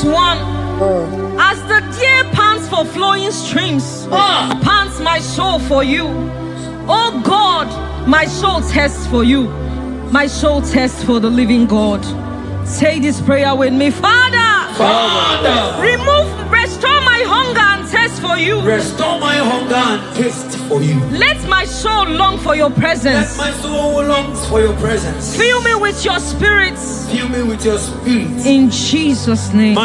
verse 1. As the deer pants for flowing streams, pants my soul for you. Oh God, my soul thirsts for you. My soul thirsts for the living God. Say this prayer with me. Father, restore my hunger and thirst for you. Restore my hunger and thirst for you. Let my soul long for your presence. Let my soul long for your presence. Fill me with your spirit. Fill me with your spirit. In Jesus' name.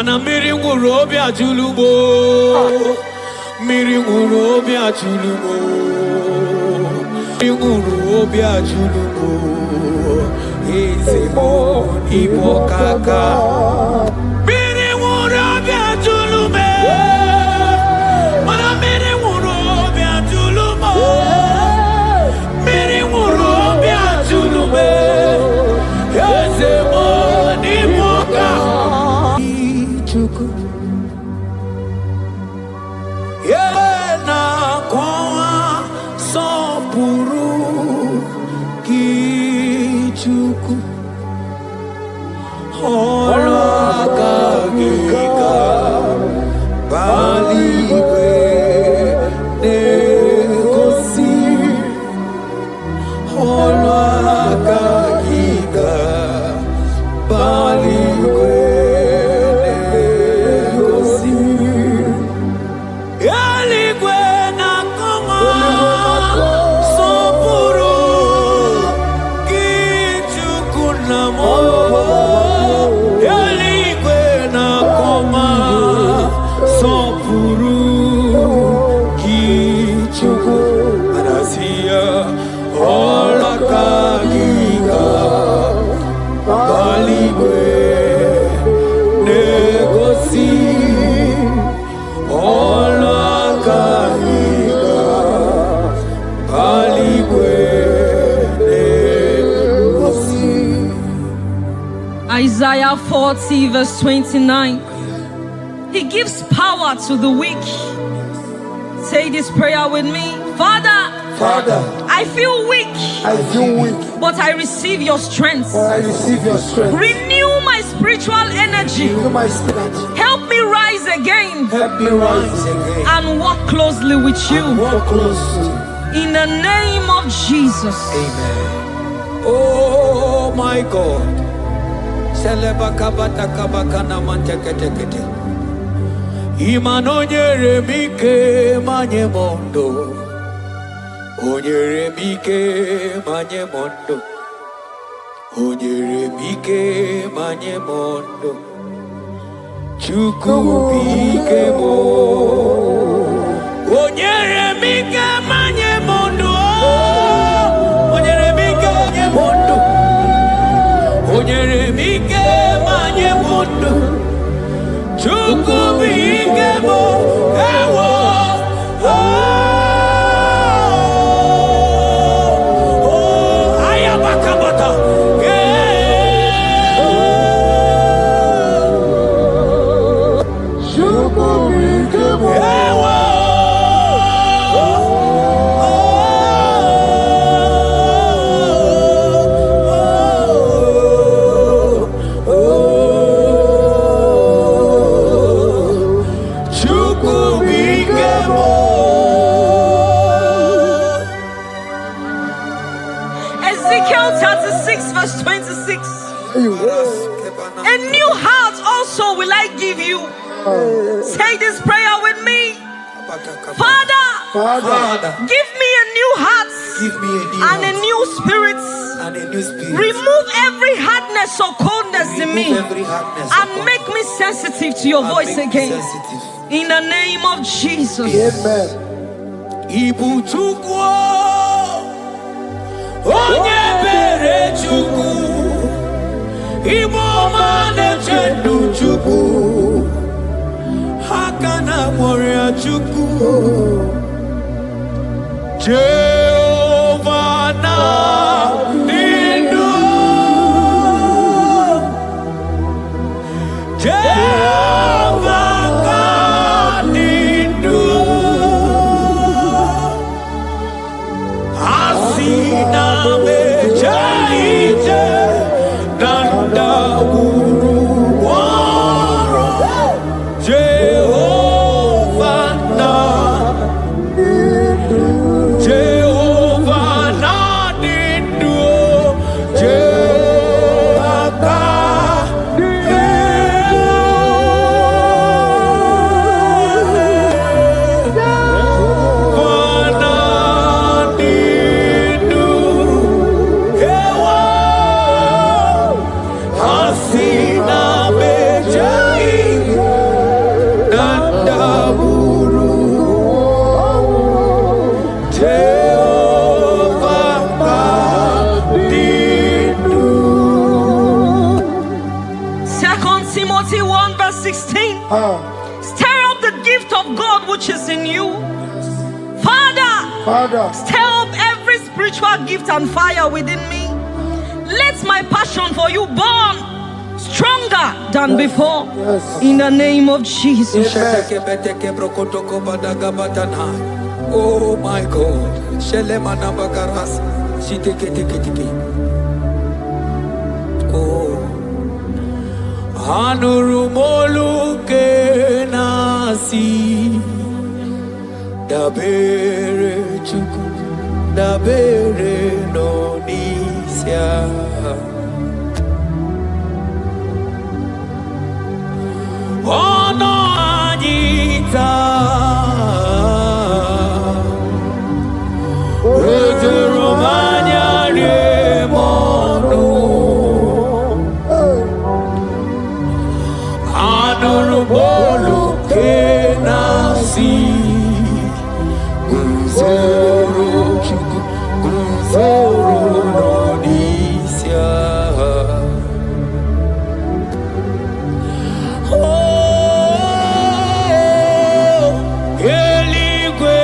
Isaiah 40 verse 29. He gives power to the weak. Say this prayer with me. Father, I feel weak. But I receive your strength. Renew my spiritual energy. Help me rise again. And walk closely with you. In the name of Jesus. Amen. Oh my God. Imanonyere mike manye mondo. Onyere mike manye mondo. Onyere mike manye mondo. Chuku bike mo. Onyere mike manye mondo. Onyere mike manye mondo. Onyere mike manye mondo. Chuku bike mo. Ewo. Ezekiel 36 verse 26. A new heart also will I give you. Say this prayer with me. Father, give me a new heart and a new spirit. Remove every hardness or coldness in me and make me sensitive to your voice again. In the name of Jesus. Onye bere Chukwu, Igbo mane chendu Chukwu, Hakana moria Chukwu, Jehovah na nindu, Jehovah ka nindu, Asina Mechaite Nanda Guru Waro 16. Stir up the gift of God which is in you. Father, stir up every spiritual gift and fire within me. Let my passion for you burn stronger than before. In the name of Jesus. Oh my God. Oh, Anurumolu kenasi dabere chuku dabere nonisia ono anita Romania remono Anurumolu kenasi Guzoro nonisia Eligwe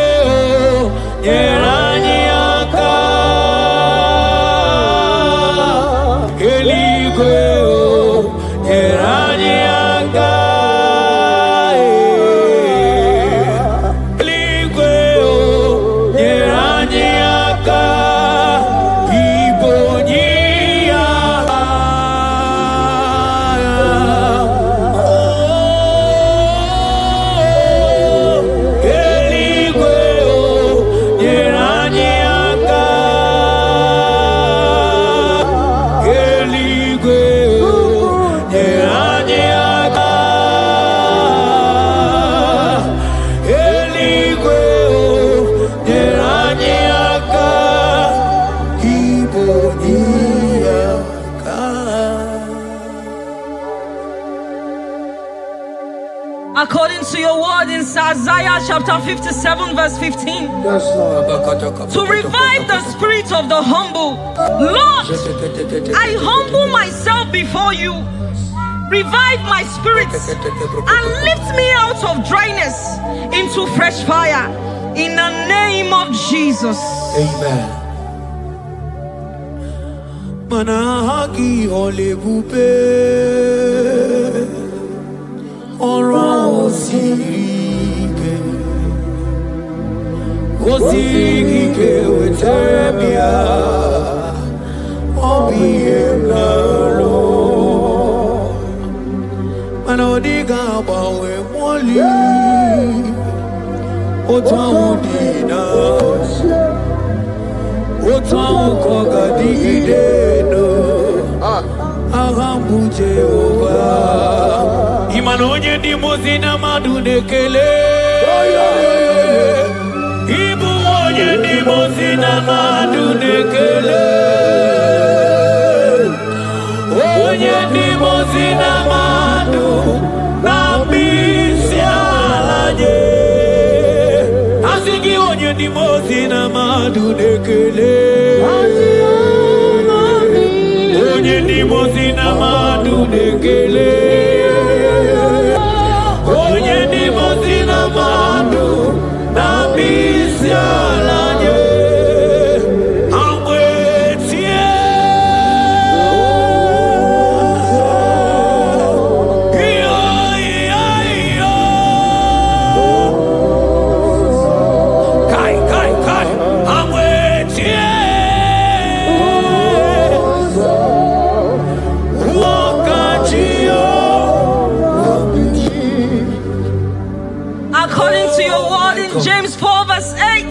Yeraniaka Eligwe Yeraniaka Eligwe Yeraniaka Ibonia Eligwe Yeraniaka Eligwe Yeraniaka Eligwe Yeraniaka Iboniaka. According to your word in Isaiah chapter 57 verse 15. To revive the spirit of the humble. Lord, I humble myself before you. Revive my spirit and lift me out of dryness into fresh fire. In the name of Jesus. Amen. Manahagi olebupe Oro osirike Osirike wetemia Obiemnalo Manodiga bawe mwali Otawudina Otawukoga digideno Ahambu Jehovah Imanonye di mozina madunekele Ibu onye di mozina madunekele Onye di mozina madu Nambisi alaje Asigi onye di mozina madunekele Onye di mozina madunekele Onye di mozina madu na bisialanye amwetie iyo kai amwetie According to your word in James 4 verse 8.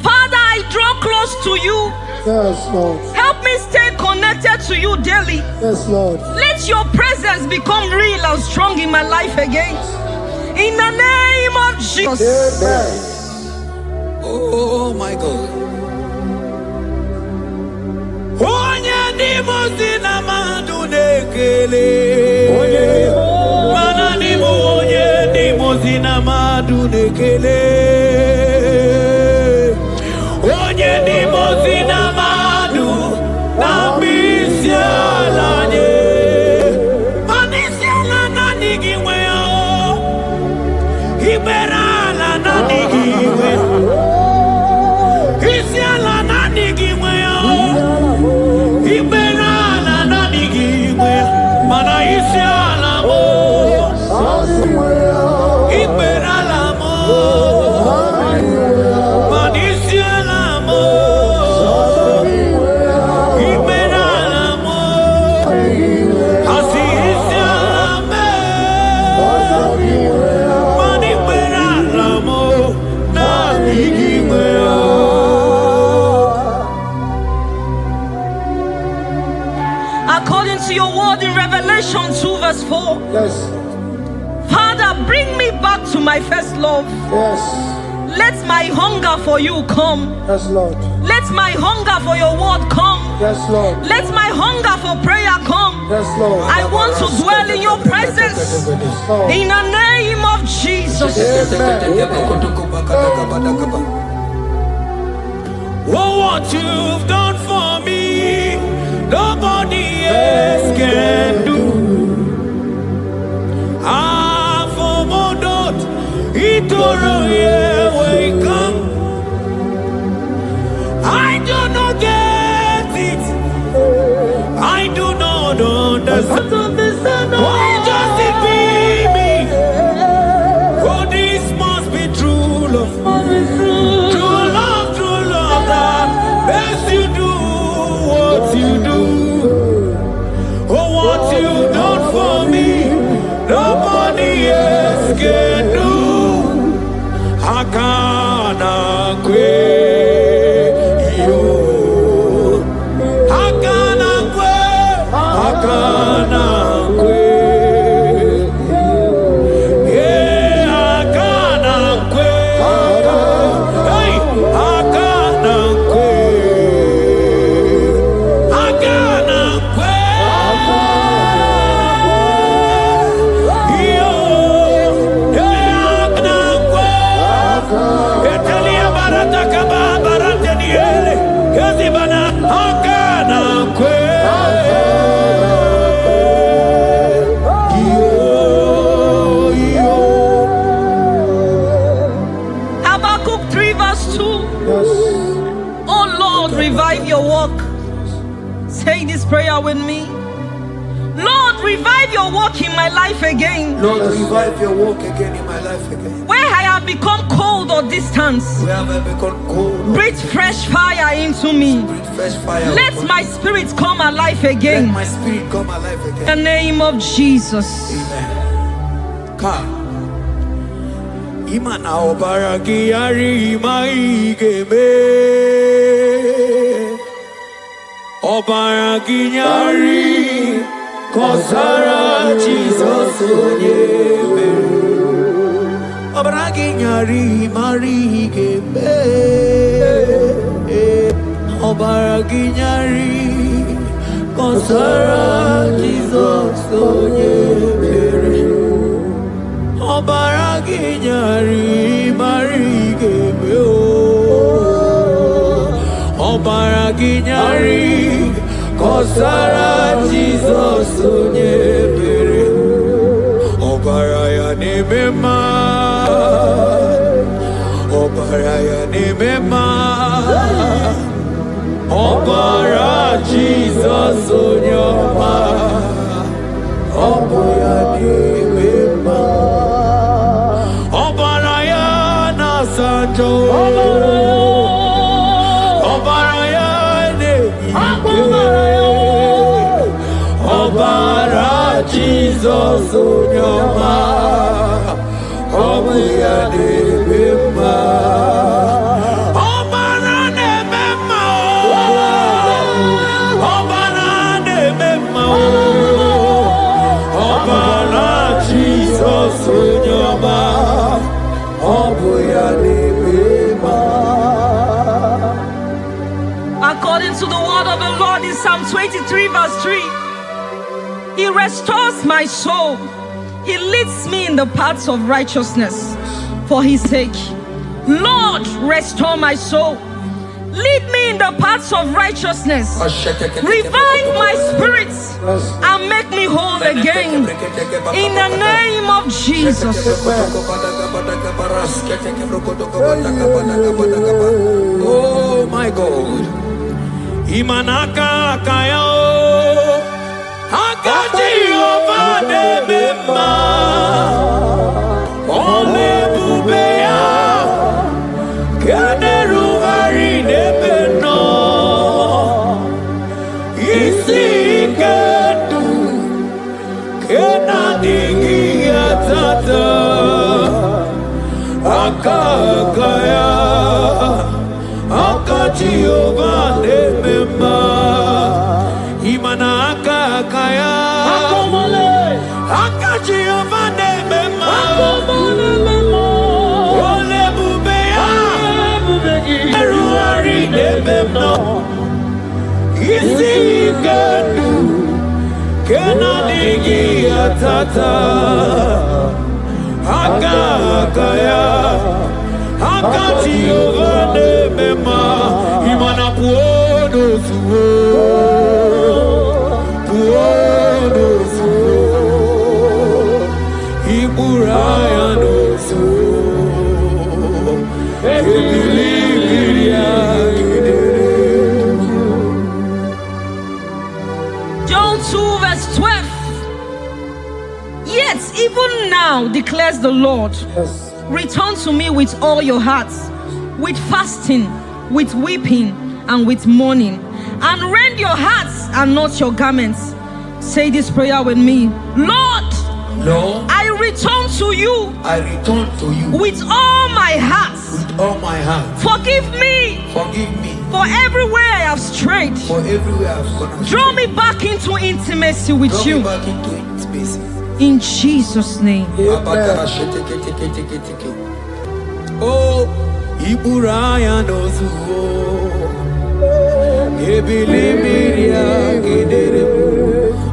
Father, I draw close to you. Yes, Lord. Help me stay connected to you daily. Yes, Lord. Let your presence become real and strong in my life again. In the name of Jesus. Amen. Oh my God. Onye di mozina madunekele Mana di onye di mozina madunekele Onye di mozina madu na bisialanye Manisiala na Iberala nanigimwe. Isiala nanigimwe. Iberala nanigimwe. Mana isiala mo. Iberala mo. Mana isiala mo. Iberala mo. Asi isiala me. Mana iberala mo. Nanigimwe. According to your word in Revelation 2 verse 4, Yes. Father, bring me back to my first love. Yes. Let my hunger for you come. Yes, Lord. Let my hunger for your word come. Yes, Lord. Let my hunger for prayer come. Yes, Lord. I want to dwell in your presence. Lord. In the name of Jesus. Oh, what you've done for me, nobody else can do. Ah, for Modot, Itoro, yeah, wake up. I do not get it. I do not understand. Why does it be me? Oh, this must be true love. True love that makes you do what you do. Oh, what you done for me, nobody else can do. Hakana kwe yo. Hakana kwe. Hakana kwe. Yeah, hakana kwe. Hey, hakana kwe. Hakana kwe. Yo, yeah, hakana kwe. Etelia barata kaba barate niele. Kazi bana hakana kwe. Habakkuk 3 verse 2. Yes. Oh Lord, revive your work. Say this prayer with me. Lord, revive your work in my life again. Lord, revive your work again in my life again. Where I have become cold or distant, Where have I become cold? breathe fresh fire into me. Breathe fresh fire. Let my spirit come alive Let again. my spirit come alive In again. the name of Jesus. Amen. Ka. Imana obaragi ari maigeme. Obaragi nyari kosara Jesus onyeme. Obaragi nyari marigeme. Obaragi nyari kosara Jesus onyeme. Obaragi nyari marigeme o. Obaragi nyari kosara Jesus onyebere. Obaraya nemema. Obaraya nemema. Obara Jesus onyoma. Obaraya nemema. Obaraya nasanjo. Obaraya ne. Obara Jesus onyoma. Obaraya nemema. Obara nemema. Obara nemema. Obara Jesus onyoma. According to the word of the Lord in Psalm 23 verse 3, He restores my soul. He leads me in the paths of righteousness for His sake. Lord, restore my soul. Lead me in the paths of righteousness. Revive my spirit and make me whole again. In the name of Jesus. Oh my God. Imanaka kayo Hakati ovade mema Ole bubeya Kaderu harine beno Isi kedu Kena digi atata Akakaya Akati ovade mema Imana akakaya Akati ovade mema Ole bubeya Eruari de memno Isi kedu Kena digi atata Akakaya Akati ovade mema Imana puodo suo Puodo suo Iburaya no suo Ebilibiria John 2 verse 12. Yet even now declares the Lord, Yes. return to me with all your hearts, with fasting, with weeping, and with mourning, and rend your hearts and not your garments. Say this prayer with me. Lord, Lord, I return to you I return to you with all my heart. with all my heart. Forgive me Forgive me for everywhere I have strayed. for everywhere I've gone astray. Draw me back into intimacy with Draw you. me back into intimacy. In Jesus' name. Oh, Iburaya nozuo Ebilimiria gidere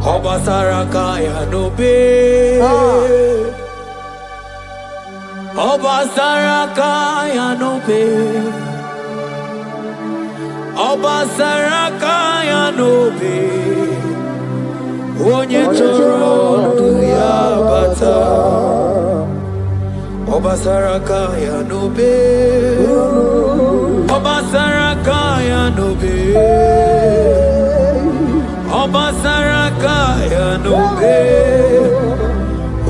Obasaraka ya nobe Obasaraka ya nobe Obasaraka ya nobe Onye choro ndu ya bata Obasaraka ya nobe Obasaraka ya nobe Obasaraka ya nobe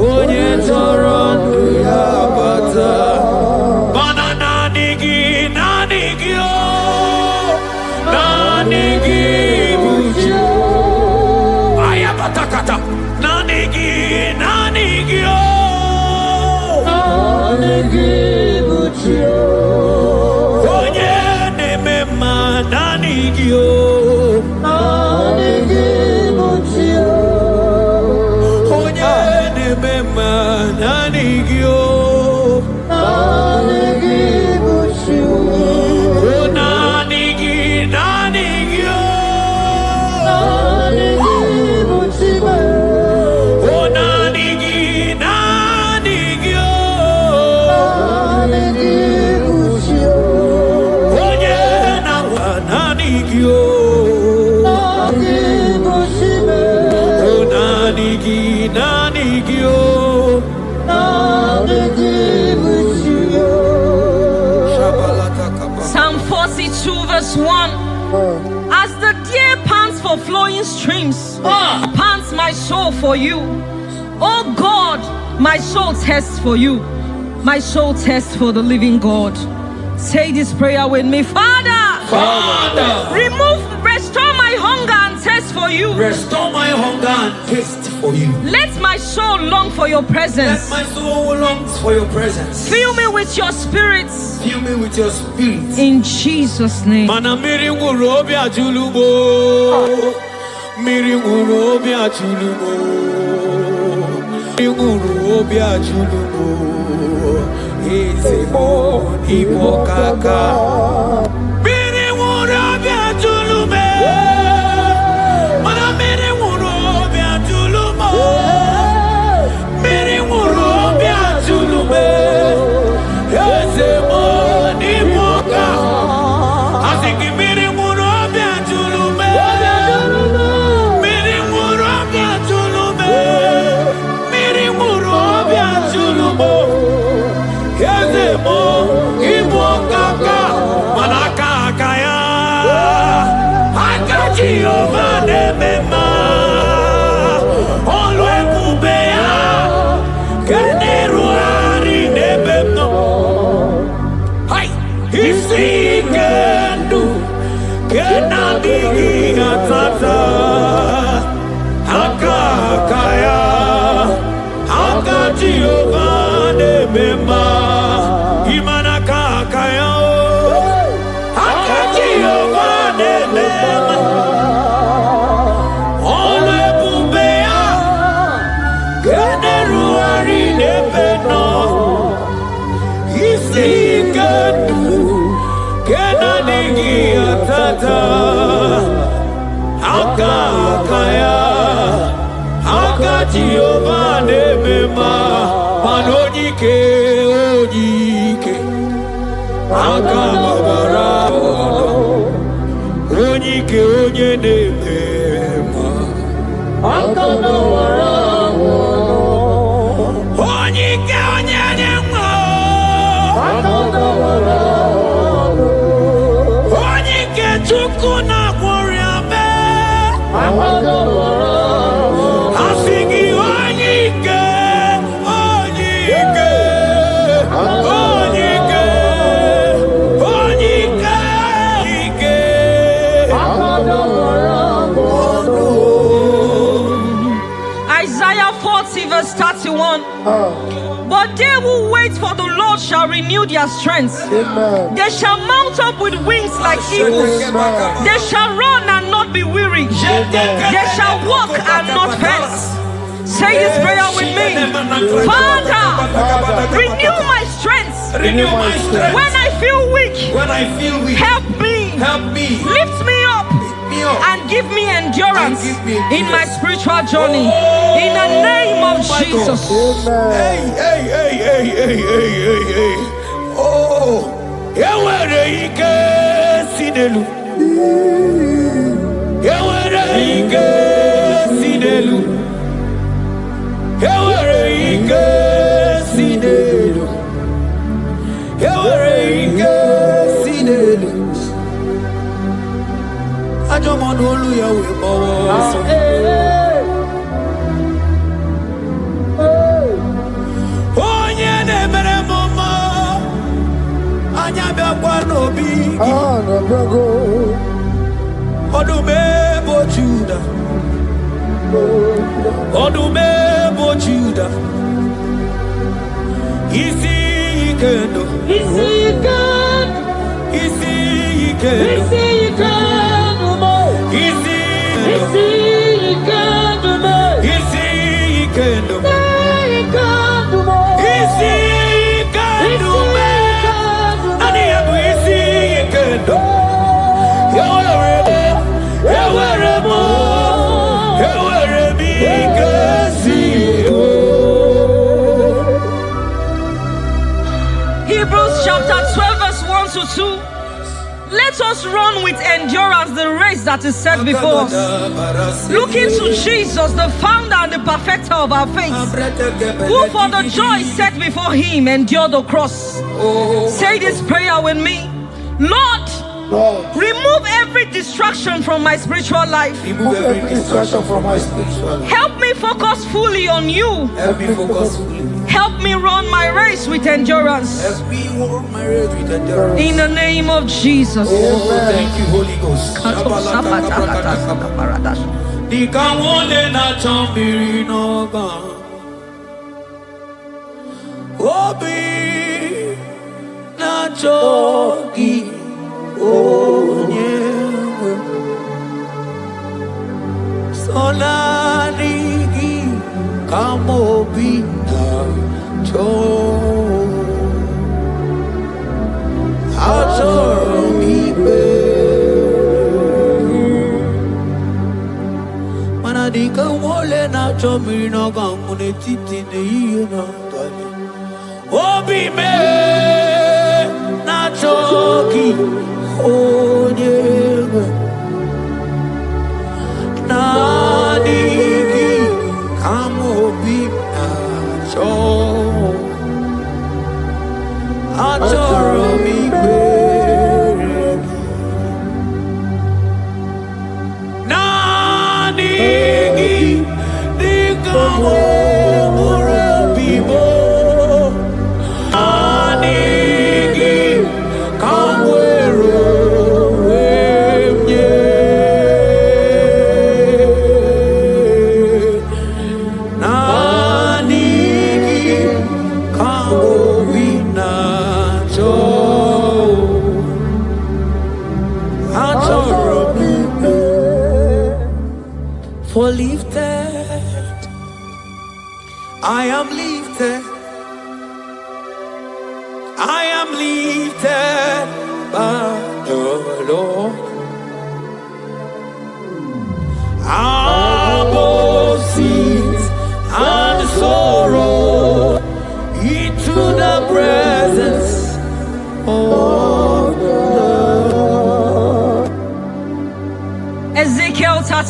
Onye choro ndu ya bata Banana nigi nanigi o Nanigi buju Ayabatakata Nanigi nanigi o Onye nemema nanigio Onye nemema nanigio O nanigi nanigio O nanigi nanigio Onye nawa nanigio O nanigi nanigio Psalm 42 verse 1. As the deer pants for flowing streams, pants my soul for you. Oh God, my soul thirsts for you. My soul thirsts for the living God. Say this prayer with me. Father, restore my hunger and thirst for you. Restore my hunger and taste for you. Let my soul long for your Let presence. my soul longs for your presence. Fill me with your spirit. Fill me with your spirit. In Jesus' name. Mana miri nguru obi ajulumo. Miri nguru obi ajulumo. Miri nguru obi ajulumo. Ezemo ibo kaka. Miri nguru obi ajulume. Mana miri nguru obi ajulumo. Miri nguru obi ajulume. Ezemo ibo kaka. Asiki miri nguru obi ajulume. Miri nguru obi ajulume. Miri nguru obi ajulumo. Jehovah Nebema, Manojike, Ojike, Akamabara, Ojike, Oje Nebema, Akamabara, Ojike, Oje Nebema, Akamabara, Ojike, Chukuna, Moriame, Akamabara. Isaiah 40 verse 31. But they who wait for the Lord shall renew their strength. Amen. They shall mount up with wings like eagles. Amen. They shall run and not be weary. They shall walk and not faint. Say this prayer with me. Father, renew my strength. Renew my strength. When I feel weak, help me. Lift me up and give me endurance in my spiritual journey. In the name of Jesus. Hey. Oh, Yawareke Sidelu. Yawareke Sidelu. Yawareke Sidelu. Yawareke Sidelu. Ajomonolu yawe bawo. Onye na-emere mama anya bịakwa n'obi gị. Ọdụm ebo Juda. Ọdụm ebo Juda. Isi ike ndụ. Isi ike Hebrews chapter 12 verse 1 to 2. Let us run with endurance the race that is set before us, looking to Jesus, the founder and the perfecter of our faith, who for the joy set before him endured the cross. Say this prayer with me. Lord, remove every distraction from my spiritual life. Remove every distraction from my spiritual life. Help me focus fully on you. Help me focus fully. Help me run my race with endurance. Help me run my race with endurance. In the name of Jesus. Oh, thank you, Holy Ghost. Dikawole na chambiri noga. Obi na chogi onyewe. Sonarigi kamobi na cho. Achoromi be. Manadika wole na chambiri noga mune titi ne iye na tali. Obi me na choki onyewe na digi kamobi na cho achoromi beregi na digi dikamo murabibo For lifted, I am lifted, I am lifted by the Lord. Above seas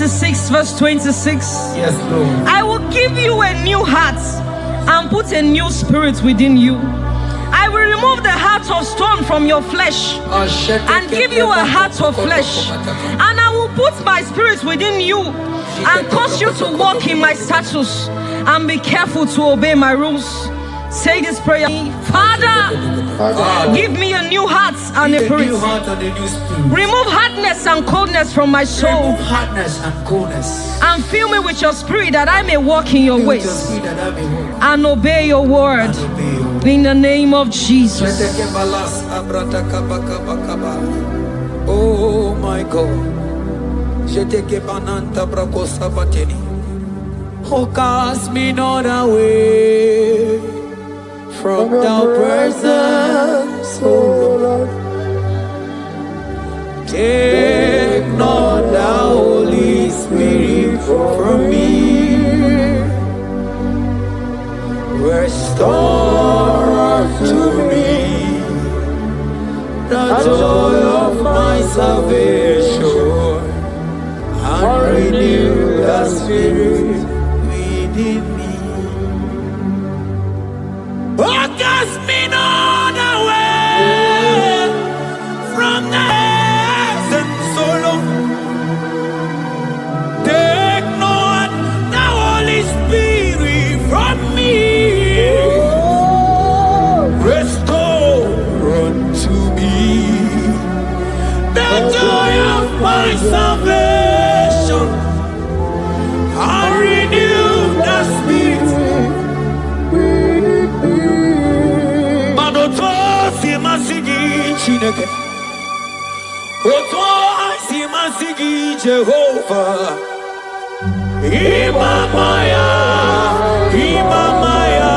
26 verse 26. Yes, Lord. I will give you a new heart and put a new spirit within you. I will remove the heart of stone from your flesh and give you a heart of flesh. And I will put my spirit within you and cause you to walk in my statutes and be careful to obey my rules. Say this prayer. Father, give me a new heart and a spirit. Remove hardness and coldness from my soul. Remove hardness and coldness. And fill me with your spirit that I may walk in your ways and obey your word. In the name of Jesus. Oh my God. Oh, cast me not away from thy presence, oh Lord. Take not the Holy Spirit from me. Restore unto me the joy of my salvation and renew the spirit within me. Oh, cast me not away from the heavens, O Lord. Take not the Holy Spirit from me. Restore unto me the joy of my salvation and renew the spirit. Madotosi masigi chineke, otosi masigi Jehovah. Imamaya, Imamaya,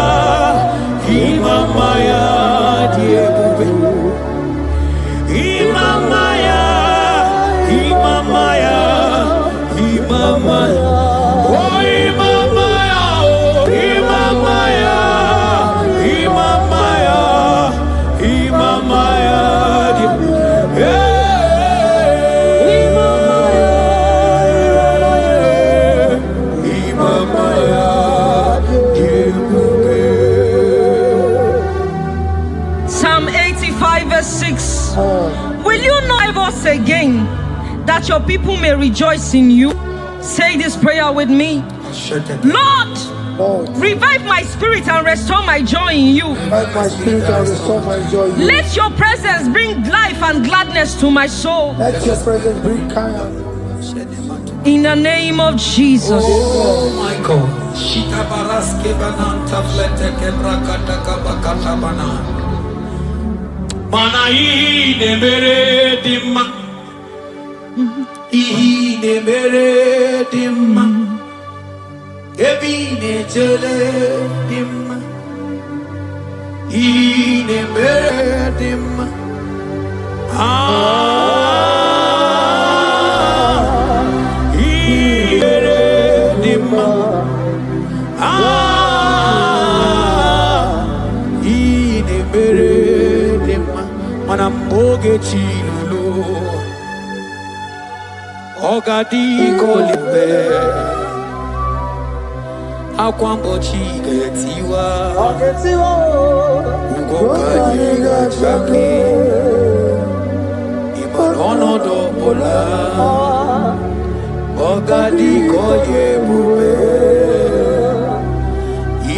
Imamaya, Diebube. Imamaya, Imamaya, Imamaya. Oh, Imamaya, oh, Imamaya, Imamaya, Imamaya. Psalm 85 verse 6. Will you not give us again that your people may rejoice in you? Say this prayer with me. Lord, revive my spirit and restore my joy in you. Revive my spirit and restore my joy in you. Let your presence bring life and gladness to my soul. Let your presence bring kindness. In the name of Jesus. Oh my God. Shita baraske bananta flete kebrakata kabakata bana. Mana ine mere dimma. Ine mere dimma. Ebine jele dimma. Ine mere dimma. Manamboge chilulu Ogadi kolimbe Akwambo chigetiwa Ugoka yiga chake Imanono dobola Ogadi koye bube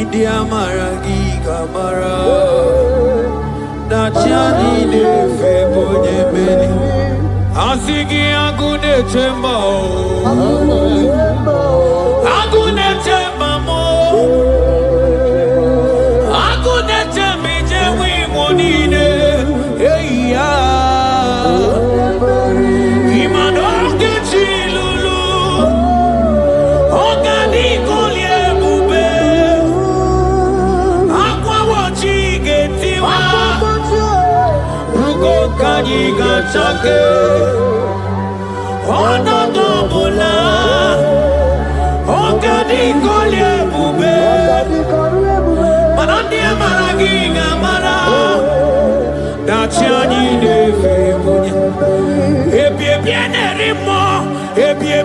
Idi amaragi kamara Nachani de febonye beli Asigi agune chemba Agune chemba mo Agune chembi jewi monine Eya Imadoke chilulu Ogani kolye bube Akwa wachi getiwa Kanyiga chake Ono dobola Ogadi kolye bube Manandia maraginga mara Dachiani de febonya Ebie biene rimo Ebie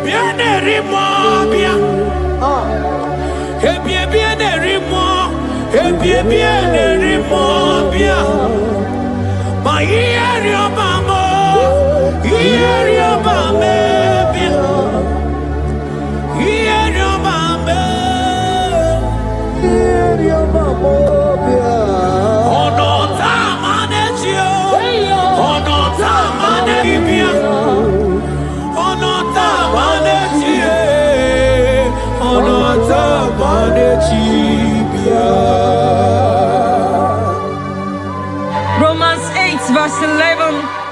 Romans 8 verse 11.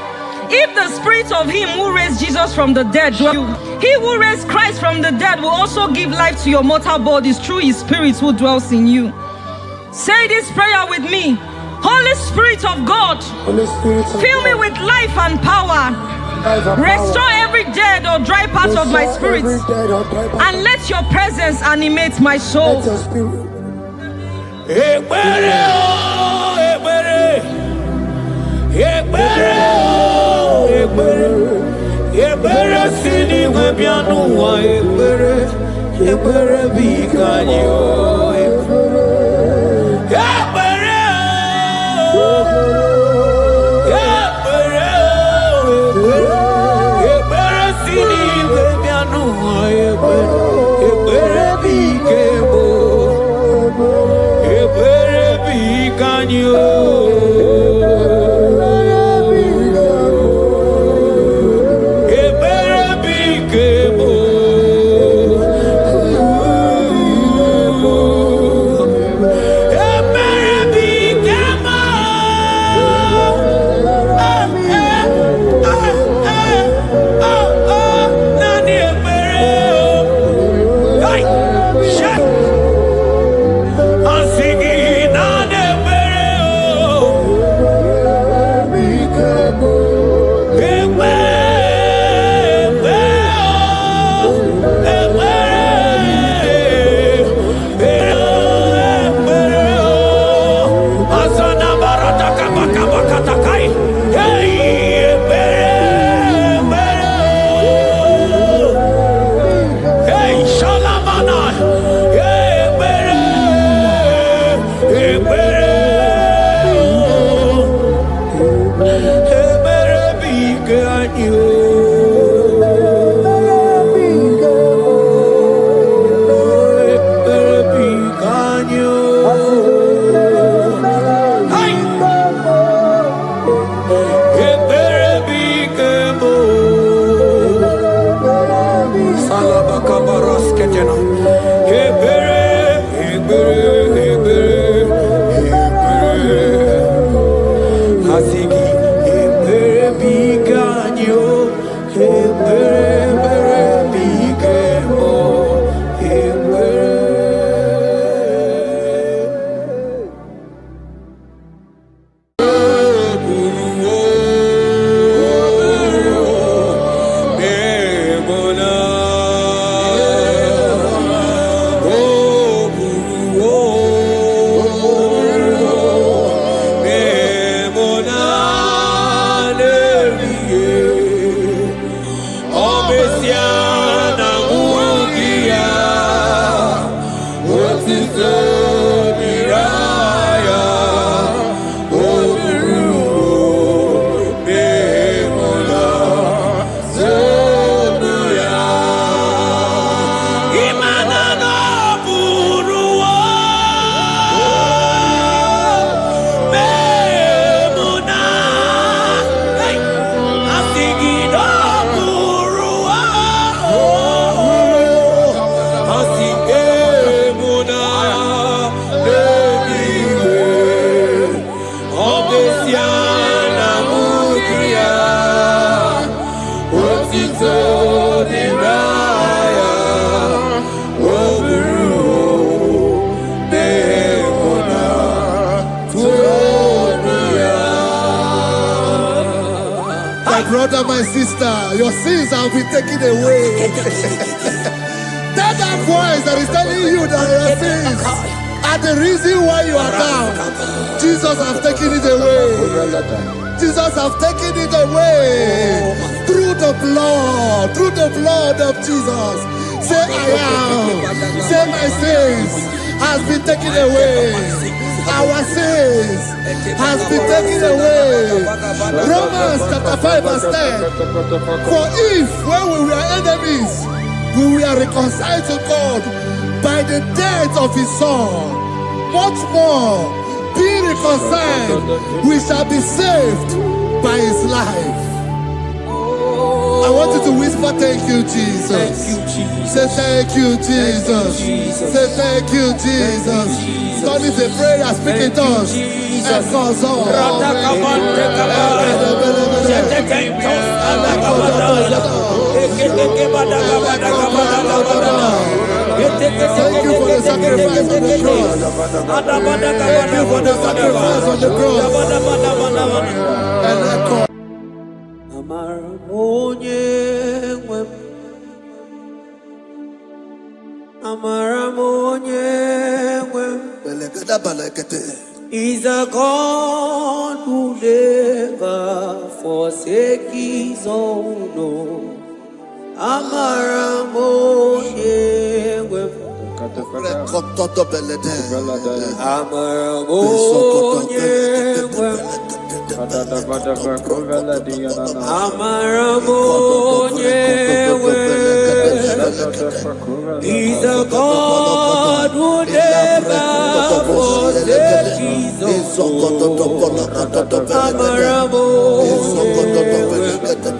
If the spirit of him who raised Jesus from the dead dwells in you, he who raised Christ from the dead will also give life to your mortal bodies through his spirit who dwells in you. Say this prayer with me. Holy Spirit of God, fill me with life and power. Restore every dead or dry part of my spirit, and let your presence animate my soul. brother, my sister, your sins have been taken away. That voice that is telling you that your sins are the reason why you are down. Jesus has taken it away. Jesus has taken it away. Through the blood of Jesus. Say I am. Say my sins has been taken away. Our sins has been taken away. Romans chapter 5 verse 10. For if when we were enemies, we were reconciled to God by the death of his son, much more, being reconciled, we shall be saved by his life. I want you to whisper, thank you, Jesus. Say thank you, Jesus. Say thank you, Jesus. Turn it a prayer, speak in tongues. Thank you for the sacrifice on the cross. Thank you for the sacrifice on the cross. And echo. Is a God who never forsake his own. He's a God who never forsakes his own. He's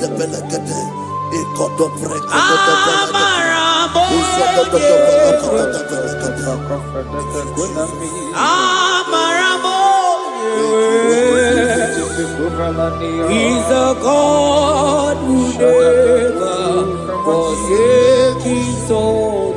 a God who never forsakes his own.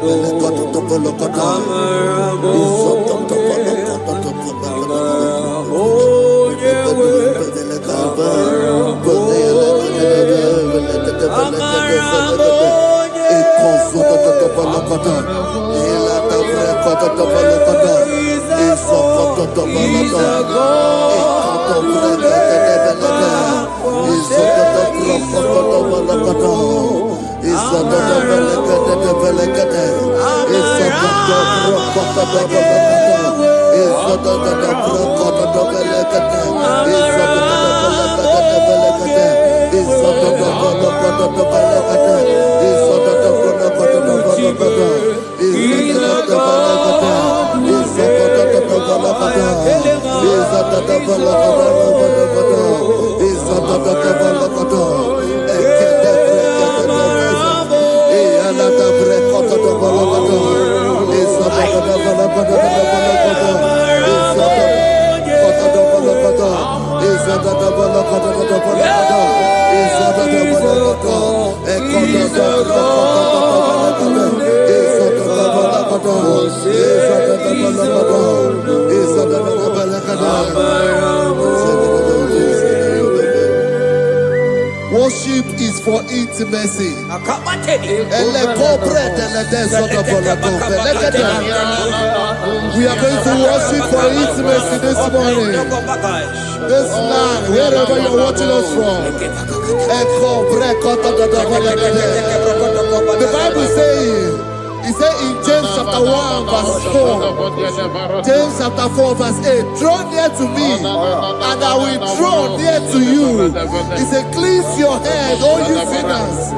Worship is for intimacy. We are going to worship for intimacy this morning. This land, wherever you're watching us from. The Bible says, it says in James chapter 1 verse 4, James chapter 4 verse 8, draw near to me and I will draw near to you. It says, cleanse your head, all you sinners,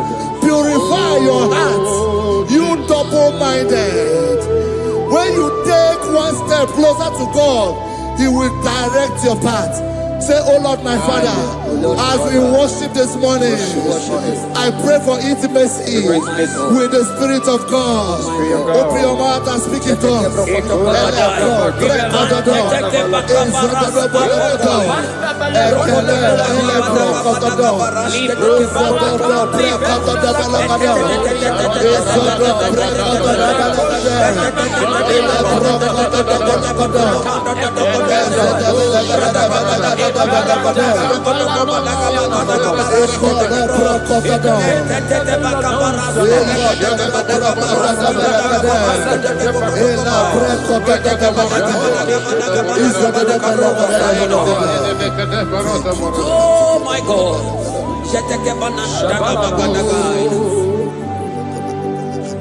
purify your hearts, you double-minded. When you take one step closer to God, he will direct your path. Say, oh Lord, my Father, as we worship this morning, I pray for intimacy with the Spirit of God. Open your mouth and speak in tongues. Oh my God.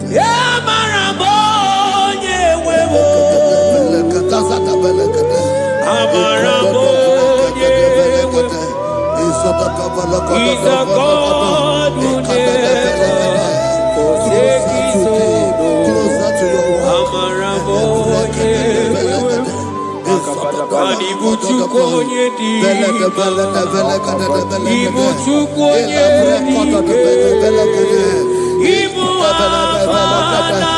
Yeah, Marabonye wewo. Amarabonye wewo. He's a God who never forsakes his own. Amarabonye wewo. Ibuchukonye diba, Ibuchukonye diba, Ibu afana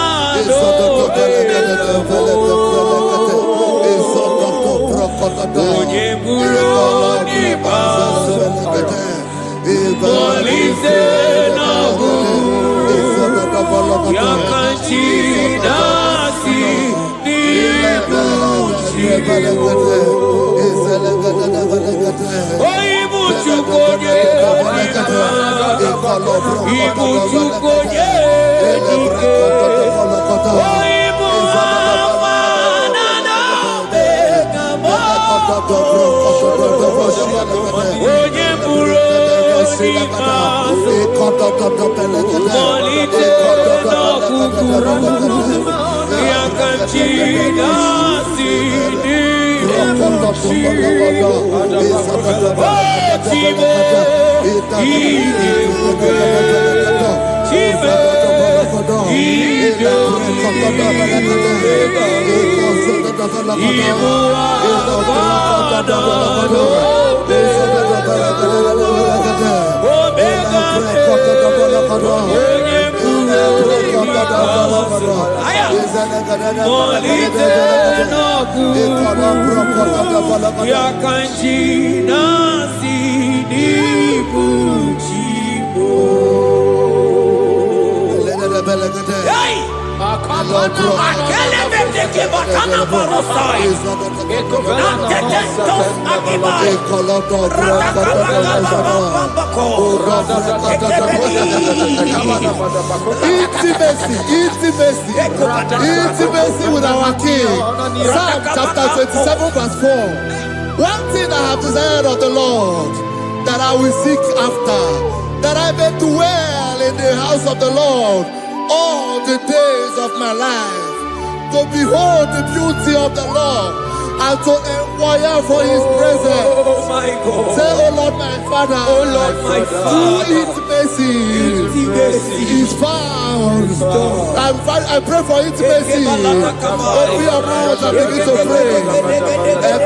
onye buru diba, Molise na buru, Yakanchi nasi dibu. Ibuchukonye Ibuchukonye Ibu afana na begamo onye buru diba, Molite na kukuru, Yakanchi nasi Yakanchi nasi dibuchibo. Hey! Akele beteke batana barosai. Nantetentos agibai. Intimacy with our King. Psalm chapter 27 verse 4. One thing I have desired of the Lord, that I will seek after, that I may dwell in the house of the Lord all the days of my life, to behold the beauty of the Lord and to inquire for his presence. Oh my God. Say, oh Lord my Father, Oh Lord my Father, intimacy is found. I pray for intimacy. Open your mouth and begin to pray.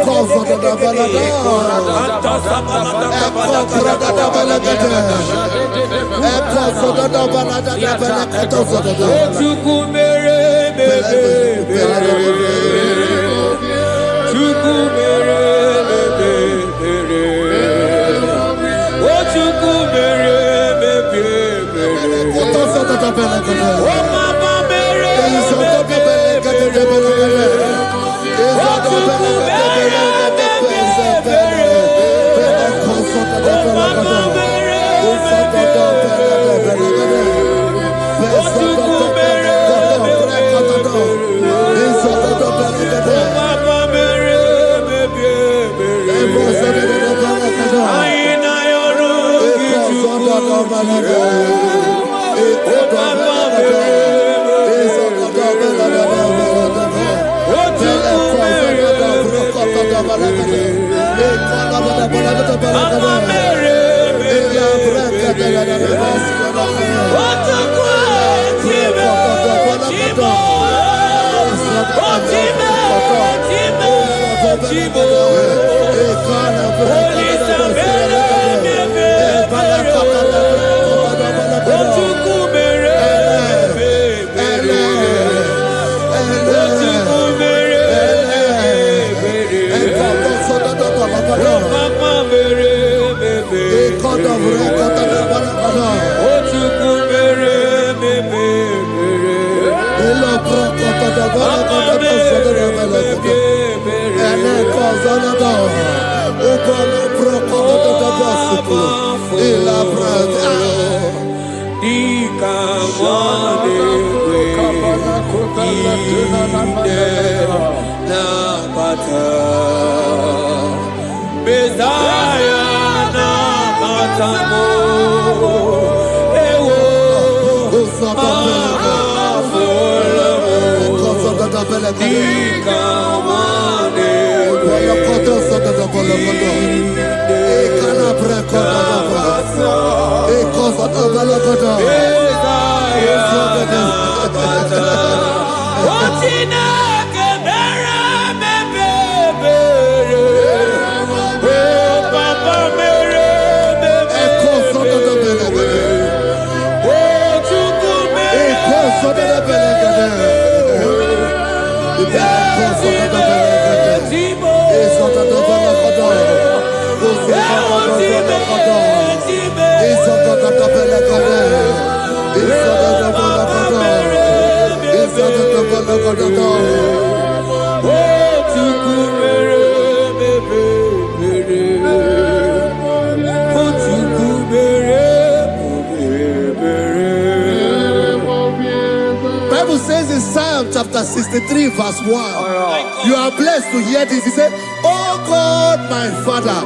Bible says in Psalm chapter 63 verse 1, you are blessed to hear this. He said, "Oh God, my Father,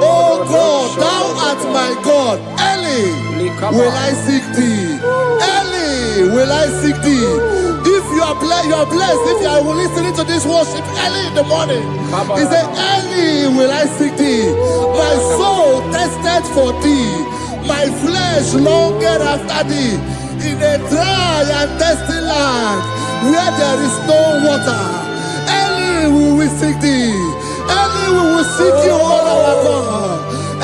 oh God, thou art my God. Early will I seek thee. Early will I seek thee." If you are blessed. If you are listening to this worship early in the morning, he said, "Early will I seek thee. My soul thirsted for thee. My flesh longed after thee. In a dry and thirsty land where there is no water. Early will we seek thee. Early we will seek you, all our God.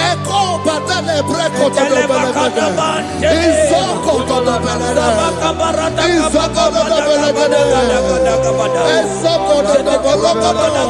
Echo batale breko to the belagade. Isoko to the belagade. Isoko to the belagade. Isoko to the belagade.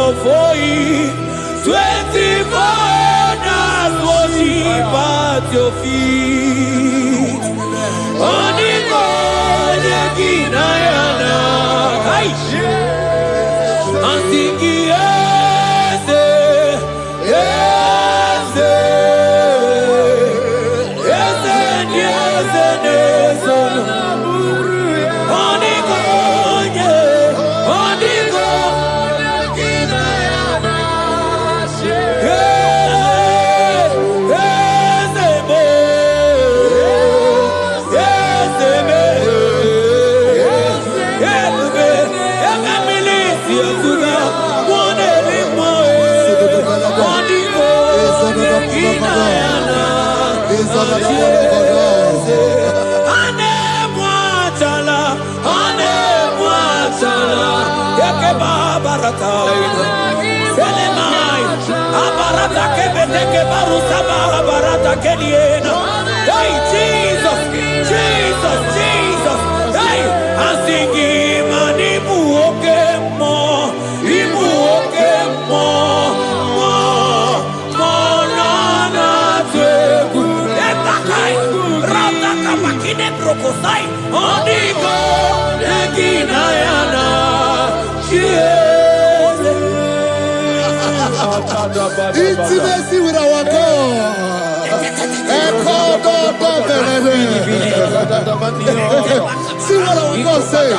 Before you, 24 hours worship at your feet. Oniko Yekinayana, and singing yes, yes, yes, yes, yes, Oniko, Oniko. Hey, Jesus, Jesus, Jesus. Hey, I'm singing, man, Ibu more, na teku. Etakai, rata kapakine brokosai. Onigo, Yekinayana, intimacy with our God. See what our God says.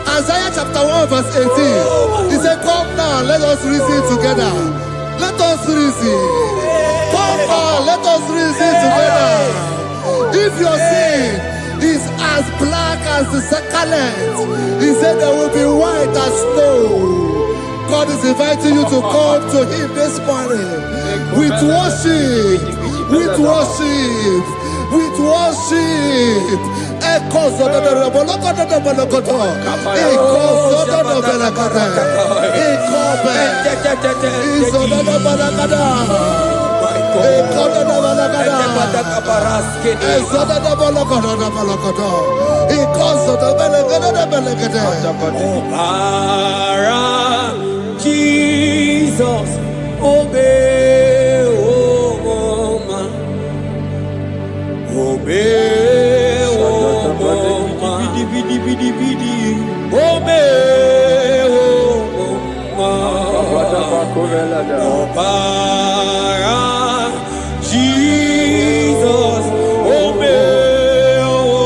Isaiah chapter 1 verse 18. He said, come now, let us reason together. Let us reason. Come on, let us reason together. If your sin is as black as the scarlet, he said there will be white as snow. God is inviting you to come to him this morning with worship, with worship, with worship. Echoes of the Jesus, obey, oh man, obey, oh man, obey, oh man, Jesus, obey, oh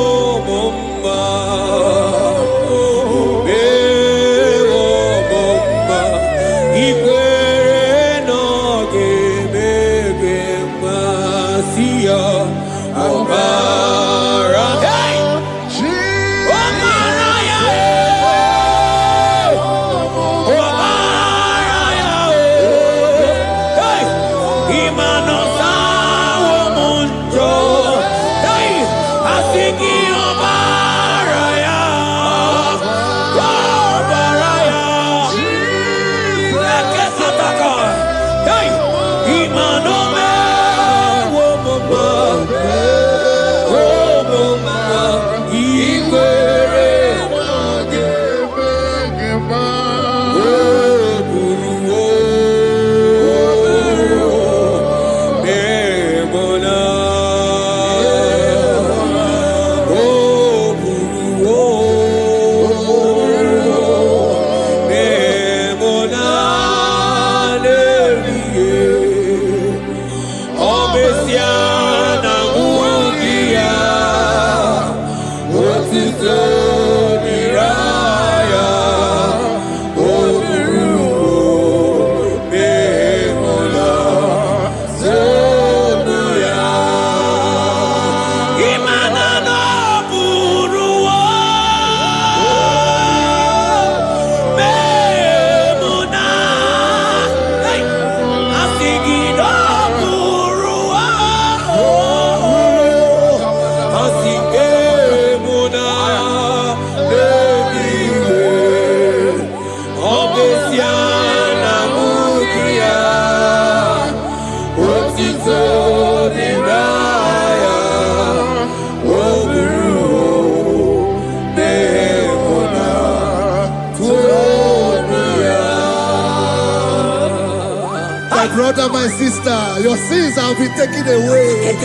brother, my sister, your sins have been taken away.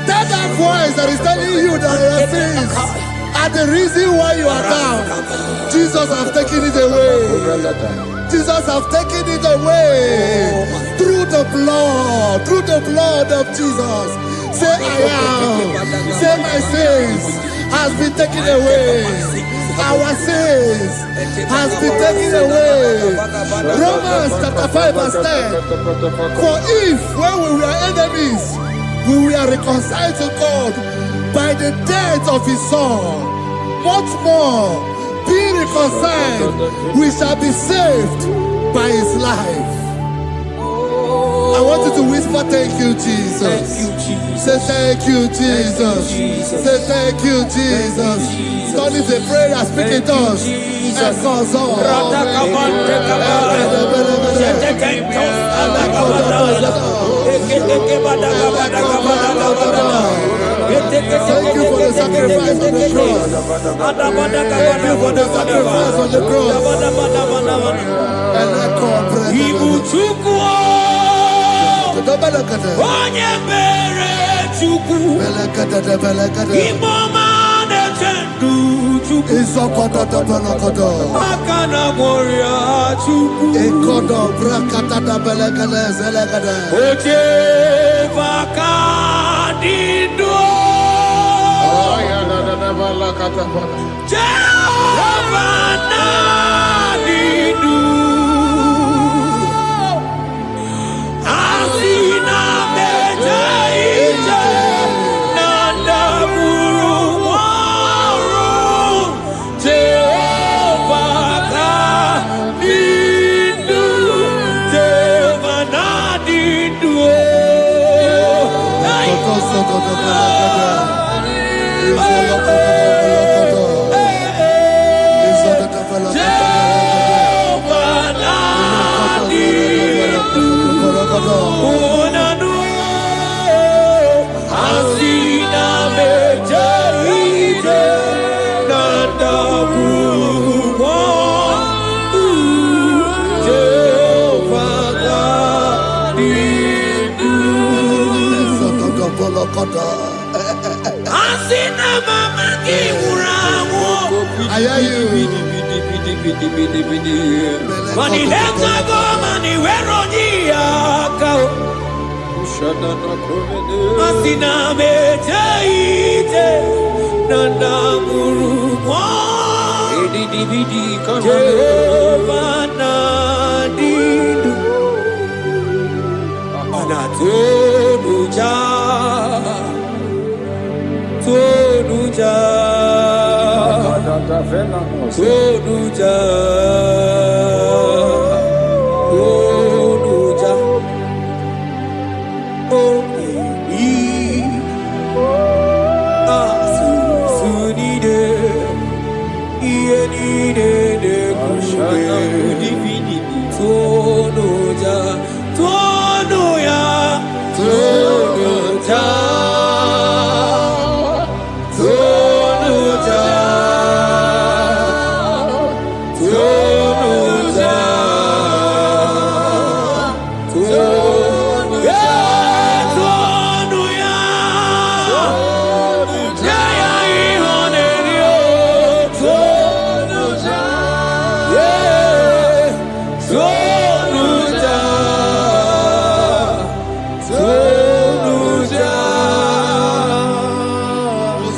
Tell that voice that is telling you that your sins are the reason why you are down. Jesus has taken it away. Jesus has taken it away. Through the blood of Jesus. Say I am. Say my sins has been taken away. Our sins has been taken away. Romans chapter 5 verse 10. For if when we were enemies, we were reconciled to God by the death of his son, much more, being reconciled, we shall be saved by his life. I want you to whisper, thank you, Jesus. Thank you, Jesus. Say thank you, Jesus. Say thank you, Jesus. God is a prayer, speak in tongues. Thank you for the sacrifice on the cross. Thank you for the sacrifice on the cross.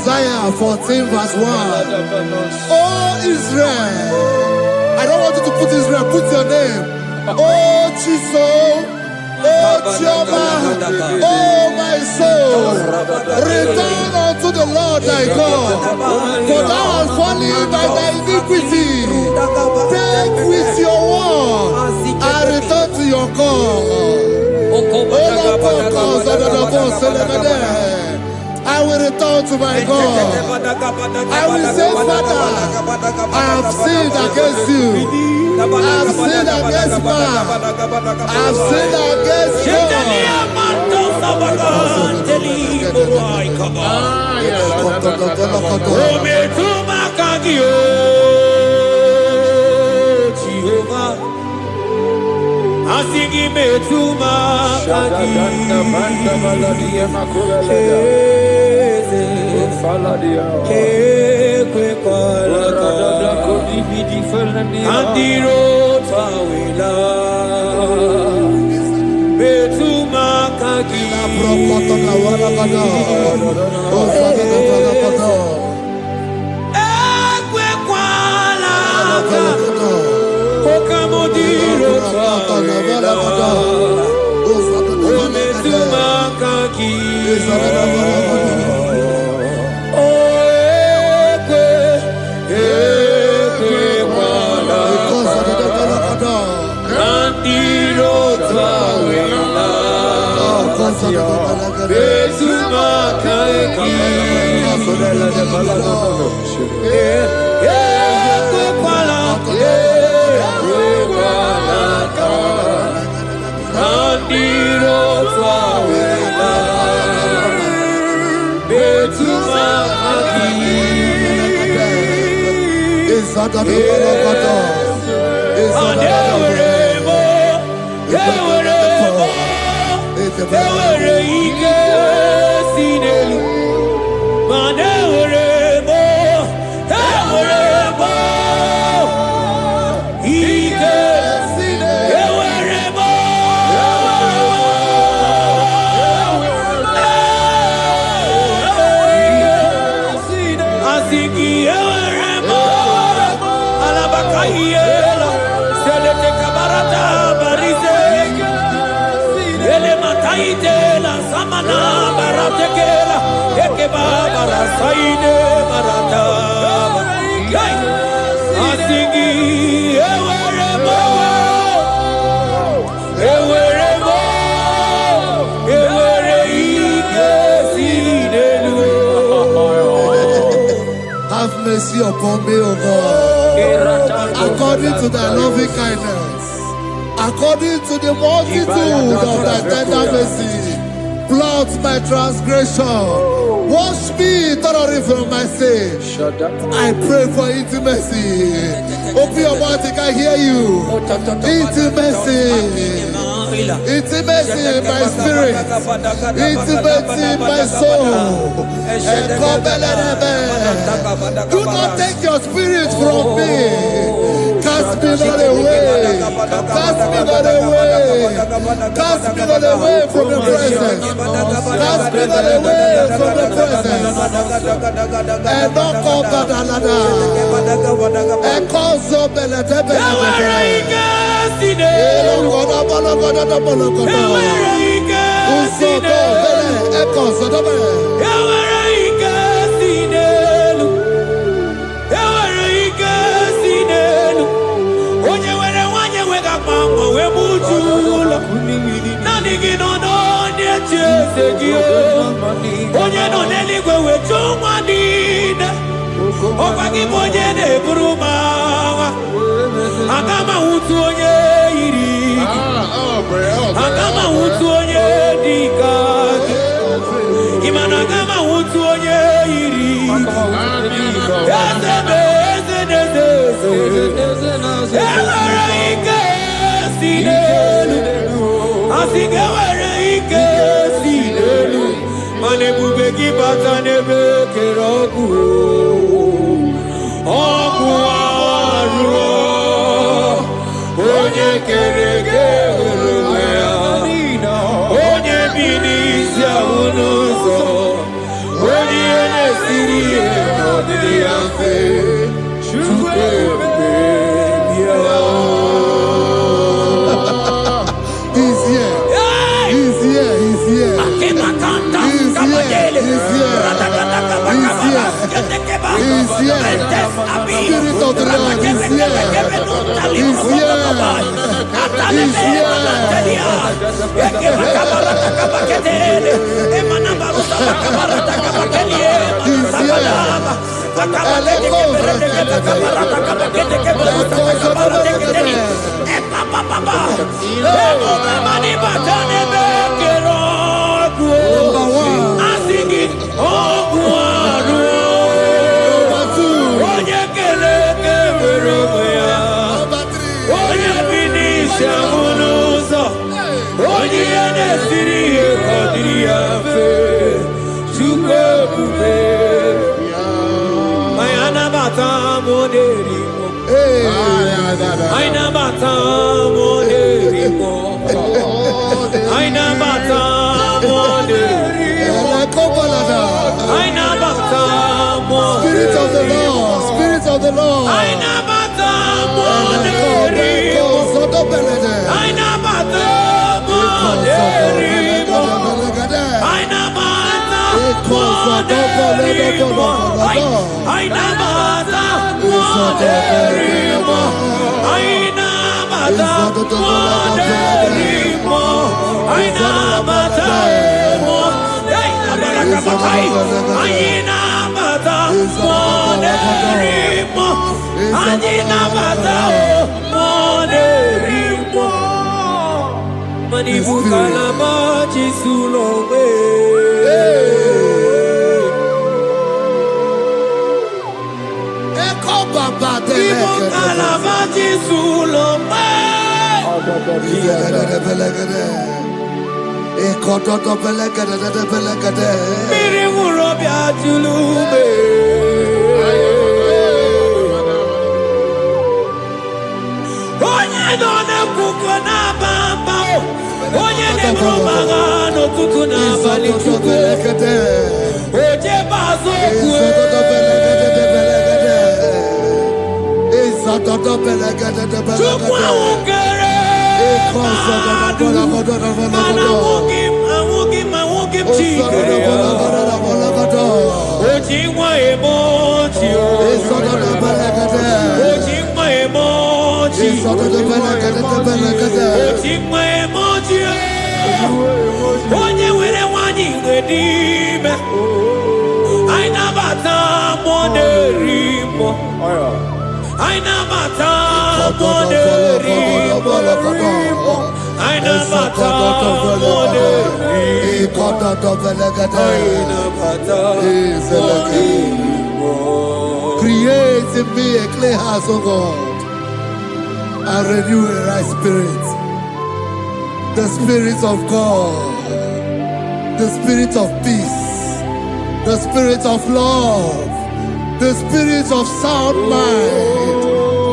Isaiah 14 verse 1. Oh Israel, I don't want you to put Israel, put your name. Oh Chiso, oh Chioma, oh my soul, return unto the Lord thy God, for thou hast fallen by thy iniquity. Take with your word and return to your God. I will return to my God. I will say, Father, I have sinned against you. I have sinned against man. I have sinned against God. Asigi metuma kagi kwe kwalaka andiro tawila metuma kagi kwe kwalaka Okamodiro tawila ometuma kagi mercy upon me, O God. According to thy loving kindness, according to the multitude of thy tender mercy, blot my transgression. Wash me thoroughly from my sin. I pray for intimacy. Open your mouth, I can hear you. Intimacy. Intimacy in my spirit. Intimacy in my soul. Do not take your spirit from me. Cast me not away. Cast me not away. Cast me not away from the presence. Cast me not away from the presence. And not come back another. And cause so Agama utu onye iri Agama utu onye dika Imana agama utu onye iri Ewere ike si n'elu Asị gị ewere ike si n'elu Mana ebube gị bata n'ebe kere ọgwụ Ọgwụ arụ Onye kere eke onwe ya Onye bi n'isi ahụ n'ụzọ Onye ihe na-esiri ihe n'ọdịrị ya mfe Chukwu ebube bịa He's here. He's here. He's here. He's here. He's here. He's here. Spirit of the Lord is here. He's here. He's here. Spirit of the Lord, Spirit of the Lord. I never thought Aina mata moderimo. Aina mata moderimo. Aina mata moderimo. Create in me a clean house, O God, and renew a right spirit. The Spirit of God, the Spirit of peace, the Spirit of love, the Spirit of sound mind,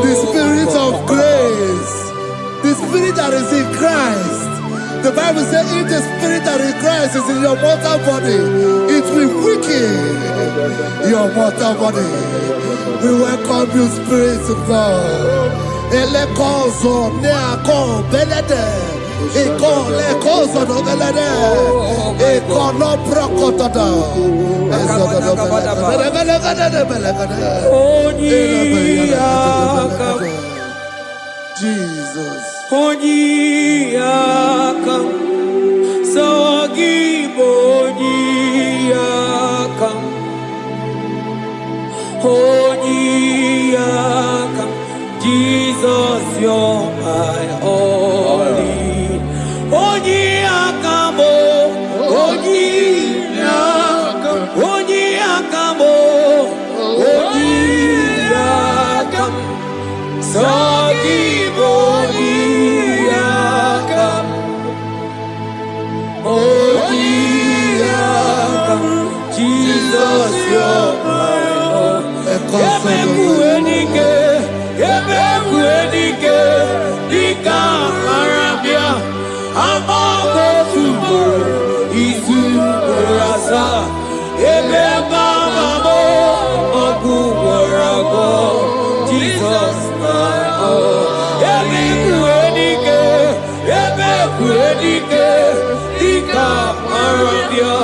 the Spirit of grace, the Spirit that is in Christ. The Bible says if the Spirit that is in Christ is in your mortal body, it will weaken your mortal body. We welcome you, Spirit of God. Elekozo neako belede. Eko lekozo no belede. Eko no prokotoda. Jesus. Onyiyakam, Sogibonyiyakam, Onyiyakam, Jesus, you're my only. Onyiyakam, Onyiyakam, Onyiyakam, Onyiyakam, Sogibonyiyakam, Onyiyakam, Jesus, you're my own. Ebekuenike, Ebekuenike, Dika Arabia, Amago Tubo, Isu Rasa, Ebebamamo, Oguwarago, Jesus, my own. Ebekuenike, Ebekuenike, Dika Arabia,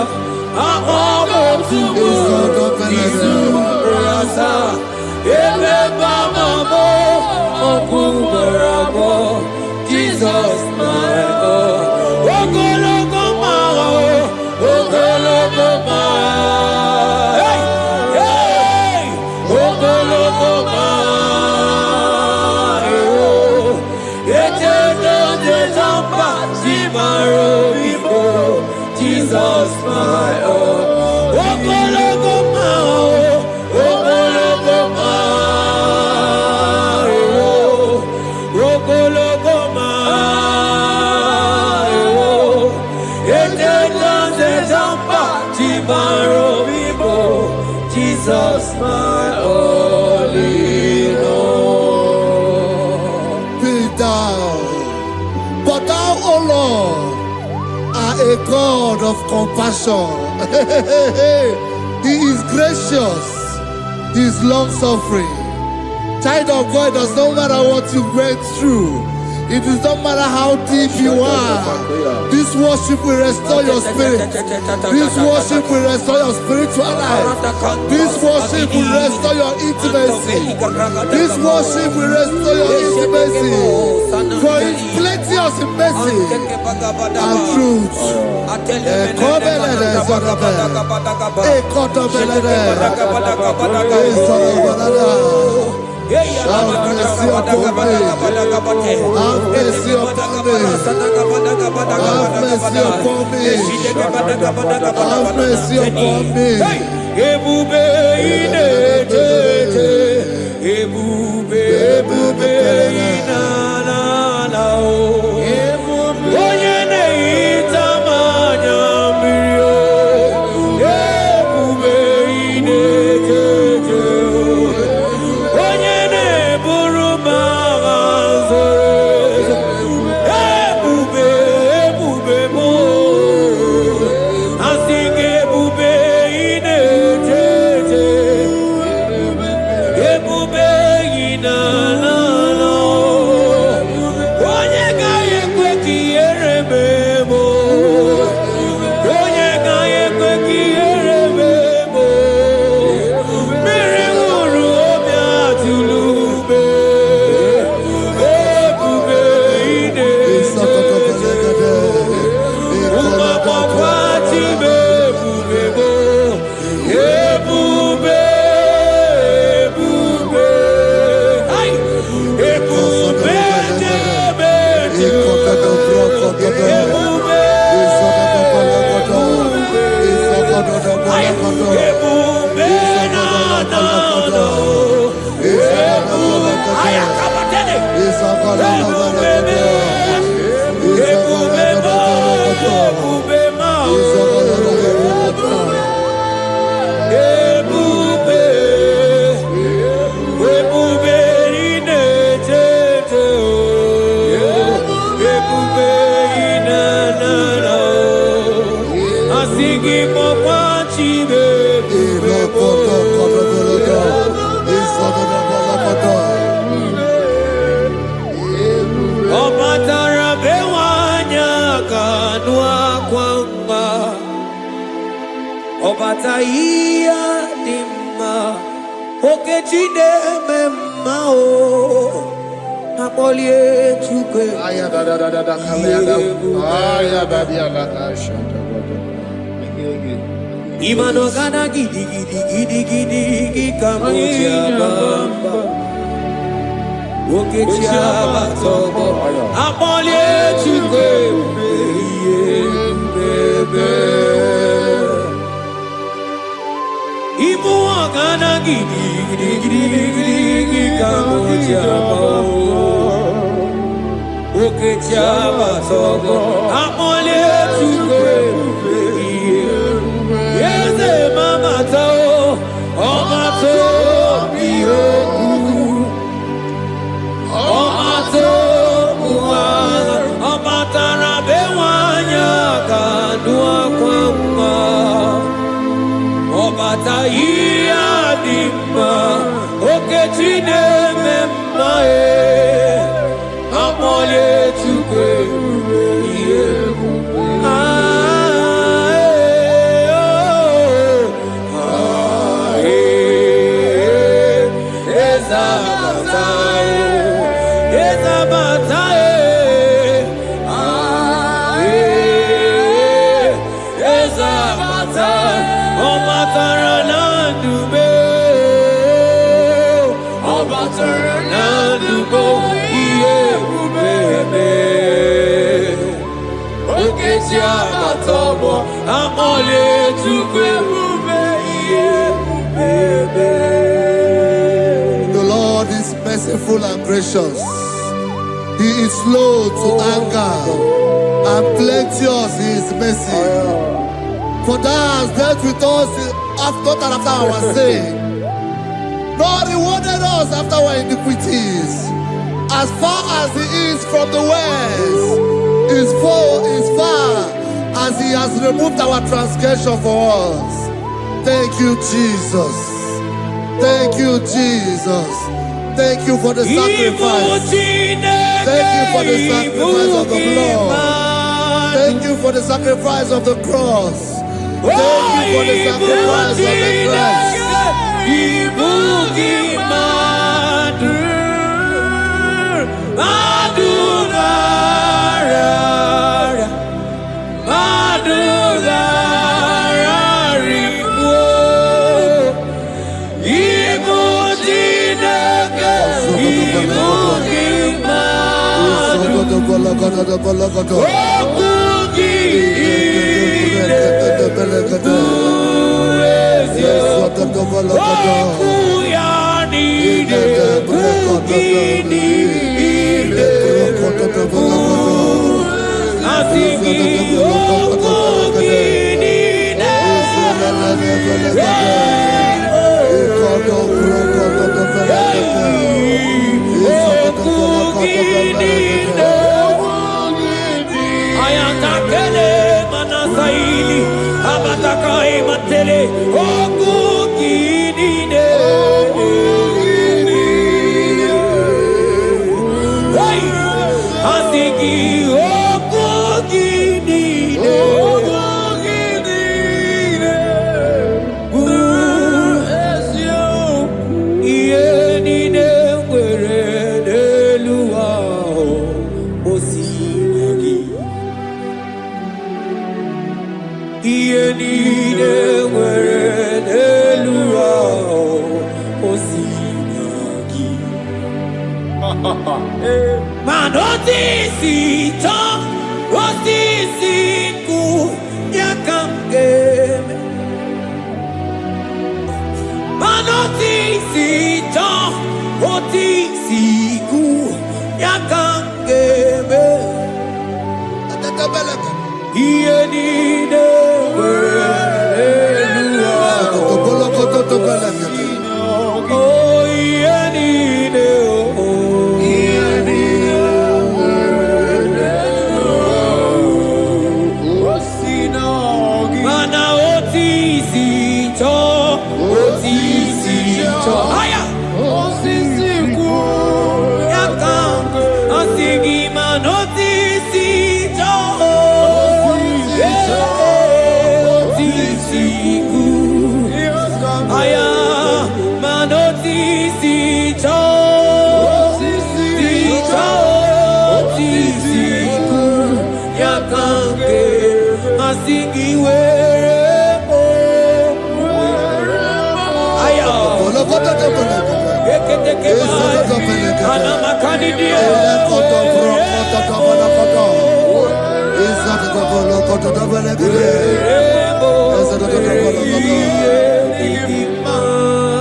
Amago Tubo, Isu Rasa, Ebebamamo, Oguwarago, Jesus, my own. Ogologo mao, Ogologo mao, hey, hey, Ogologo mao, Eterno de Zampa, Zimaro Vivo, Jesus, my own. Ogologo mao, Ogologo mao, Ogologo mao, Eterno de Zampa, Zimaro Vivo, Jesus, my only Lord. Be thou, but thou, O Lord, are a God of compassion. He is gracious, He is long suffering. Child of God, it does not matter what you went through. It does not matter how deep you are. This worship will restore your spirit. This worship will restore your spiritual life. This worship will restore your intimacy. This worship will restore your intimacy. For it's plenty of mercy and truth. Have mercy upon me. Have mercy upon me. Have mercy upon me. Have mercy upon me. Ebube inetete, ebube, ebube inanana o. Onye na-ehita mmanya mmiri o. Ebube inetete o. Onye na-eburu m agha nzere. Ebube, ebube m o. Asị gị ebube inetete. Obataia dimma okechide memao apolie chukwe Aya da da da da da kalenda. Aya da dia la shanda. Imano gana gidi kamuja bamba okechia batobo apolie chukwe bebe Ibu agana gidi kamuja okecha basogo amole chukwe yeze mama tao omato biyoku omato buwana omatara bewanya kadua kwamba Obataia dimma okechine memmae amole chukwe The Lord is merciful and gracious. He is slow to anger and plenteous in his mercy. For thou hast dealt with us not after our sin, nor rewarded us after our iniquities. As far as he is from the west, is far as he has removed our transgression for us. Thank you, Jesus. Thank you, Jesus. Thank you for the sacrifice. Thank you for the sacrifice of the blood. Thank you for the sacrifice of the cross. Thank you for the sacrifice of the cross. Mana oti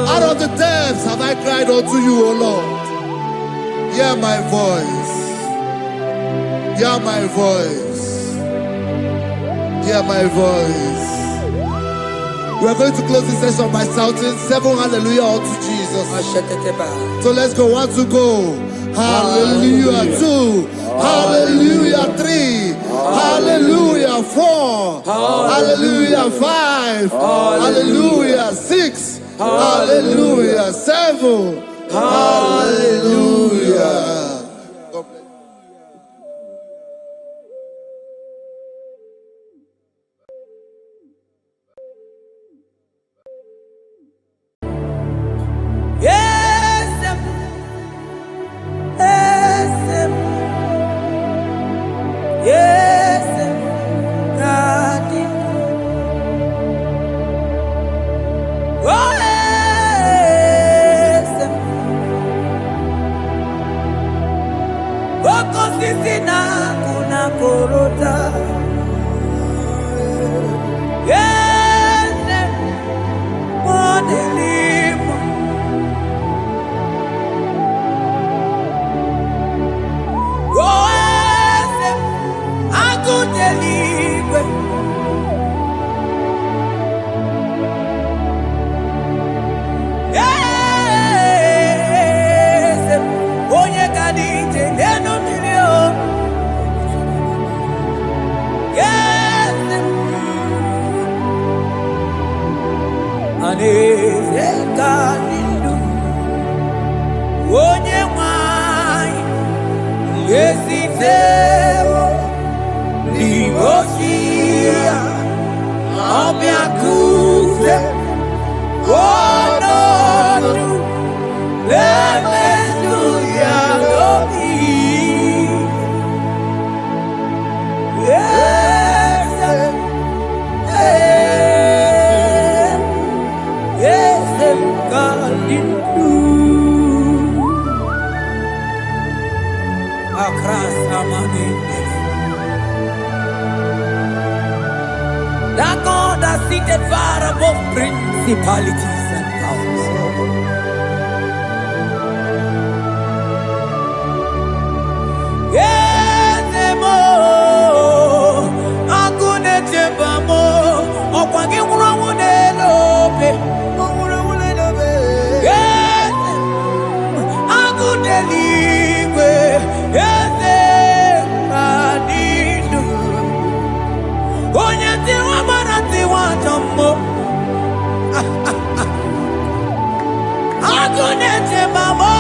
Out of the depths have I cried unto you, O Lord. Hear my voice. Hear my voice. Hear my voice. We are going to close this session by shouting 7 hallelujah unto Jesus. So let's go. 1 to go. Hallelujah. 2. Hallelujah. 3. Hallelujah. 4. Hallelujah. 5. Hallelujah. 6. Hallelujah. 7. Hallelujah. That God has seated far above principalities and powers. Yezemo, akune tebamo, okwangi kurawune lobe, kurawune lobe. Yezemo, akune ligwe, yezemo adinu. Onyati wa marati wa jambo. Akune tebamo.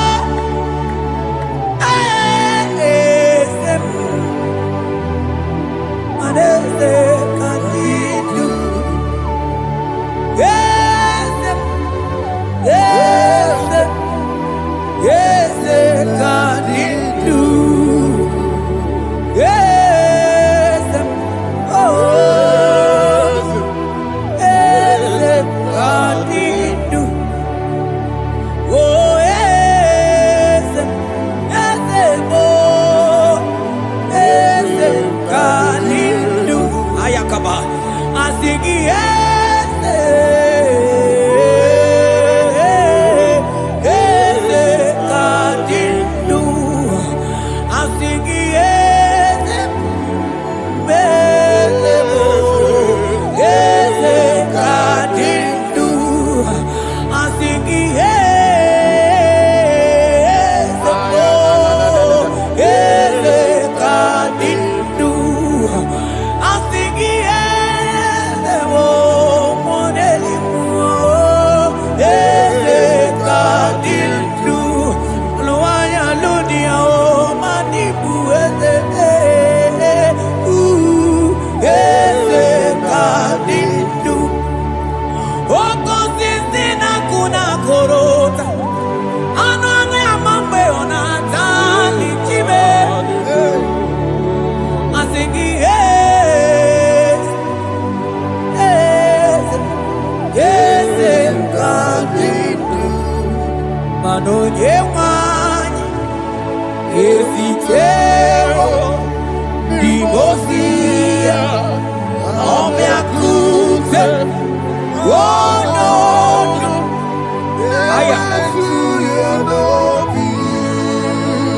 Esitero Dimosia Omeakute Oh no Aya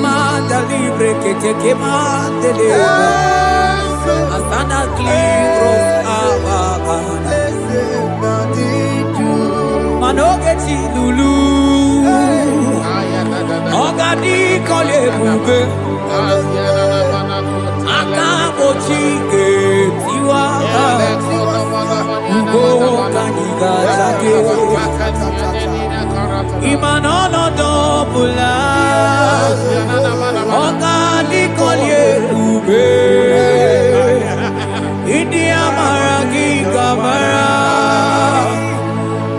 Manda libre que te quemante de Asana libros abagana Manogeti lulu Ogadi kole bube Akabo chike tiwa Ugo kaniga zake Imanono dobula Ogadi kole bube Idi amaragi kamara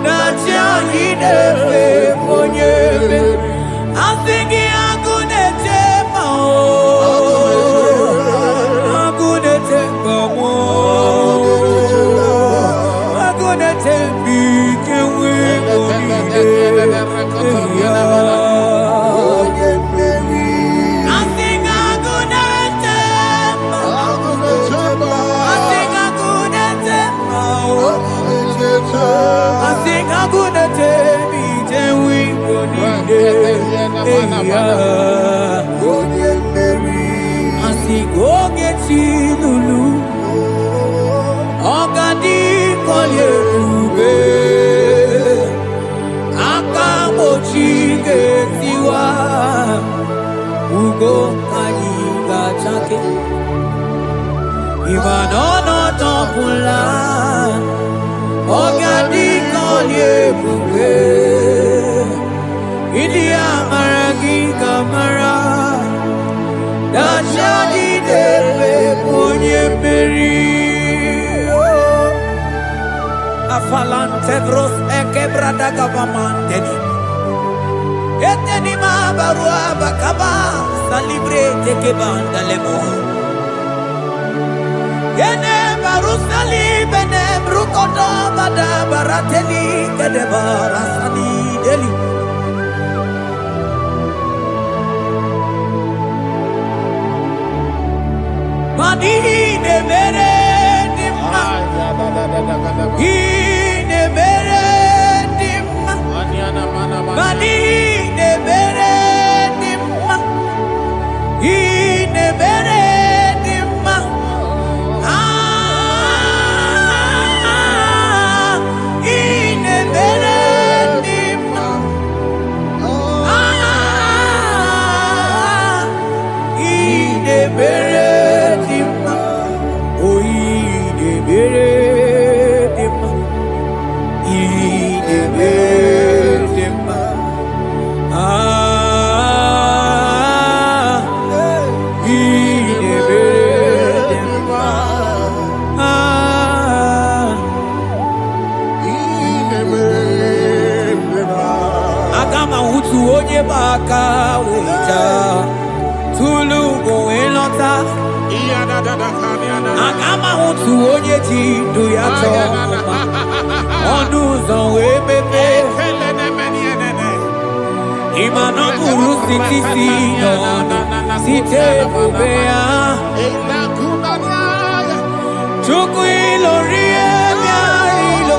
Nacha hidefe ponyebe Asingi agunete mao Agunete mao Agunete bikewe monide Asingi agunete mao Asingi agunete mao Asingi agunete bikewe monide Asigo geti lulu Ogadi kolye ube Akamochi getiwa Ugo kaniga chake Imanono topula Ogadi kolye ube India maragi kamara Dashadi dewe ponye meri Afalante bros ekebrada gavamandeni Eteni ma barua bakaba Salibre teke banda lemo Yene baru salibene Brukoda bada barateli Kedebara sani deli Ine mere dimma Ine mere dimma Ine mere dimma Ine mere dimma Ine mere dimma Ine mere Baka weja tulu go elota Agama utu onye ji du ya choma Onu zon we bebe Imano buru siti si nono Site bubea Chuku ilori emiarilo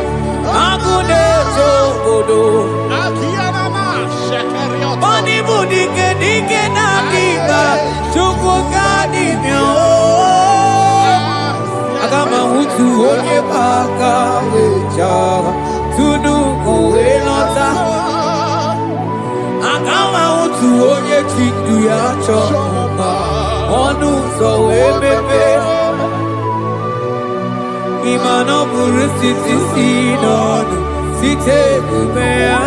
Agune chokodo Bani budike dike na kiba Chuku kadi myo Agama utu onye baka weja Tunu go elota Agama utu onye chindu ya choma Onu so ebebe Imano buru siti si nono Site bubea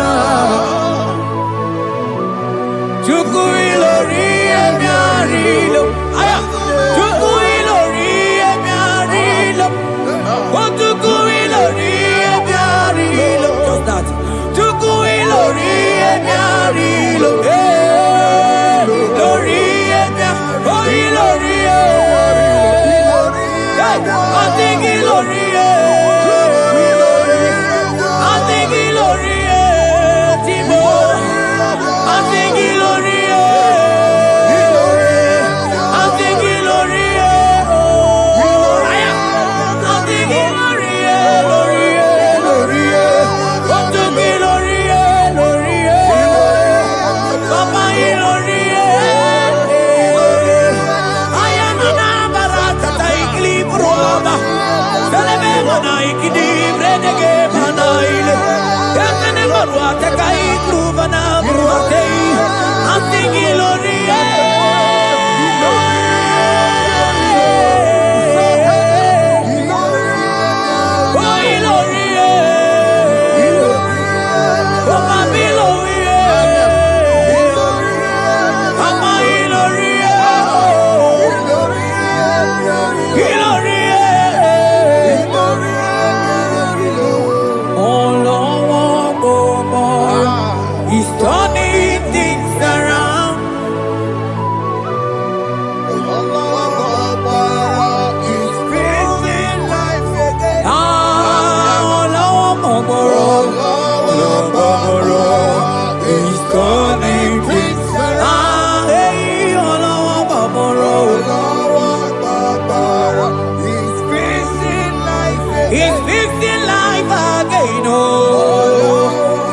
Chuku ilori emiarilo Aya Chuku ilori emiarilo Oh chuku ilori emiarilo Just that Chuku ilori emiarilo Ilori emiarilo Oh ilori I think ilori I think ilori Timo He's turning things around. He's fixing life again. Oh,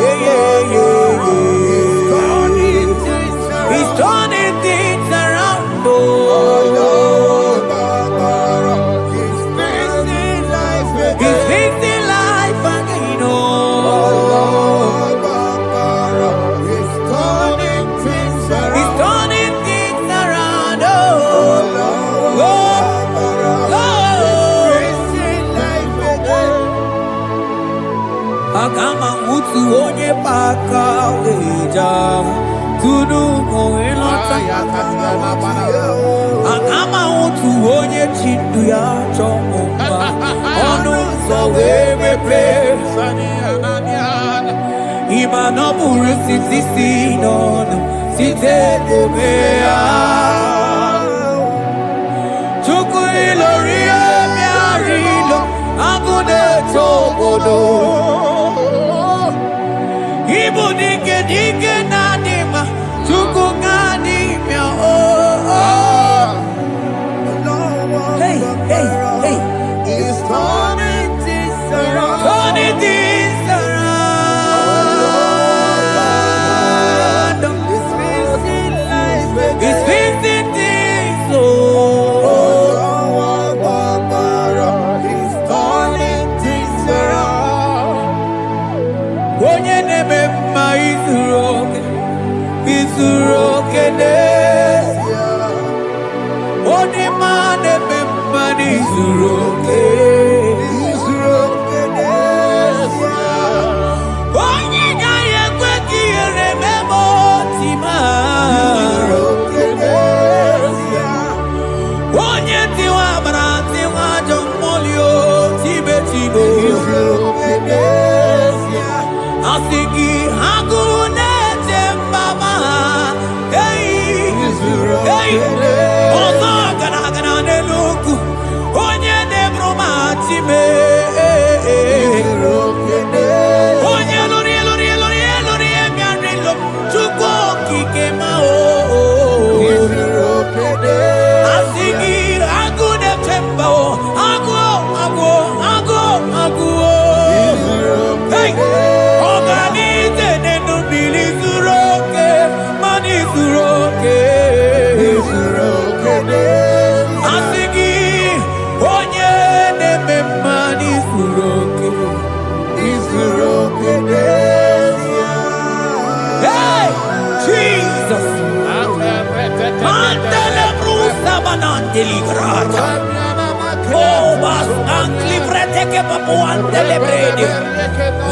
yeah, yeah, yeah, yeah. He's turning things around. Oh, he's fixing life again. He's fixing life again. Oh, he's turning things around. He's turning things around. Oh, Akama mutu onye paka weja kunu oelota Akama mutu onye chindu ya chomba onu so wemepe Imano buru sitisi nono site debea Chuku ilori emiarilo agune tobodo Ibu dike nanima, chuku ganimia oh. Hey, hey, hey. He's turning things around. Turning things around. He's fixing life again. He's fixing things oh. He's turning things around. Onye neme ma izuroke nesia. Onye ma neme ma izuroke nesia. Onye nyaye kweki ereme motima izuroke nesia. Onye tiwa brati wajo molio tibe izuroke nesia. Asigi hagune jembama hey hey ozo gana neluku onye nebroma time onye lori emianilo chuko kikema o asigi hagune jemba o agu hey Asigi onye neme mani suroke Hey Jesus Mandele brusa banandeli grata Oh bas ankli prete ke papuante le brede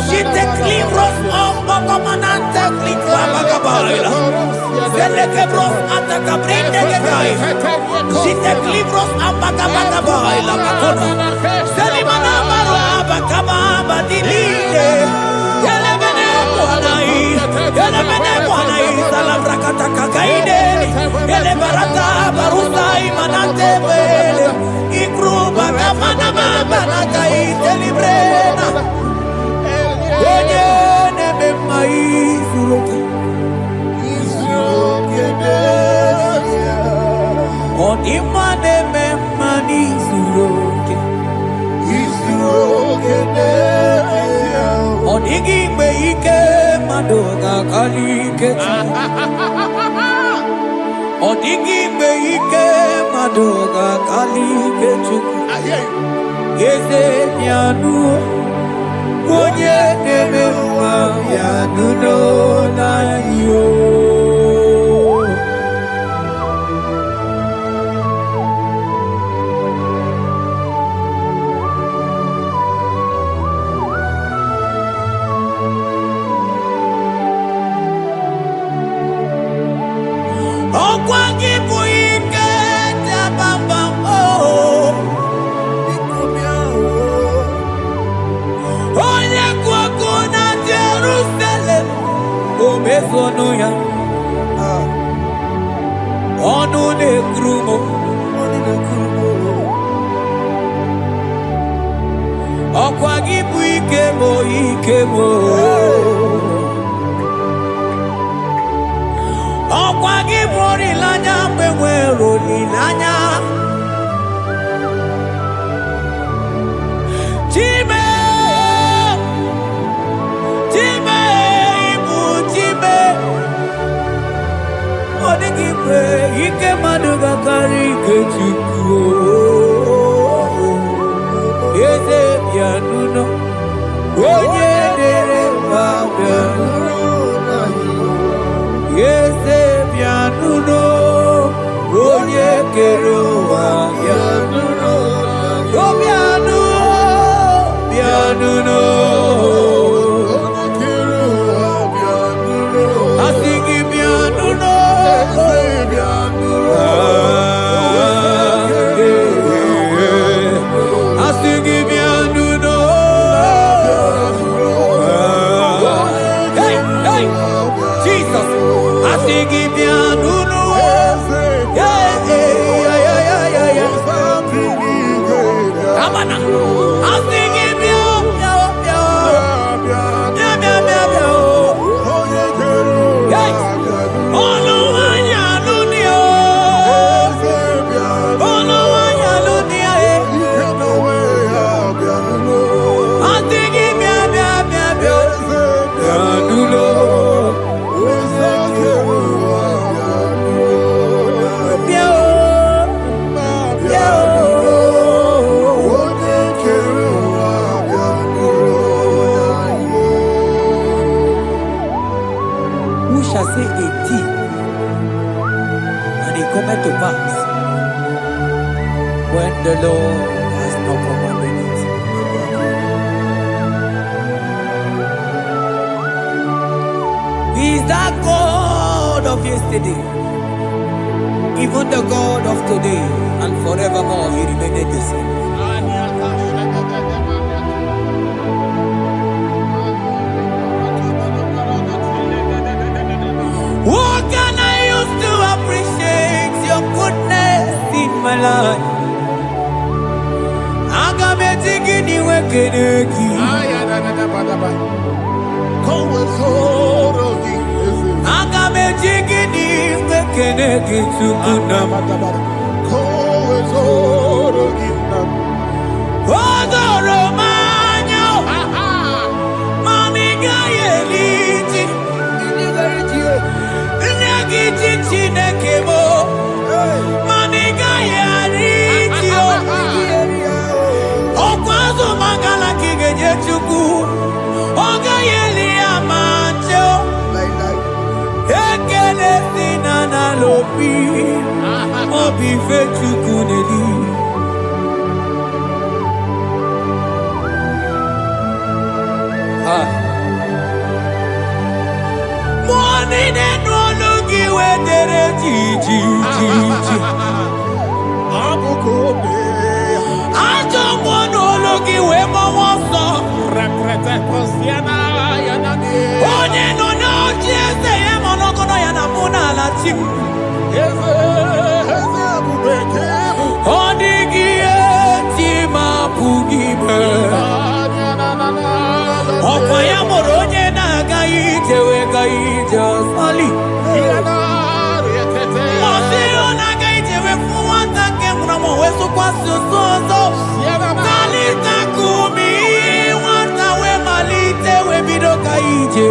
Jite klivros omba komanante klikla bagabaila Zele ke bros ataka brinde ke gai Jite klivros amba kabagabaila bakona Zeli manamaro abakababa dilile Yele mene kwanai Salabrakata kakaideni Yele barata barusai manante bele Ikruba kamana mamba nakaite librena Onye neme maizuroke Onima neme manizuroke Onigi meike madoga kalike Onigi meike madoga kalike chuku Yeze nyanu Onye neme nyanu no na yo Okwangi buike tabamba oh Onye kwakuna Jerusalem Omezono ya Onu ne krumo Ọkwa gị bụ ike mo ike mo. Ọkwa gị bụ olileanya mgbe nwere olileanya. Chime, Chime, ibu Chime. Ọ dịghị mgbe ike mmadụ ga-akarị ike Chukwu. Eze bịa n'ụlọ, onye dere mma bịa n'ụlọ. Eze bịa n'ụlọ, onye kere ụwa bịa n'ụlọ. O bịa n'ụlọ, bịa n'ụlọ. Asị gị bịa n'ụlọ, bịa n'ụlọ. Asị gị bịa n'ụlọ. Hey, hey, Jesus. Asị gị bịa n'ụlọ. Yeah, yeah, yeah, yeah, yeah, yeah. Abana. Asị gị bịa, bịa, bịa. Bịa, bịa, bịa, bịa. Hey. Olúwayà lónìí o. Olúwayà lónìí o. Asị gị bịa, bịa, bịa, bịa. Bịa n'ụlọ. Who shall say a thing, and it cometh to pass, when the Lord has not commanded it? He is that God of yesterday, even the God of today, and forevermore He remained the same. What can I use to appreciate your goodness in my life? Aga me tigini wekeneki. Aga me tigini wekeneki tukuna. Odoro manyo. Mami gayeliti. Nagiti chineke mo. Mami gayariti o. Okwazo mangala kigeje chuku. Oga yeli amancho. Ekele sinana lopi. Obi fe chuku neli. Morning and ologi wedere ji. Ajo mono ologi we mo wonso. Onye no no jese ye mono kono ya na muna la chim. Odigi eti mapugibe. Okwa ya moro onye na agaghị ije we gaghị ije ọsọli. Ọsị ọ na-agaghị ije we fụ nwata nke nwụrụ ma wee sụkwasị ụzọ ọzọ. Kalita kumi nwata we malite we bido ka ije.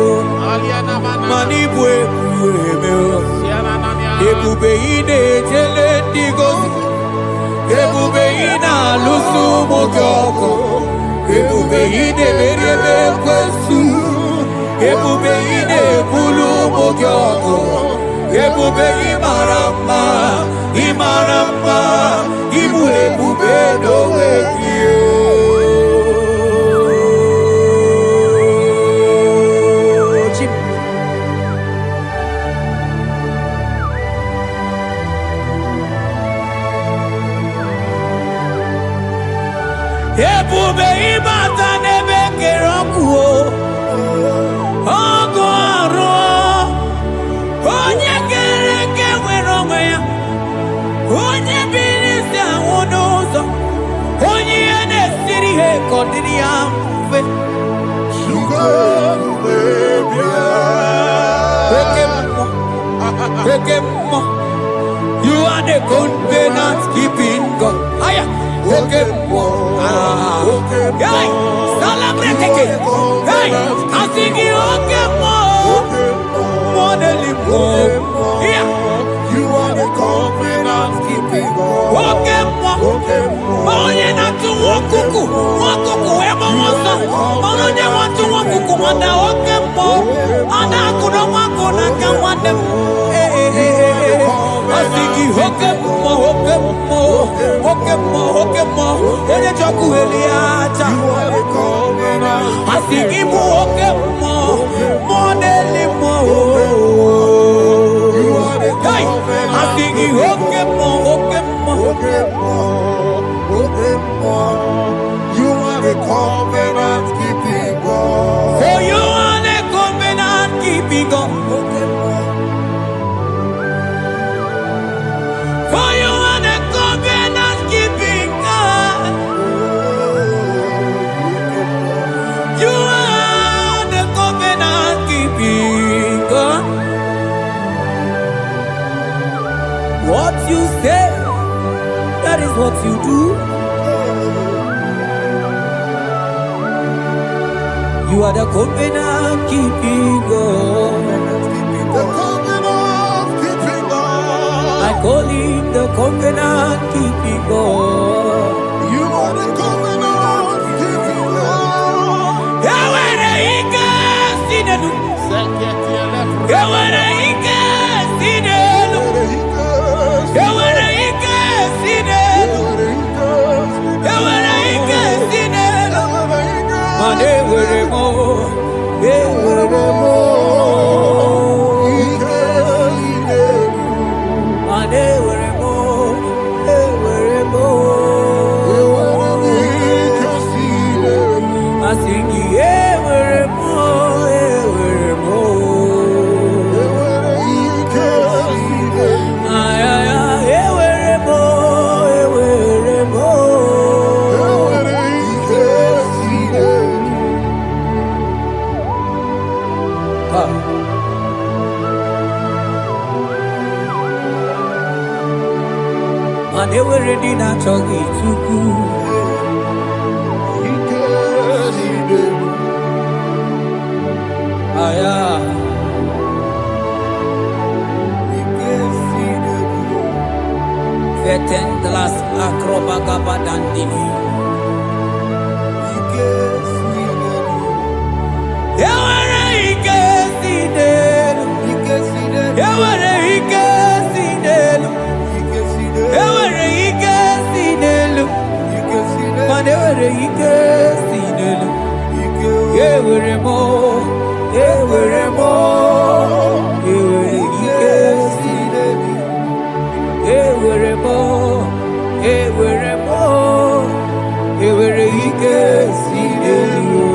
Mana ibu ebu eme o. Ebube ị na-ejele ndị gozi. Ebube ị na-alụsụ ụmụ gị ọgụ. Ebube ị na-emeri ebe ekwensu. Ebube ị na-ebulu ụmụ gị ọgụ. Ebube ị mara mma, ị mara mma, ịbụ ebube n'onwe gị. Ebube ịbata n'ebe kere ọkụ o. Ọgụ ọrụ onye kere eke nwere onwe ya. Onye biri isi ahụ n'ụzọ. covenant keeping God. Aya, Okemo. Hey, celebrate again. Hey, I sing you Okemo. Modeling. Yeah. You are the covenant keeping God. Okemo. Onye na tu wokuku. Wokuku emo wonso. Onye want to wokuku wanda Okemo. Ana kuno wakona kamwande. Asiki Okemo, Okemo, Okemo, Okemo. Onye joku eliacha. Asiki bu Okemo. Modelimo. Hey, asiki Okemo, Okemo. You are the covenant keeping God. For you are the covenant keeping God. For you are the covenant keeping God. You are the covenant keeping God. What you say, that is what you do. You are the covenant keeping God. The covenant keeping God. I call him the covenant keeping God. You are the covenant keeping God. Yawere ike sinenu. Yawere ike sinenu. Yawere ike sinenu. Yawere ike sinenu. Mane were mo. Were mo. Mane were mo. Were mo. I sing ye were mo. Were mo. Ay ay ay were mo. Were mo. Mane were di na chogi tuku. Aya. Veten glas akrobaga badandini. Yawere ike sinenu. Yawere ike sinenu. Yawere ike sinenu. Mane were ike sinenu. Yewere mo. Yewere mo. Yewere ike sinenu. Yewere mo. Yewere mo. Yewere ike sinenu.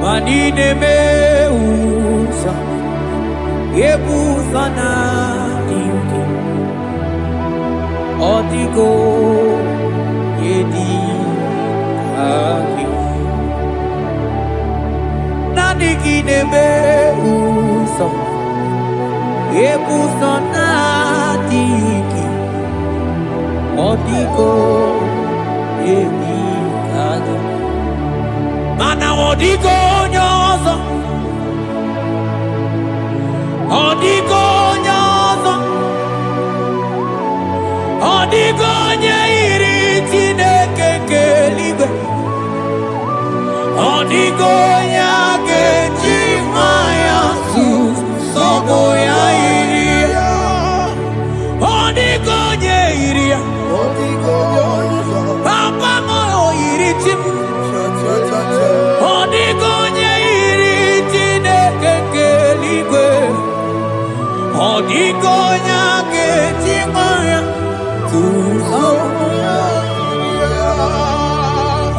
Manine me usa, yebusa na inki, odigo yedi aki. Nadigine me usa, yebusa na inki, odigo yedi aki. Mana odigo nyozo, odigo nyozo, odigo nyeiri Chineke keligwe, odigo nyake chimaya sobo ya iria, odigo nyeiria, papa moyo iri chim. Odigonye iri Chineke keligwe, odigonya kechimaya tuzo,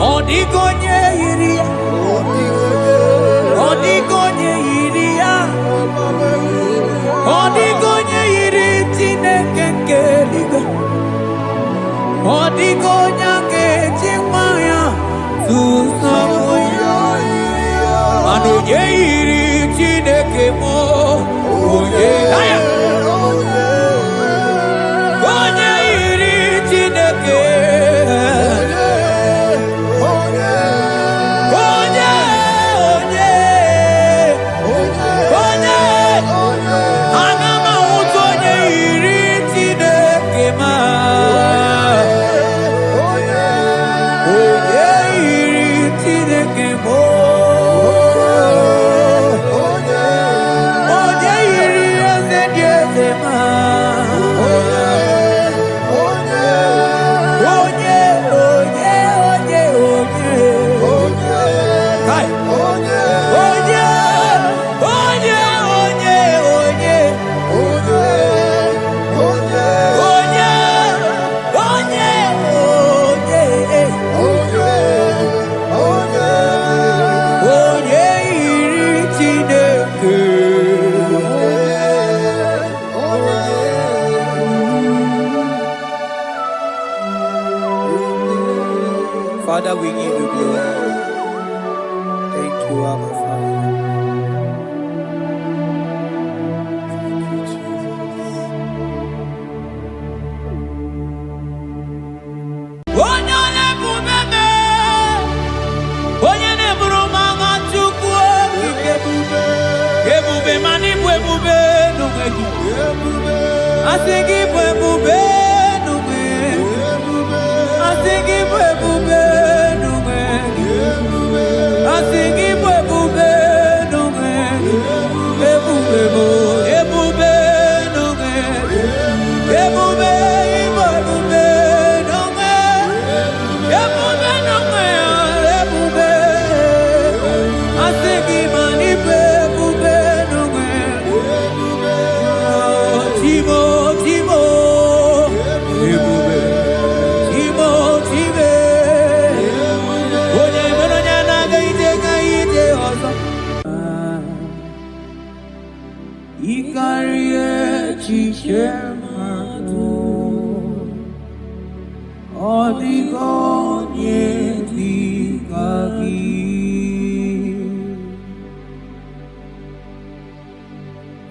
odigonye iri,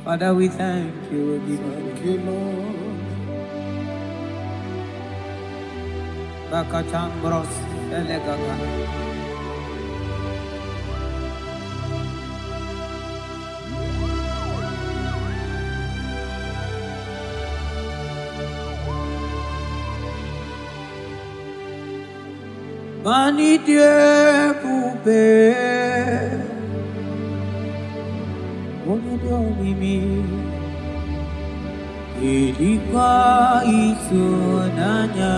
Father, we thank you. Thank you, Lord. Bakachambros elegaga. Mani Dieu poupée. Mimi ilikuwa isunanya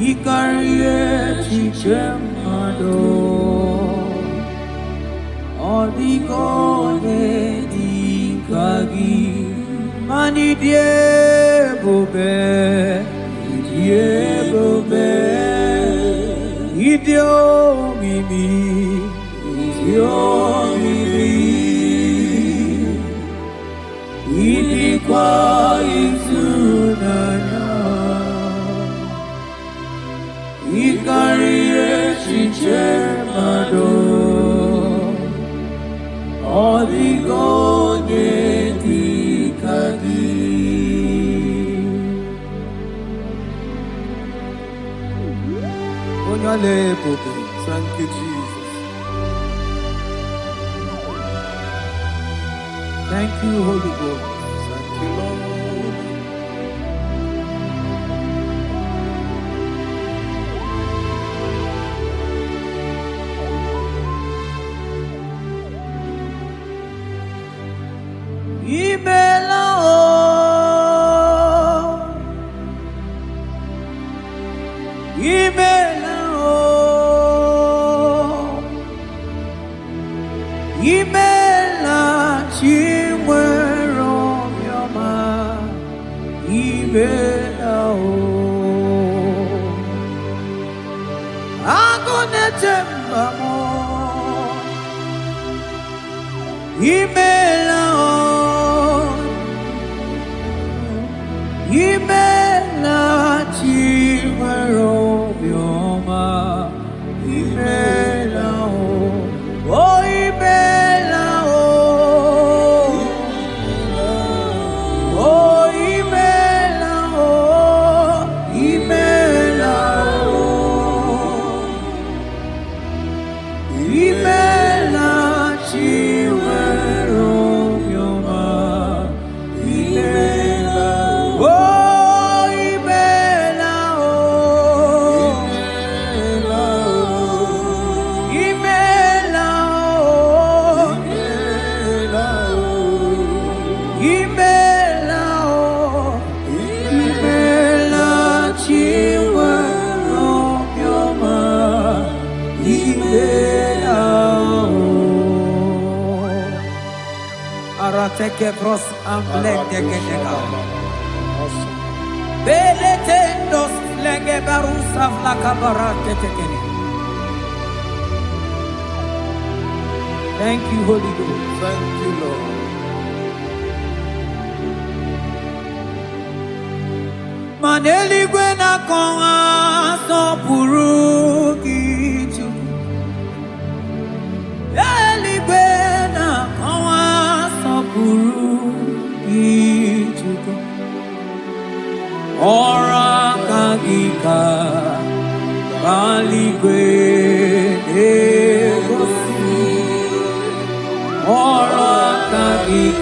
ikarie chichemado odigone dikagi mani diebobe idio mimi ilikuwa isunanya ikarie chichemado oligone dikagi onyale pope. Thank you, Jesus. Thank you, Holy Ghost. Thank you, Lord. Take bros amblek degenega. Beletendos lenge barusa flakabarate tekeni. Thank you, Holy Ghost. Thank you, Lord. Maneli gwena konga so purugi chu. Eli gwena konga so purugi chu. Ora kagika bali gwene gosi. Ora kagika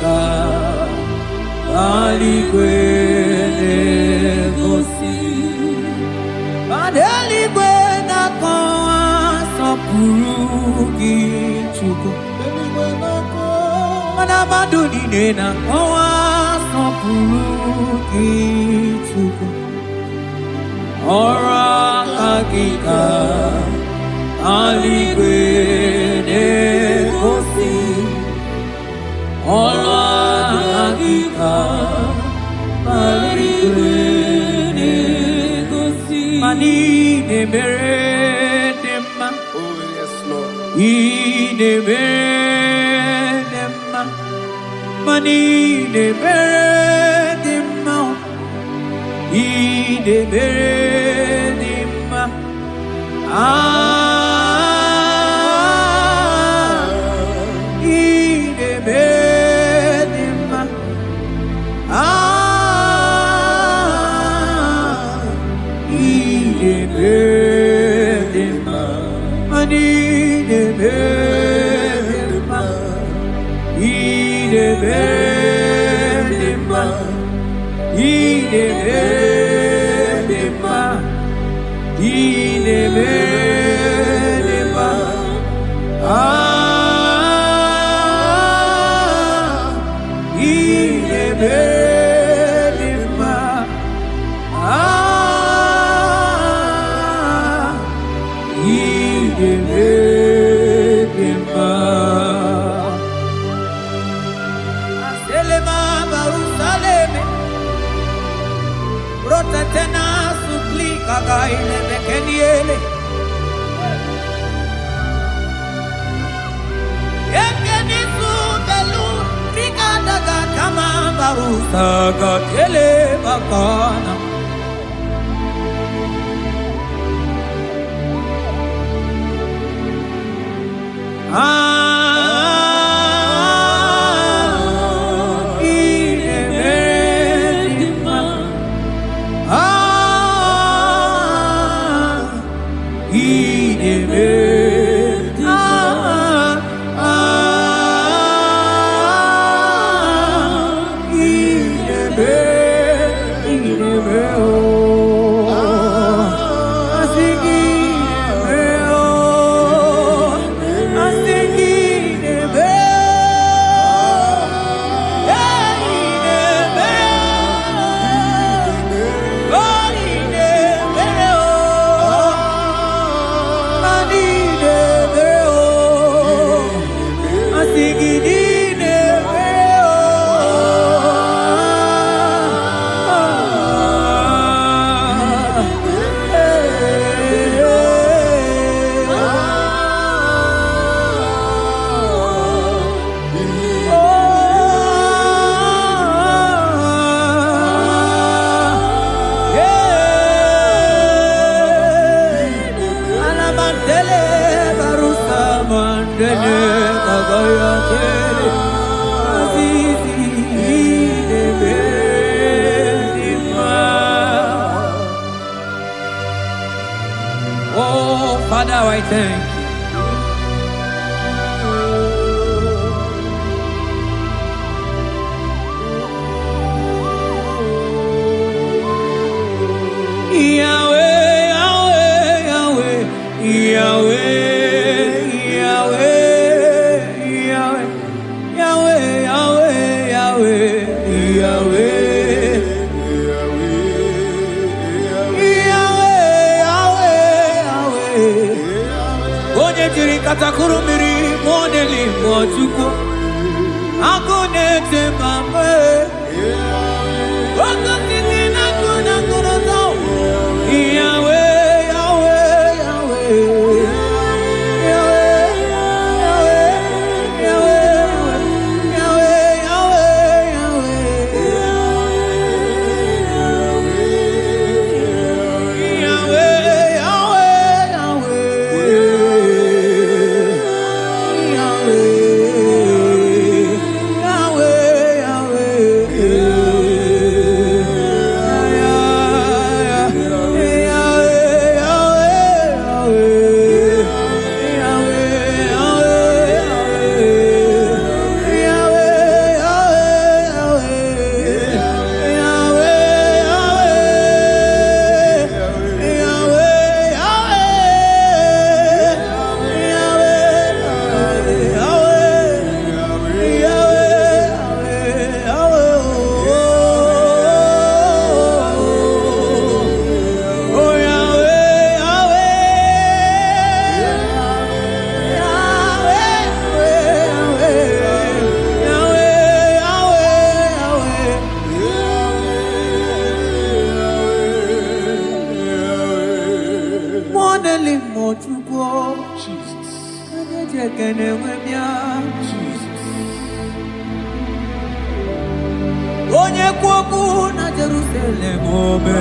Onye kwoku na Jerusalem ome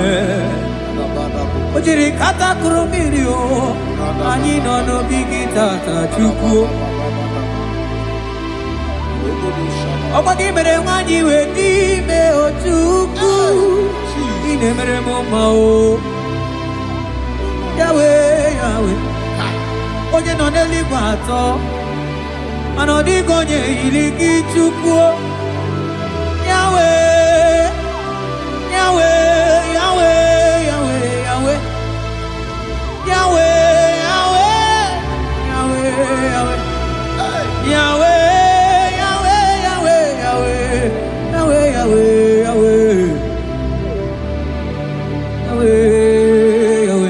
Ojiri kata kurumiri o Ani no no bigi tata chukwu Okwagi mere wanyi we di me o chukwu Ine mere moma o Yahweh, Yahweh Onye no neligwe atọ Ano di gonye iligi chukwu Yahweh, Yahweh, Yahweh, Yahweh, Yahweh, Yahweh, Yahweh, Yahweh, Yahweh, Yahweh, Yahweh, Yahweh, Yahweh, Yahweh,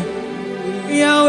Yahweh.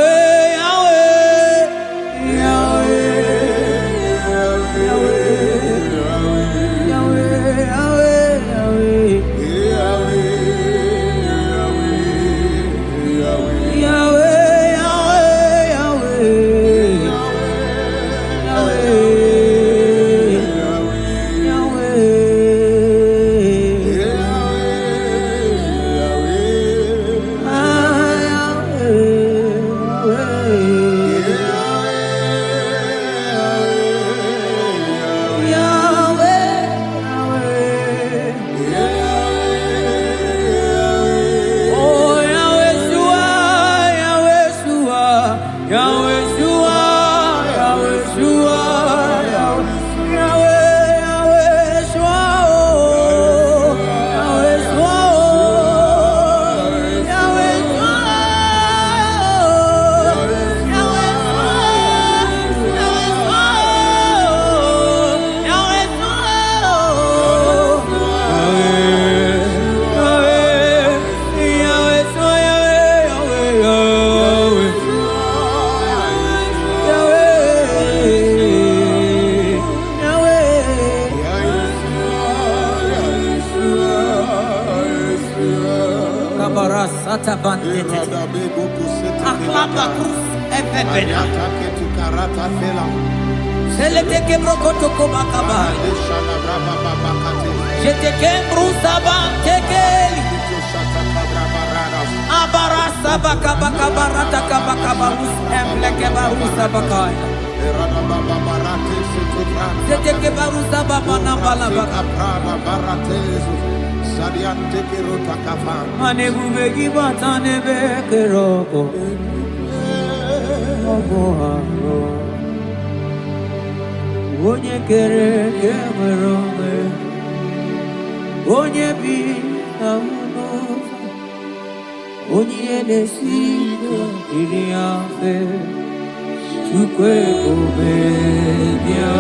Onye kere ke nwere onwe Onye bi na ụlọ Onye na-esi iri afe Chukwu ebube bịa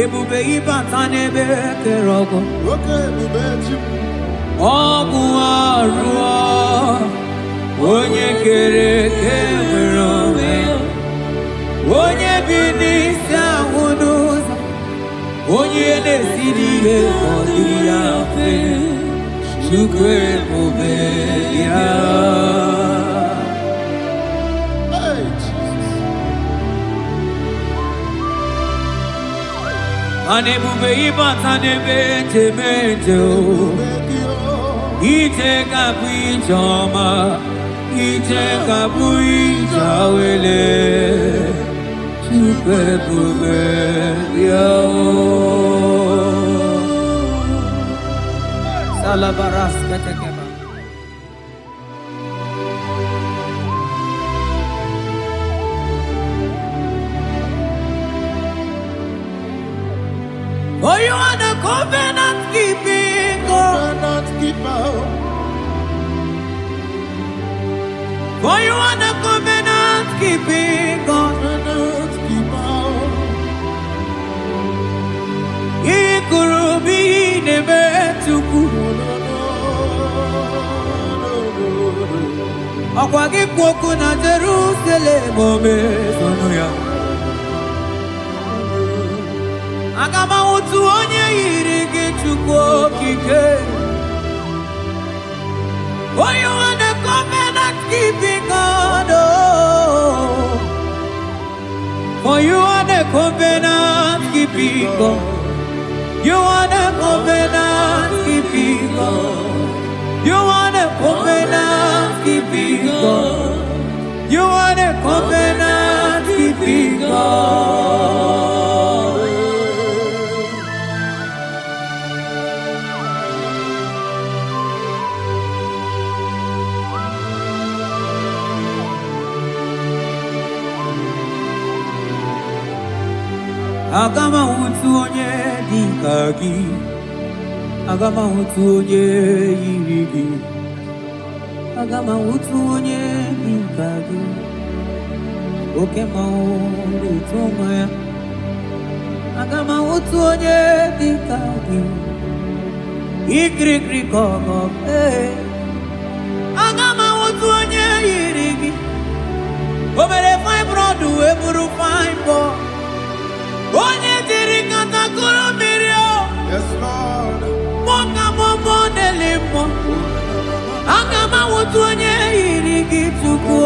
Ebube ibata n'ebe kere ọgụ ọgụ arụọ onye kere eke nwere onwe onye bi n'isi ahụ n'ụzọ onye na-esiri ihe ka ọ dịrị ya mfe Chukwu ebube ya Anebube ibatanebe temete o. Ite kabu ijoma, ite kabu ijawele. Super bube yo. Salabaras katekeba. For you are the covenant keeping God. For you are the covenant keeping God. Ikurubi nebetuku. Akwagi kwoku na Jerusalem ome sonuya. Agama utu onye yiri gị Chukwu okike. Oh, you are the covenant keeping God. Oh, for you are the covenant keeping God. You are the covenant keeping God. You are the covenant keeping God. You are the covenant keeping God. Agama utu onye dika gị, agama utu onye yiri gị, agama utu onye dika gị, oke mmanwụ utu nwa ya, agama utu onye dika gị, ikirikiri kọkọ, agama utu onye yiri gị, obere fine broad eburu fine boy. Onye diri katakuru mirio. Yes, Lord. Moka momo delimo. Agama wutu onye yiri gị Chukwu.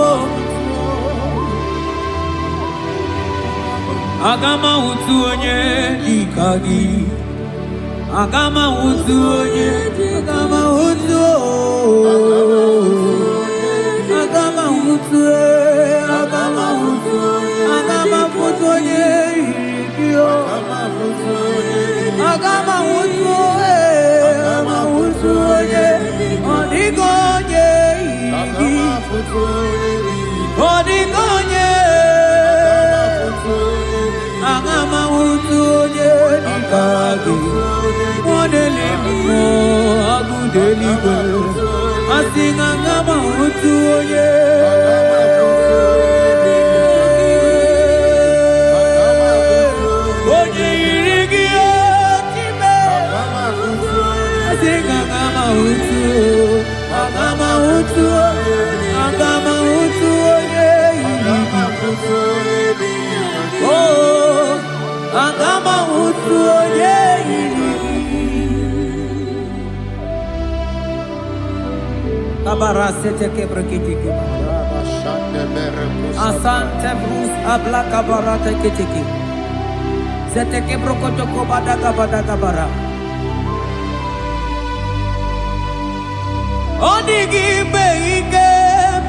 Agama wutu onye dika gị. Agama wutu onye. Agama wutu. Agama wutu. Agama wutu. Agama wutu onye. Agama wutu onye, odigo onye igi, odigo onye, agama wutu onye dikagi, modeli mo agudeli go, asing agama wutu onye. Agama wutu, oh, agama wutu onye yiri. Kabara sete kebrekiti kebara. Asante brus abla kabara teketeki. Sete kebrokoto kobada kabada kabara. Odigi beike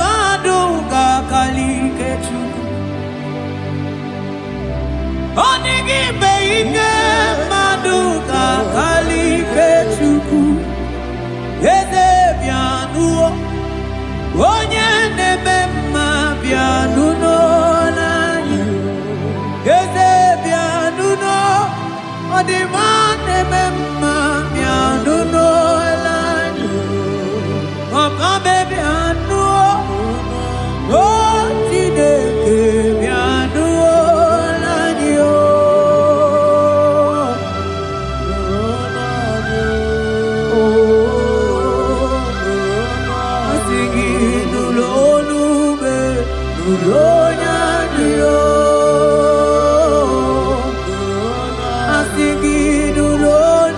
maduga kalike Chukwu. Odigi beike maduga kalike Chukwu. Eze bianuo, onye neme mma bianuno nanyi. Eze bianuno, odima neme mma bianuno nanyi. Papa baby anuo, oh tideke bianuo nanyi o. Asingi nulonube, nulonyanyi o. Asingi nulonube.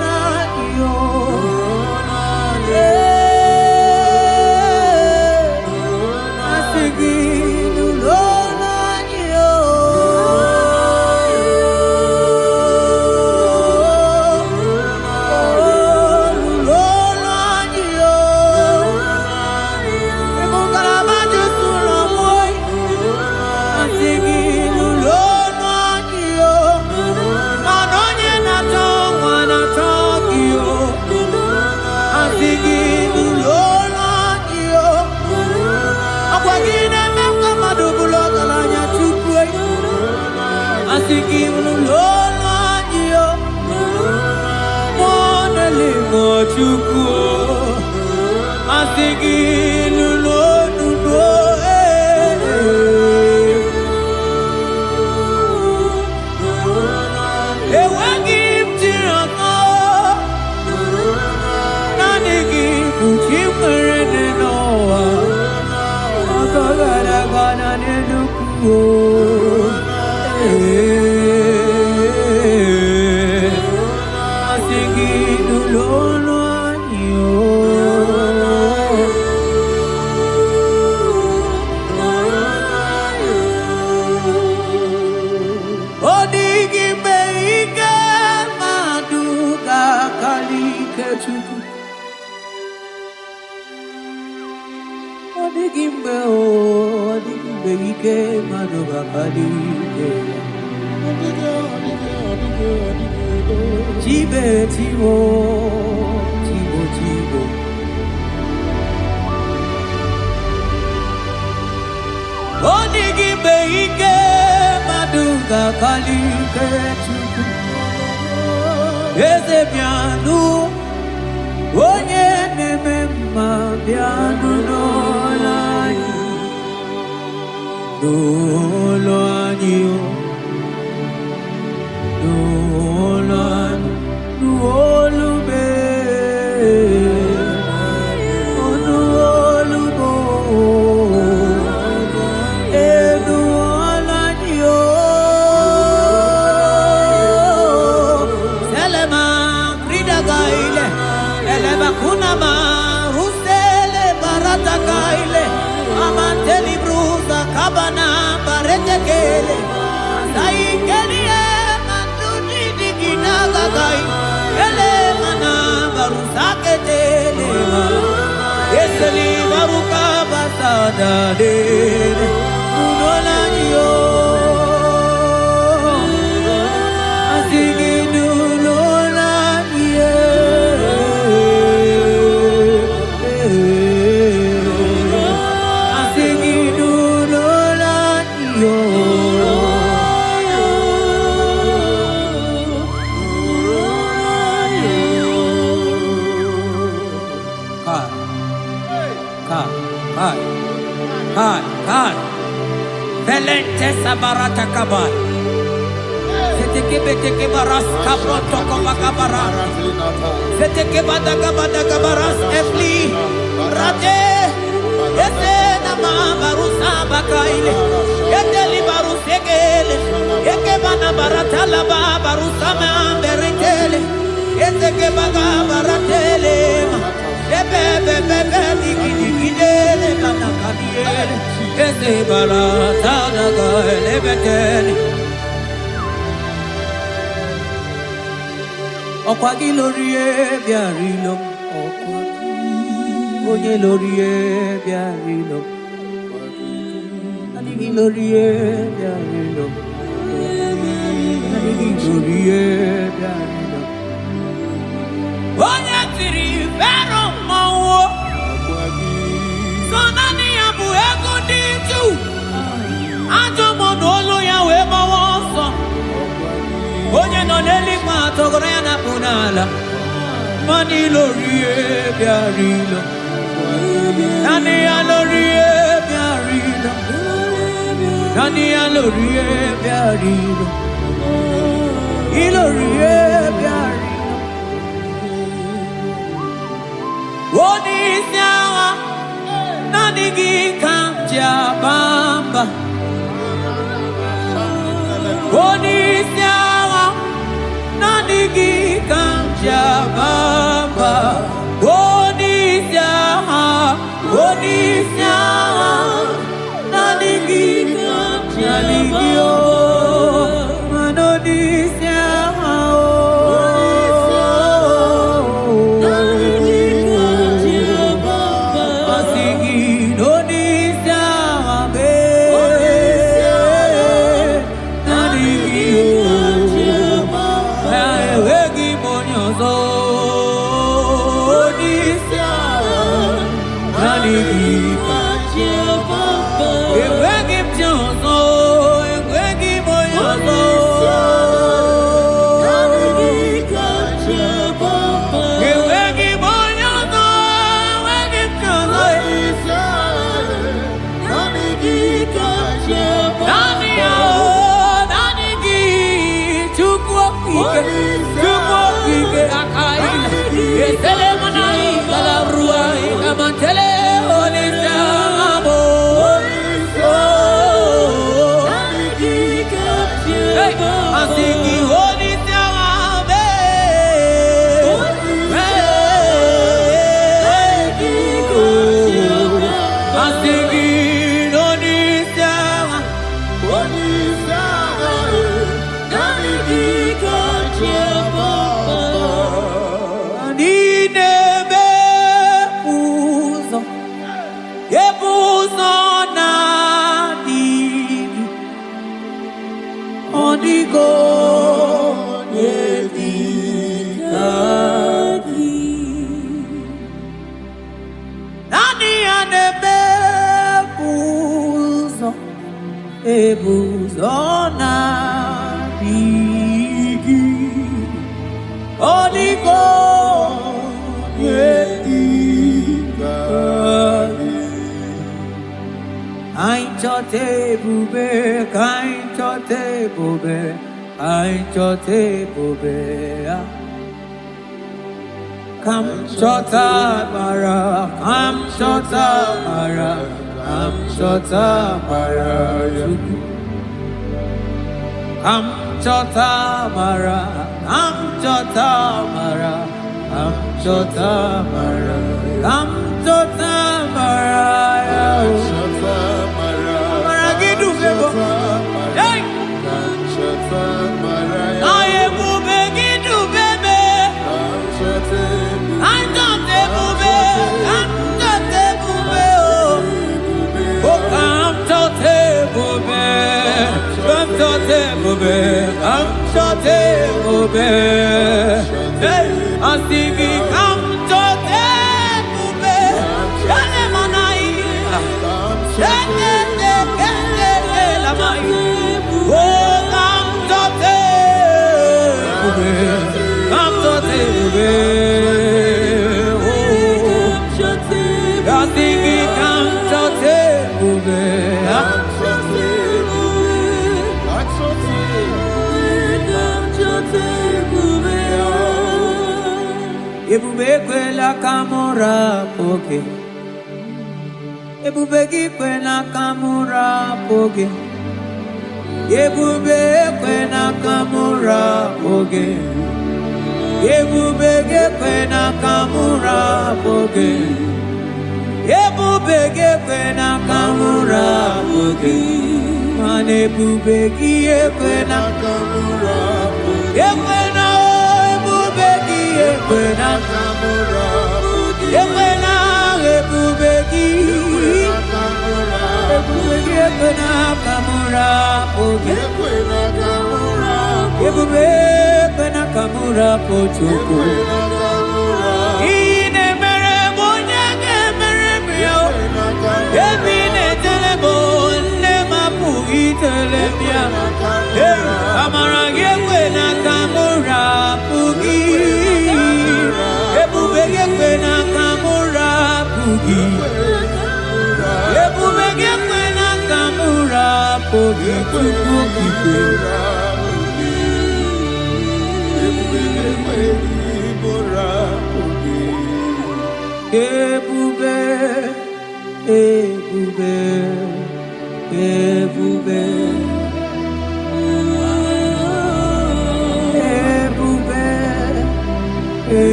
Jozo,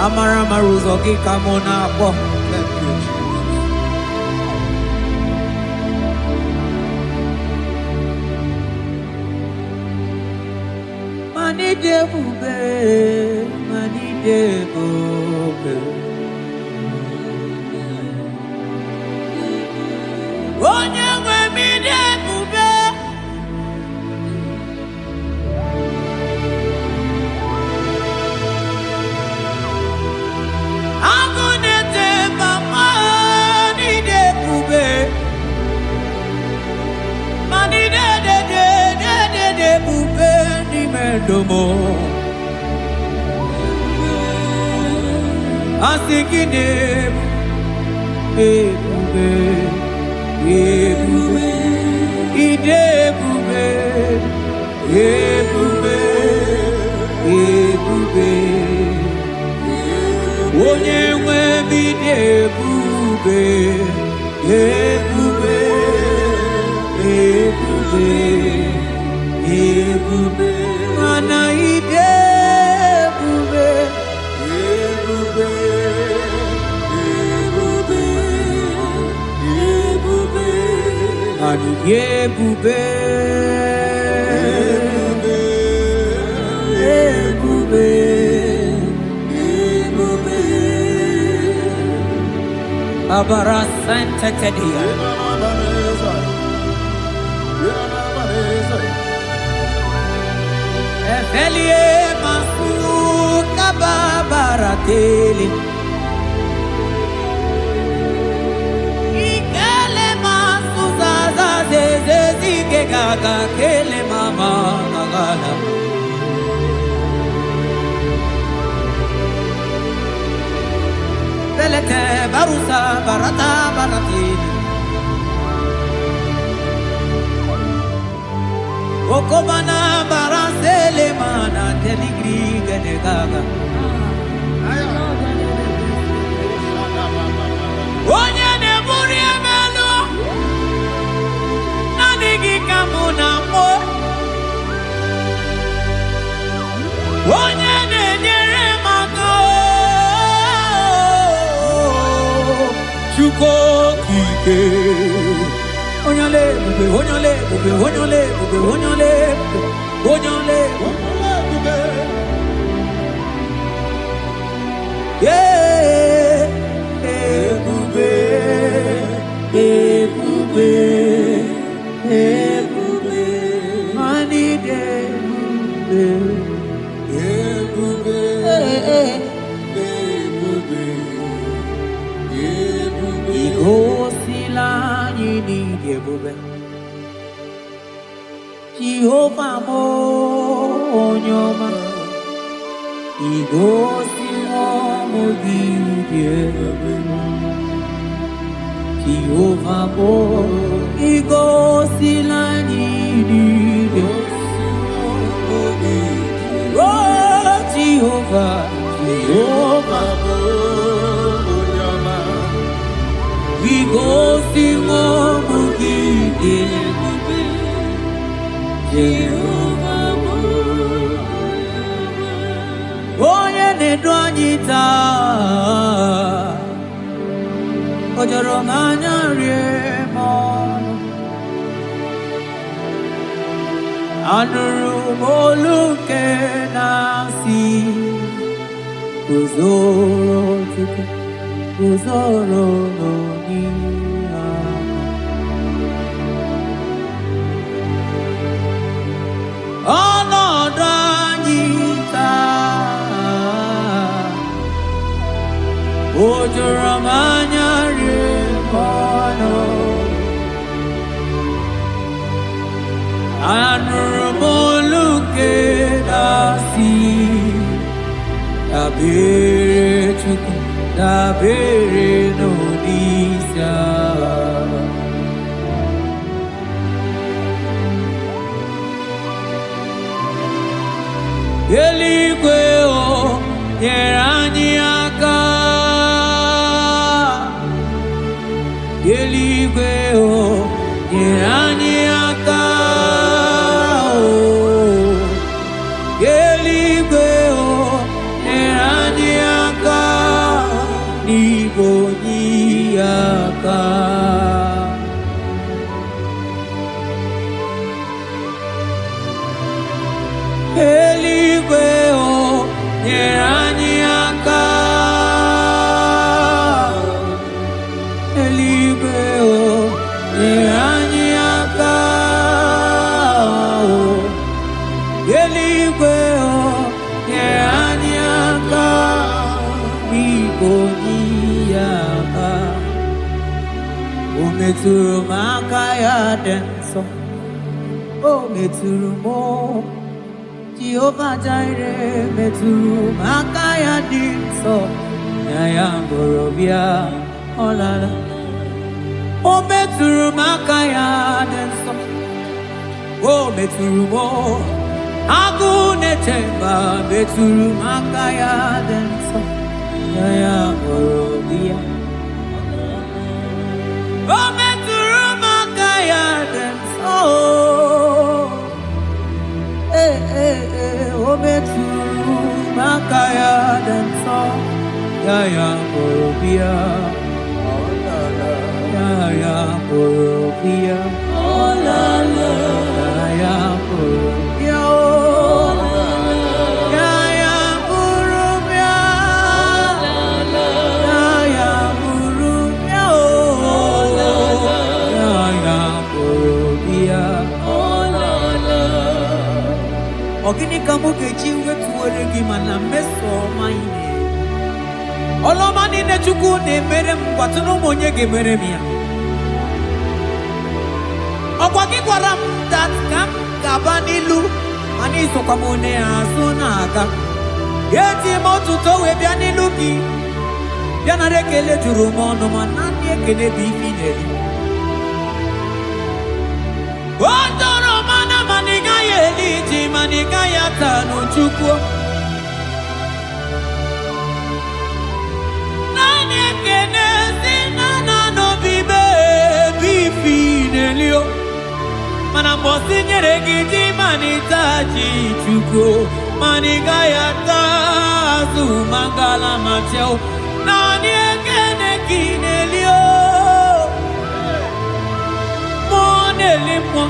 Amara maruzo kikamona po. Thank you, Jesus. Mani debube, mani debube. Onyewe mi debube. Agunete mama ni debube. Mani debube ni mendomo. Asikine debube. Ebube, idebube, ebube, ebube, onye nwe bidebube, ebube, ebube, ebube, mana idebube, ebube. Ebube, ebube, ebube, abara santa tedia. Efelie masu kababarateli. Gaga kele mama gagala Belete barusa barata baratini Okobana barasele mana teligri gane gaga Onye ne muri emelo Kamuna mo onye na-enyere maka Chukwu okike onye ole ebube onye ole ebube onye ole ebube onye ole ebube onye ole ebube ebube ebube ebube mani debube ebube ebube ebube igosila anyị n'ịdị ebube Jehova mo onye ọma igosila mụ gị dị ebube Jehova mo igosila anyị n'ịdị Oh Jehovah, Jehovah, we go sing over the Jehovah, oh yeah, ne doanita, ojoronganya riemon. Anuru moluke nasi Kuzoro no niya Anodanyita Ojoramanya rimono Anurumoluke dasi Dabere chuku Dabere no nisa Eligwe o Nyerani aka Eligwe o Nyerani aka Eligwe o Nyerani aka nyeranyaka eligwe nyeranyaka eligwe nyeranyaka bigonyaka umeturu makaya denso meturu mo Jehovah Jireh meturu makaya dinso nyaya borobia olala meturu makaya dinso meturu mo agune temba meturu makaya dinso nyaya borobia meturu makaya dinso meturu makaya danso yaya borobia yaya borobia olala yaya borobia yaya borobia yaya borobia yaya borobia Ogini kamuke chiwe tuwele gimana meso maine Oloma nine chuku ne mere mwatuno monye gemere miya Ogwagi kwaram dat kam kabanilu Mani soka mone asuna aga Yeti motu towe bianilu ki Biana rekele juru mono manani ekele bifineli Otoro mana maniga yeliti maniga yatano chukwo Nani ekene sinana no bibe bifinelio Mana mosi nyeregi manitaji chukwo Maniga yatazu mangala macheo Nani ekene kinelio Monelimo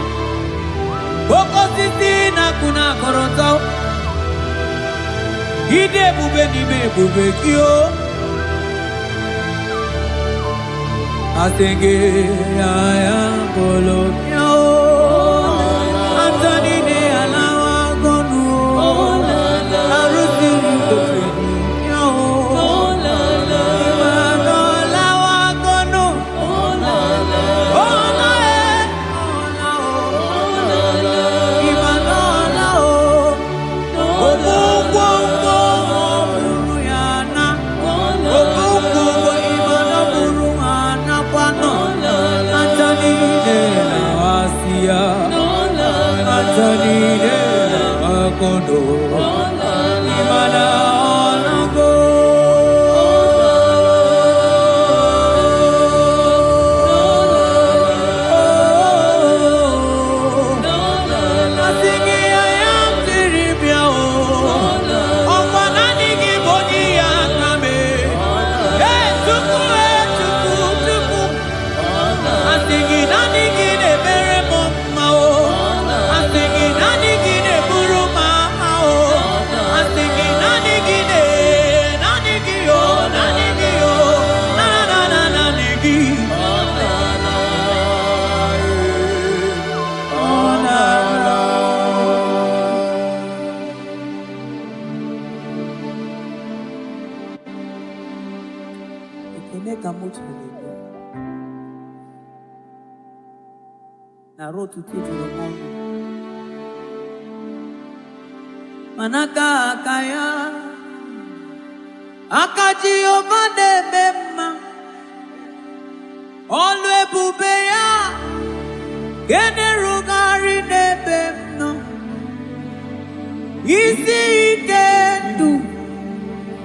Boko sisi na kuna korotao Ide bube ni me bube kyo Asenge ya polo yao Antoni ne alawa gonu Arusi mkotweni yao Imano alawa gonu Kondo imana onago asingi ayam tiribia o okwana nigi boni akame tuku asingi nanigi ne bere mama o asingi nanigi ne buru na rotu tujuru mondo manaka akaya akaji ovade bema olwe bubeya gene rugari nebemno isi ikendu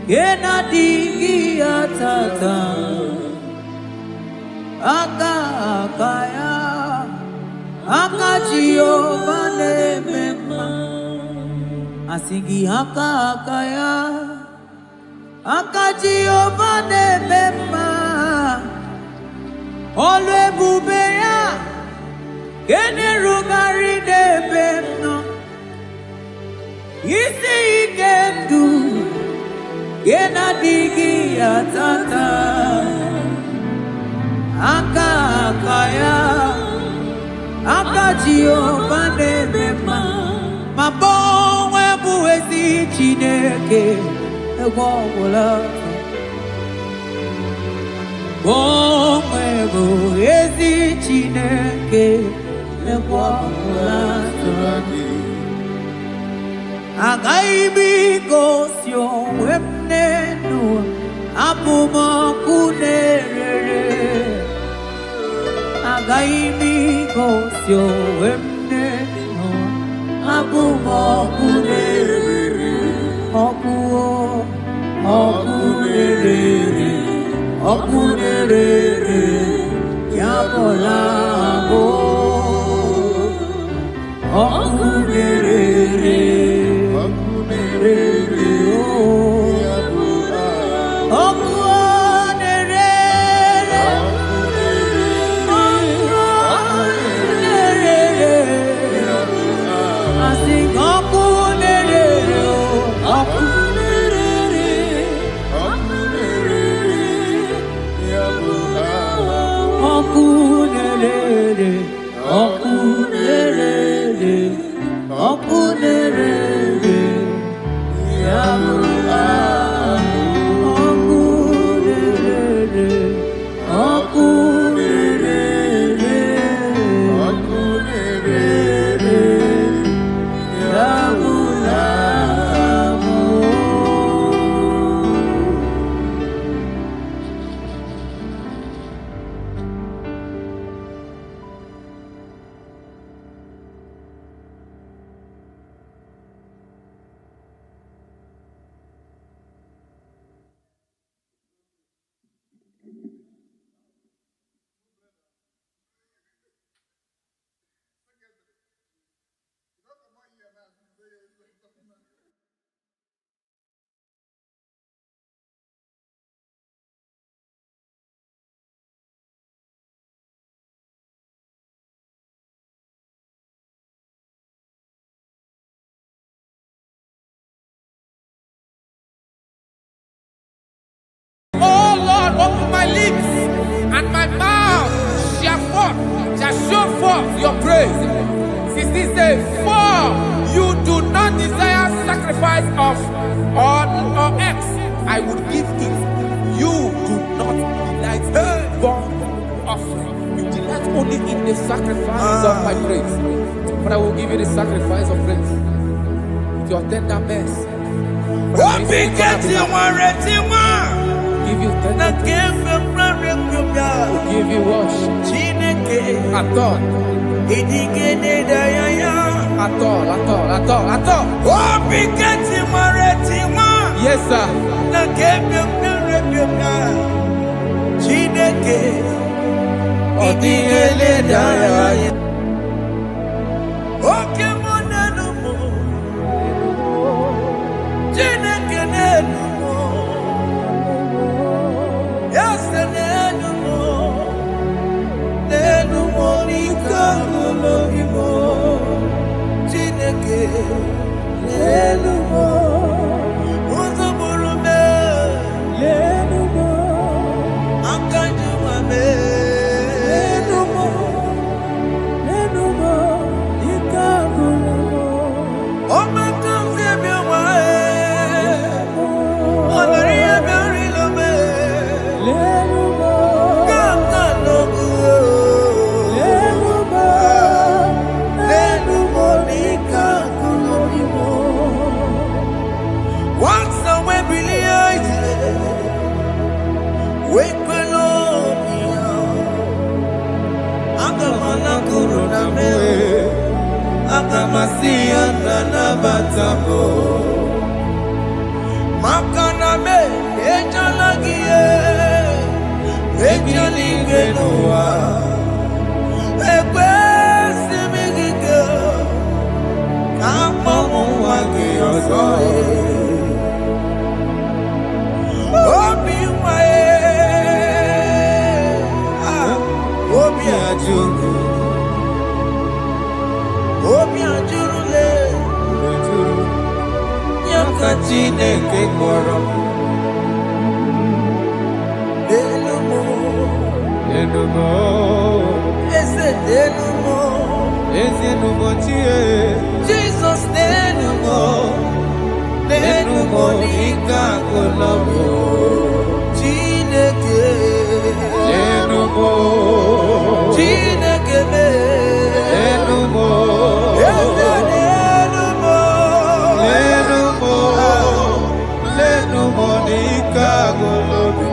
gena digi atata akaya akaji ovade bema asingi akaya akaji ovade bema olwe bubeya gene rugari nebemno isi ikendu Yena digi atata aka kaya aka Jehovah nebema mabonwe buwezi Chineke egwogwola bonwe buwezi Chineke egwogwola Agaibi gosyo wemnenu apumakunere Agaibi gosyo wemnenu apumakunere Okunere yabolabo Okunere Open my lips and my mouth shall show forth your praise. 16 says, for you do not desire sacrifice of or X, I would give it. You do not delight in burnt offering. You delight only in the sacrifice of my praise. But I will give you the sacrifice of praise with your tender mercy. Give you tender give you worship at all. Yes, sir. Chineke kpọrọ Jesus nenumo nika kolobo Chineke nenumo Chineke nenumo nenumo nika kolobo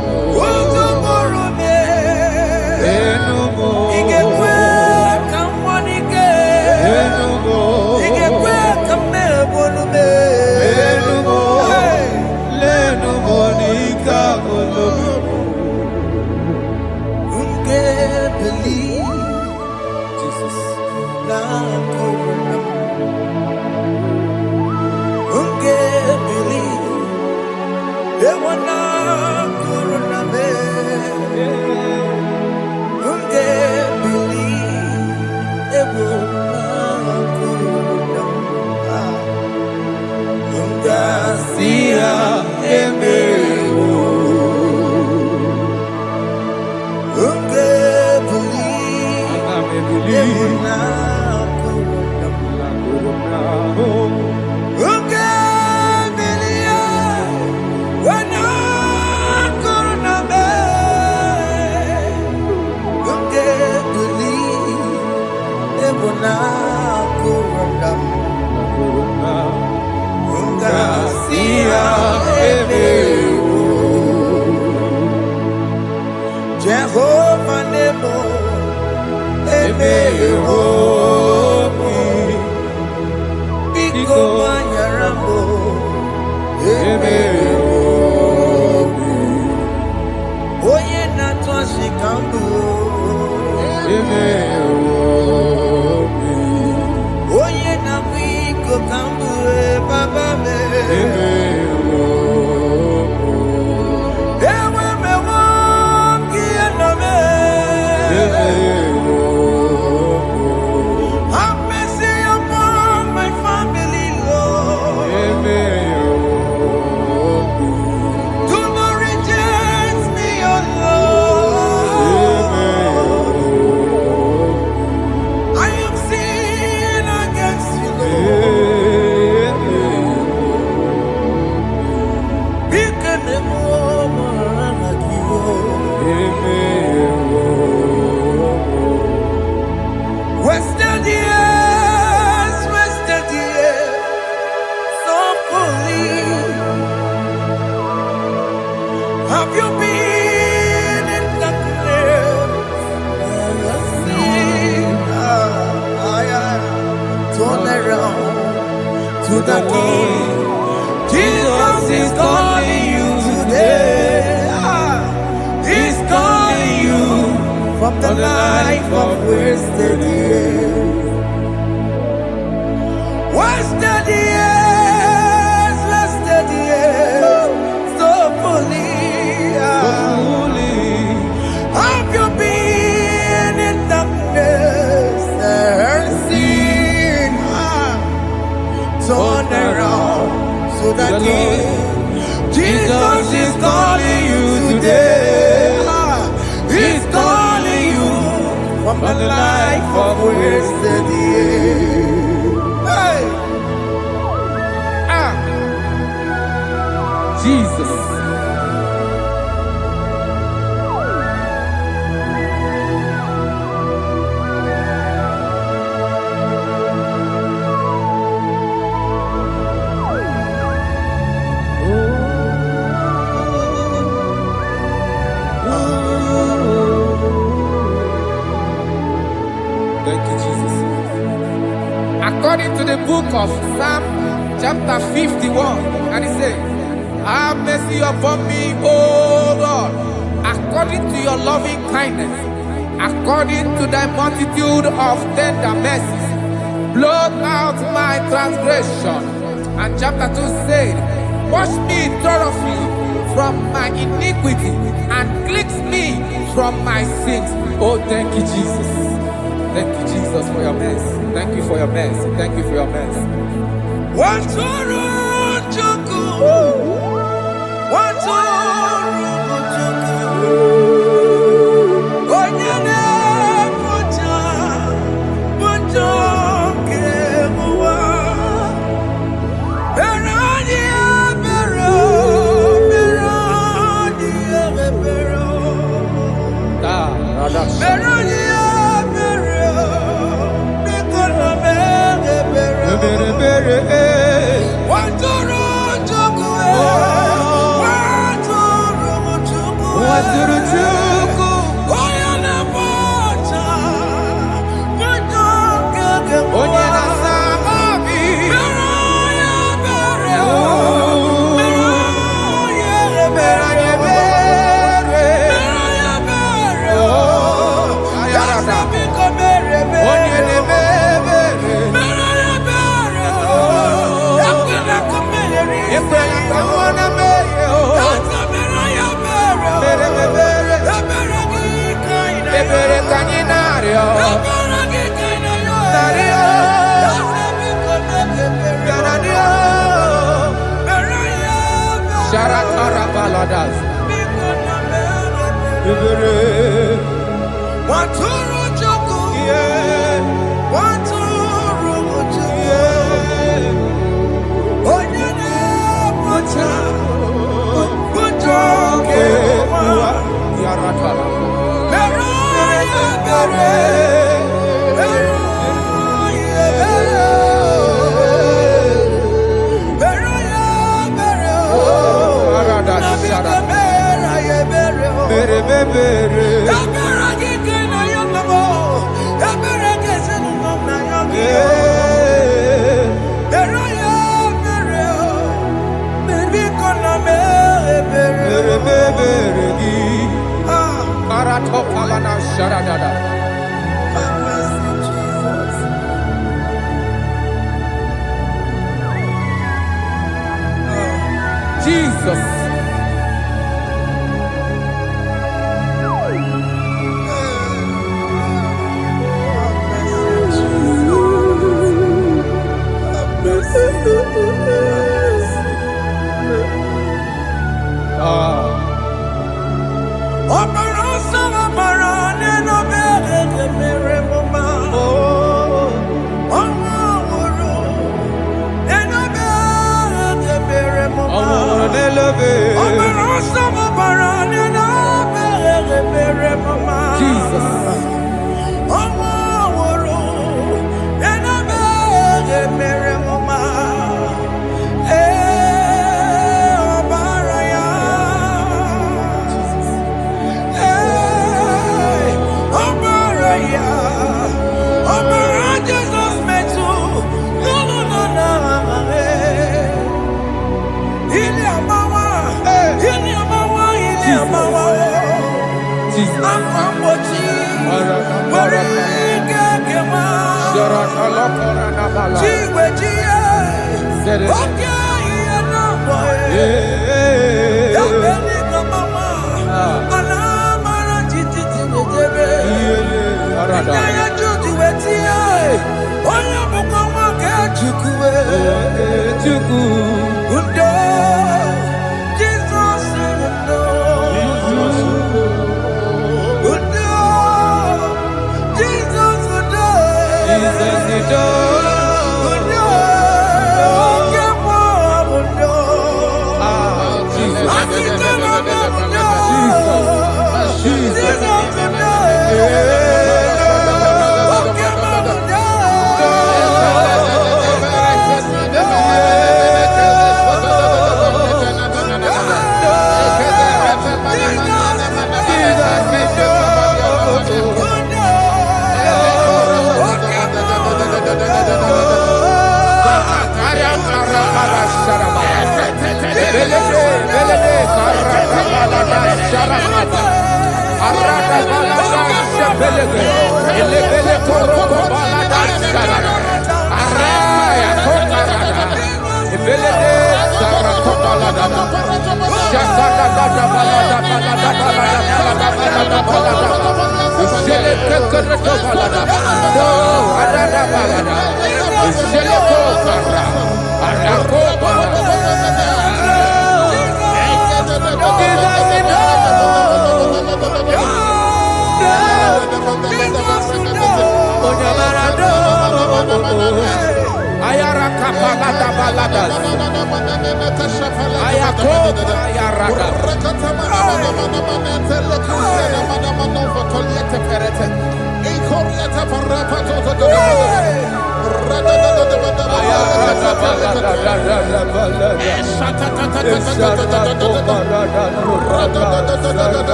Jehovah Nebo, Biko Manyarambo, Oye Natwa Shikambu, Oye Namiko Kambu, Baba me. Have mercy upon my family, Lord. Do not reject me, oh Lord. I have sinned against you, Lord. Become a woman like you. Wasted years, so fully. Have you been in darkness? Turn around to the King. Jesus is calling you today. He's calling you from the life of wasted years. Wasted years, so fully. Have you been in darkness and seen? Turn around so that Jesus is calling you today. He's calling you from the life of wasted years. Hey! Jesus. Thank you, Jesus. According to the book of Psalm chapter 51, and it says, have mercy upon me, O Lord, according to your loving kindness, according to thy multitude of tender mercies, blot out my transgression. And chapter 2 said, wash me thoroughly from my iniquity and cleanse me from my sins. Oh, thank you, Jesus. Thank you, Jesus, for your mercy. Thank you for your mercy. Thank you for your mercy. Oh, yeah. Jesus.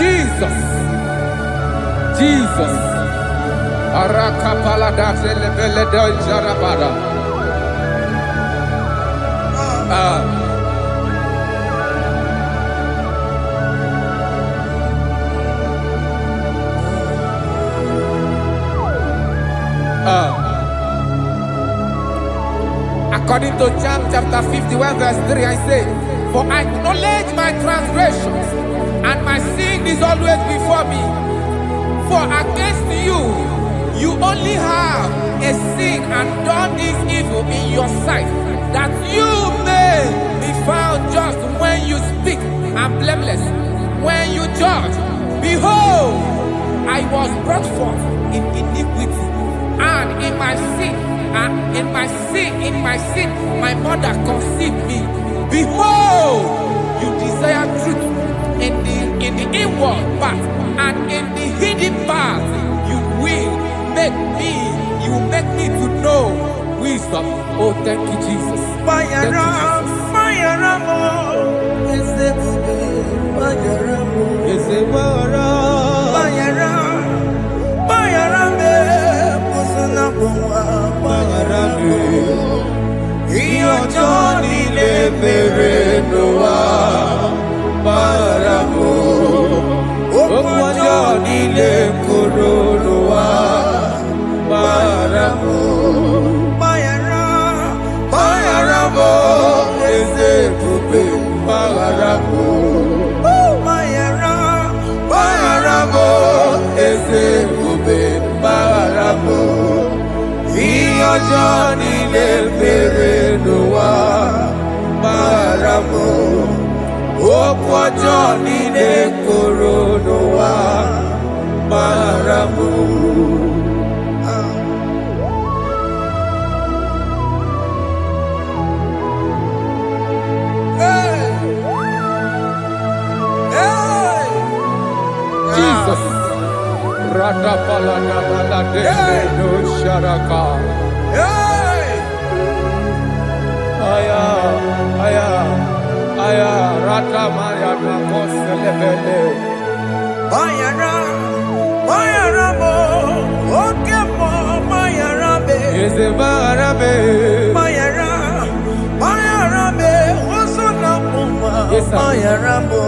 Jesus, Jesus, Arakapalada Zelebeleda Jarabada. According to John chapter 51 verse 3, I say, for I acknowledge my transgressions, and my sin is always before me. For against you, you only have a sin and done this evil in your sight, that you may be found just when you speak, and blameless when you judge. Behold, I was brought forth in iniquity, and in my sin, my mother conceived me. Behold, you desire truth in the inward part, and in the hidden part you will make me to know wisdom. Oh, thank you, Jesus. Thank you, Jesus.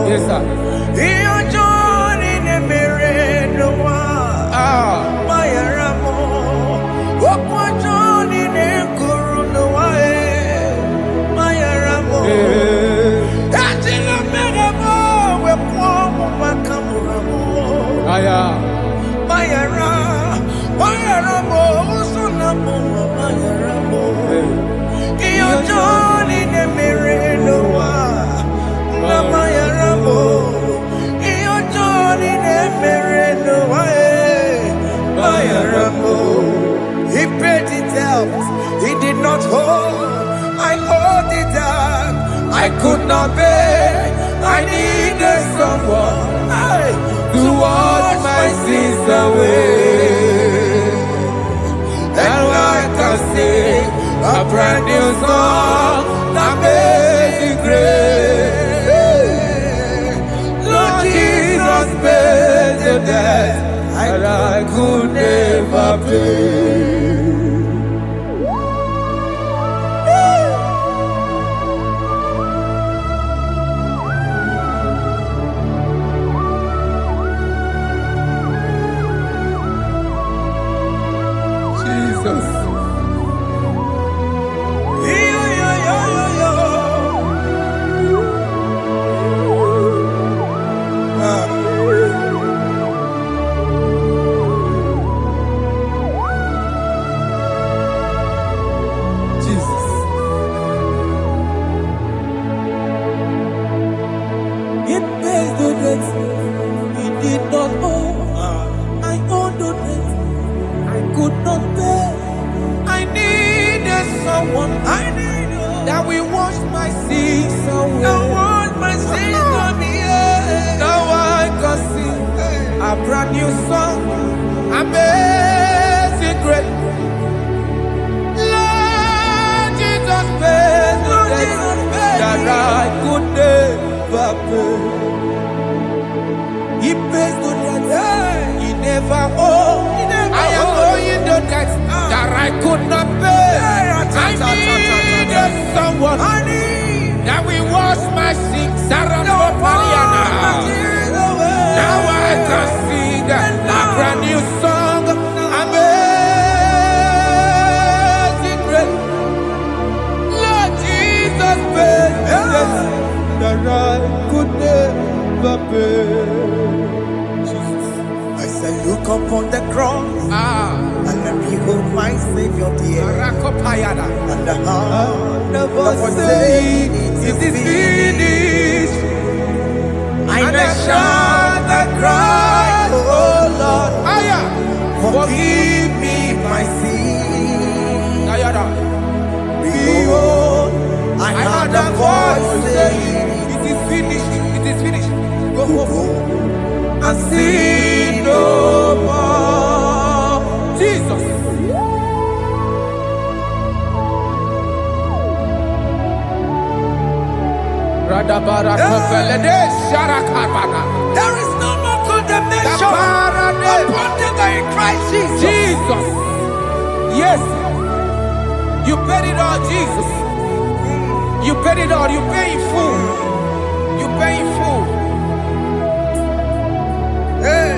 Yes, sir. He paid it out. He did not hold. I owed it out. I could not pay. I needed someone to wash my sins away. And I can sing a brand new song that made me great. Lord Jesus paid the debt that I could never pay. pays the debt he did not owe. I owed the debt I could not pay. I needed someone that will wash my sins away. Now I can sing a brand new song. Amazing grace. Lord Jesus paid the debt that I could never pay. He pays the debt he never owed. I am owing the debt that I could not pay. I needed someone that will wash my sins. Now I can sing a brand new song. Amazing grace. Lord Jesus paid the debt that I could never pay. Jesus. I say, look upon the cross and then behold my Savior dear. And the heart never say it is finished. I shout and cry, oh Lord, forgive me my sin. Behold, I heard a voice saying, it is finished, it is finished. go And sin no more. Jesus. There is no more condemnation upon them that in Christ Jesus. Jesus. Yes. You paid it all, Jesus. You paid it all. You pay in full. You pay in full. Hey,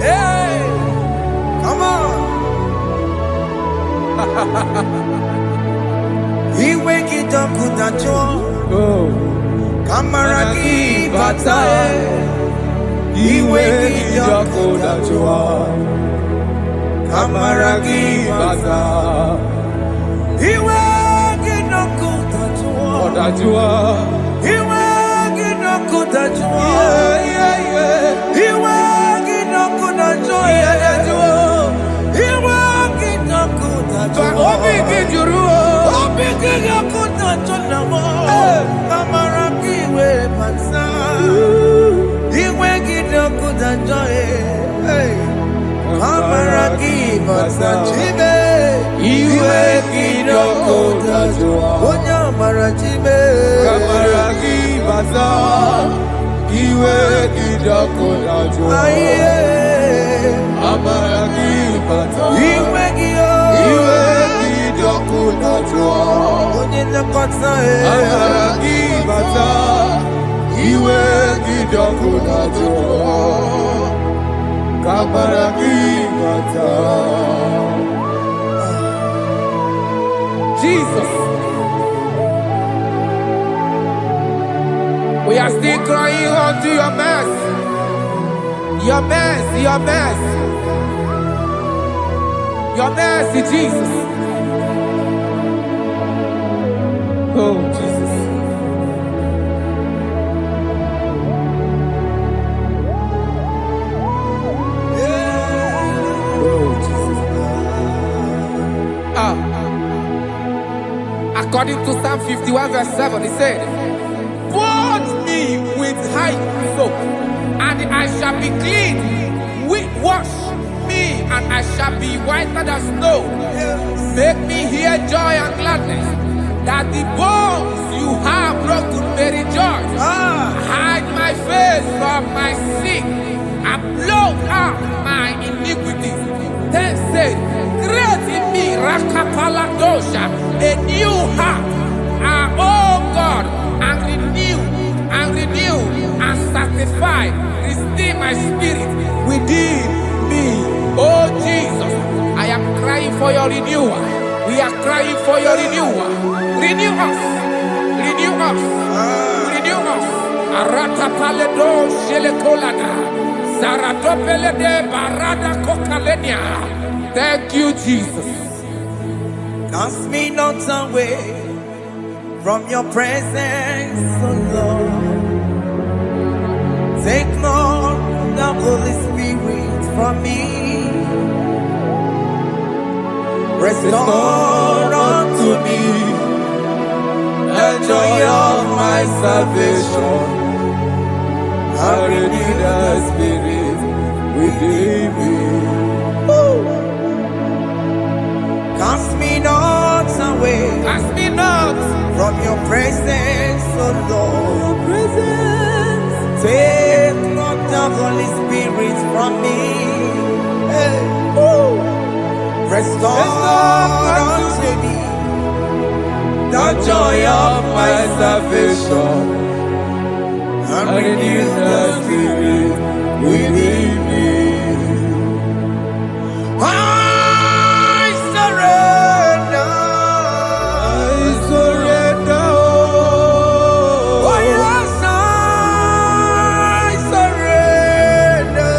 hey, come on. He wake it up with a joy. Kamaraki batae. He wake it up with a joy. Kamaraki batae. He wake it up with a joy. He wake it up with a joy. He wake it up with a joy. He wake it up with a joy. Jesus. We are still crying unto your mercy. Your mercy, your mercy. Your mercy, Jesus. Oh, Jesus. Oh, Jesus. According to Psalm 51 verse 7, he said, "Wash me with hyssop, and I shall be clean. Wash me, and I shall be whiter than snow. Make me hear joy and gladness, that the bones you have broken may rejoice. Hide my face from my sin, and blot out my iniquities. Then say, create in me Rakapaladosha, a new heart, oh God, and renew, and sanctify, restore my spirit within me." Oh Jesus, I am crying for your renewal. We are crying for your renewal. Renew us, renew us, renew us. Arata paledo shelekolada, zaratopele de barada kokalenia. Thank you, Jesus. Cast me not away from your presence, oh Lord. Take not the Holy Spirit from me. Restore unto me the joy of my salvation, and renew the spirit within me. Cast me not away, Cast me not from your presence, oh Lord. Take not the Holy Spirit from me. Hey. Restore unto me the joy of my salvation, and renew the spirit within me. I surrender. Oh yes, I surrender.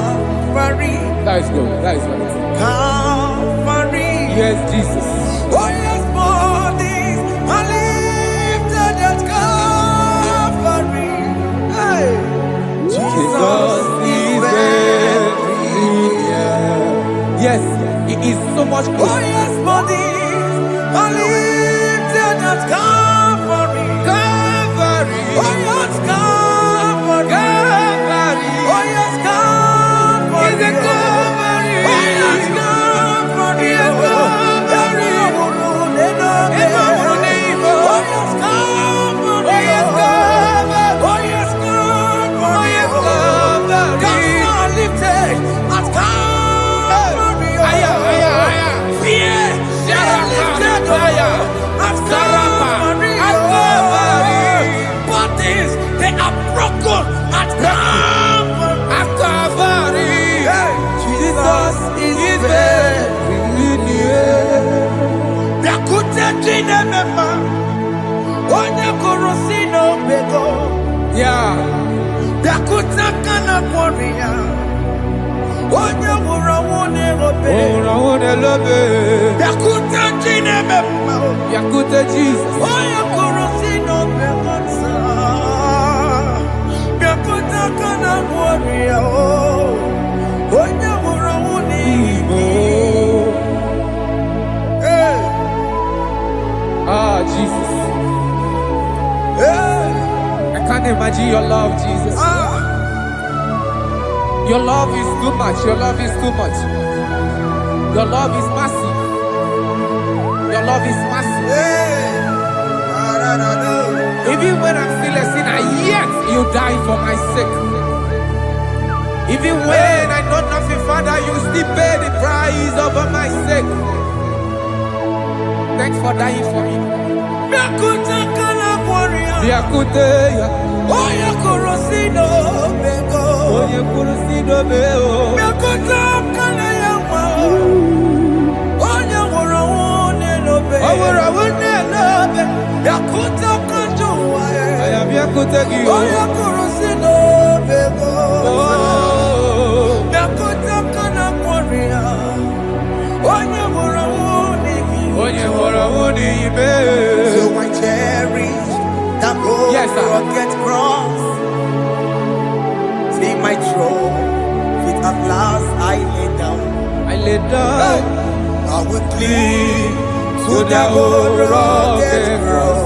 That is good. That is good. Calvary. Yes, Jesus. Oh yes, bodies are lifted at Calvary. Hey. Jesus is everywhere. Yes, it is so much good. Oh yes, bodies are lifted at Calvary. Calvary. Oh yes, Calvary. Calvary. Oh yes, Calvary. Is it Calvary? Oh yes, Calvary. Yes, Calvary. Oh yes, Calvary. Oh yes, Calvary. Oh yes, Calvary. Oh yes, Calvary. Cast are lifted at Calvary. Aya, aya, aya. Fear are lifted at Calvary. At Calvary. Bodies, they are broken at Calvary. At Calvary. Jesus is there. Biakute jine mema, onye korosino bego. Yeah. Biakute kana kworiya, onye wurawune obe. Owurawune lobe. Biakute jine mema, Yakute Jesus. onye korosino bego sa. Biakute kana kworiya, onye wurawune ibo. Ah, Jesus. I can't imagine your love, Jesus. Your love is too much. Your love is too much. Your love is massive. Your love is massive. Even when I'm still a sinner, yet you die for my sake. Even when I know nothing, Father, you still pay the price over my sake. Thanks for dying for me. Biakute kana kworiya, Biakute ya. onye korosino bego. Onye kurusido beo. Biakute kana yawa, Biakutegi. Oya kurusino bego. Biakuta kana korea. Onye morawuni. Onye morawuni ibe. So I cherish that gold rocket cross. See my throne, feet at last I lay down. I lay down. I will cling to the old rugged cross.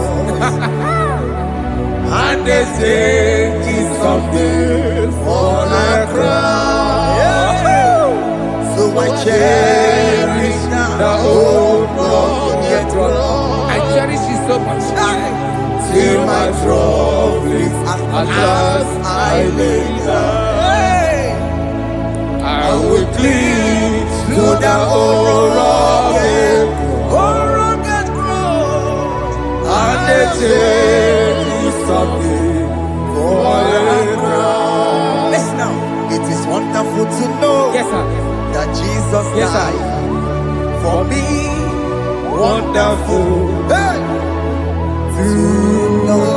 And they say it's something for a crown. So I cherish the old rugged cross. I cherish it so much. Till my troubles at last I lay down. I will cling to the old rugged cross, and they tell you something for a crown. Listen now, it is wonderful to know that Jesus died for me. Wonderful to know.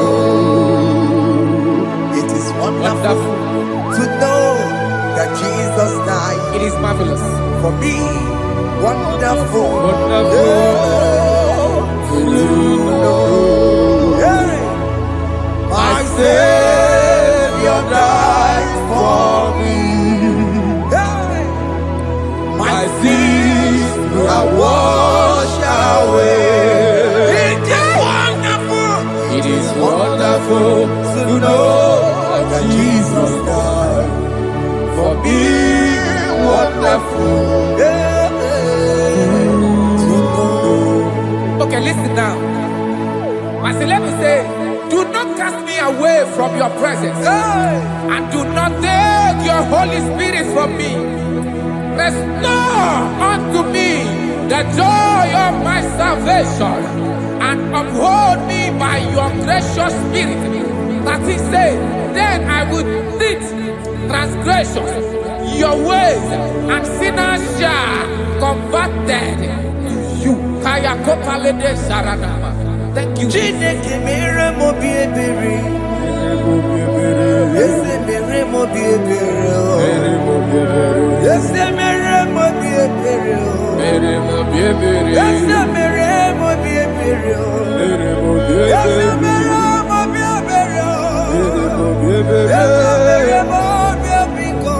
It is wonderful to know that Jesus died. It is marvelous for me. Wonderful, to know. My Savior died for me. My sins are washed away. It is wonderful to know that Jesus died for me. Wonderful to know. Okay, listen now. As the Bible says, do not cast me away from your presence, and do not take your Holy Spirit from me. Restore unto me the joy of my salvation, and uphold me by your gracious spirit. That he said, then I would teach transgressions your ways, and sinners shall converted to you. Kaya kopalede saranama. Thank you. Chineke mere mo biebere. Ese mere mo biebere. Ese mere mo biebere. Mere mo biebere. Ese mere mo biebere. Mere mo biebere. Ese mere mo biebere. Mere mo biebere. Ese mere mo biebiko.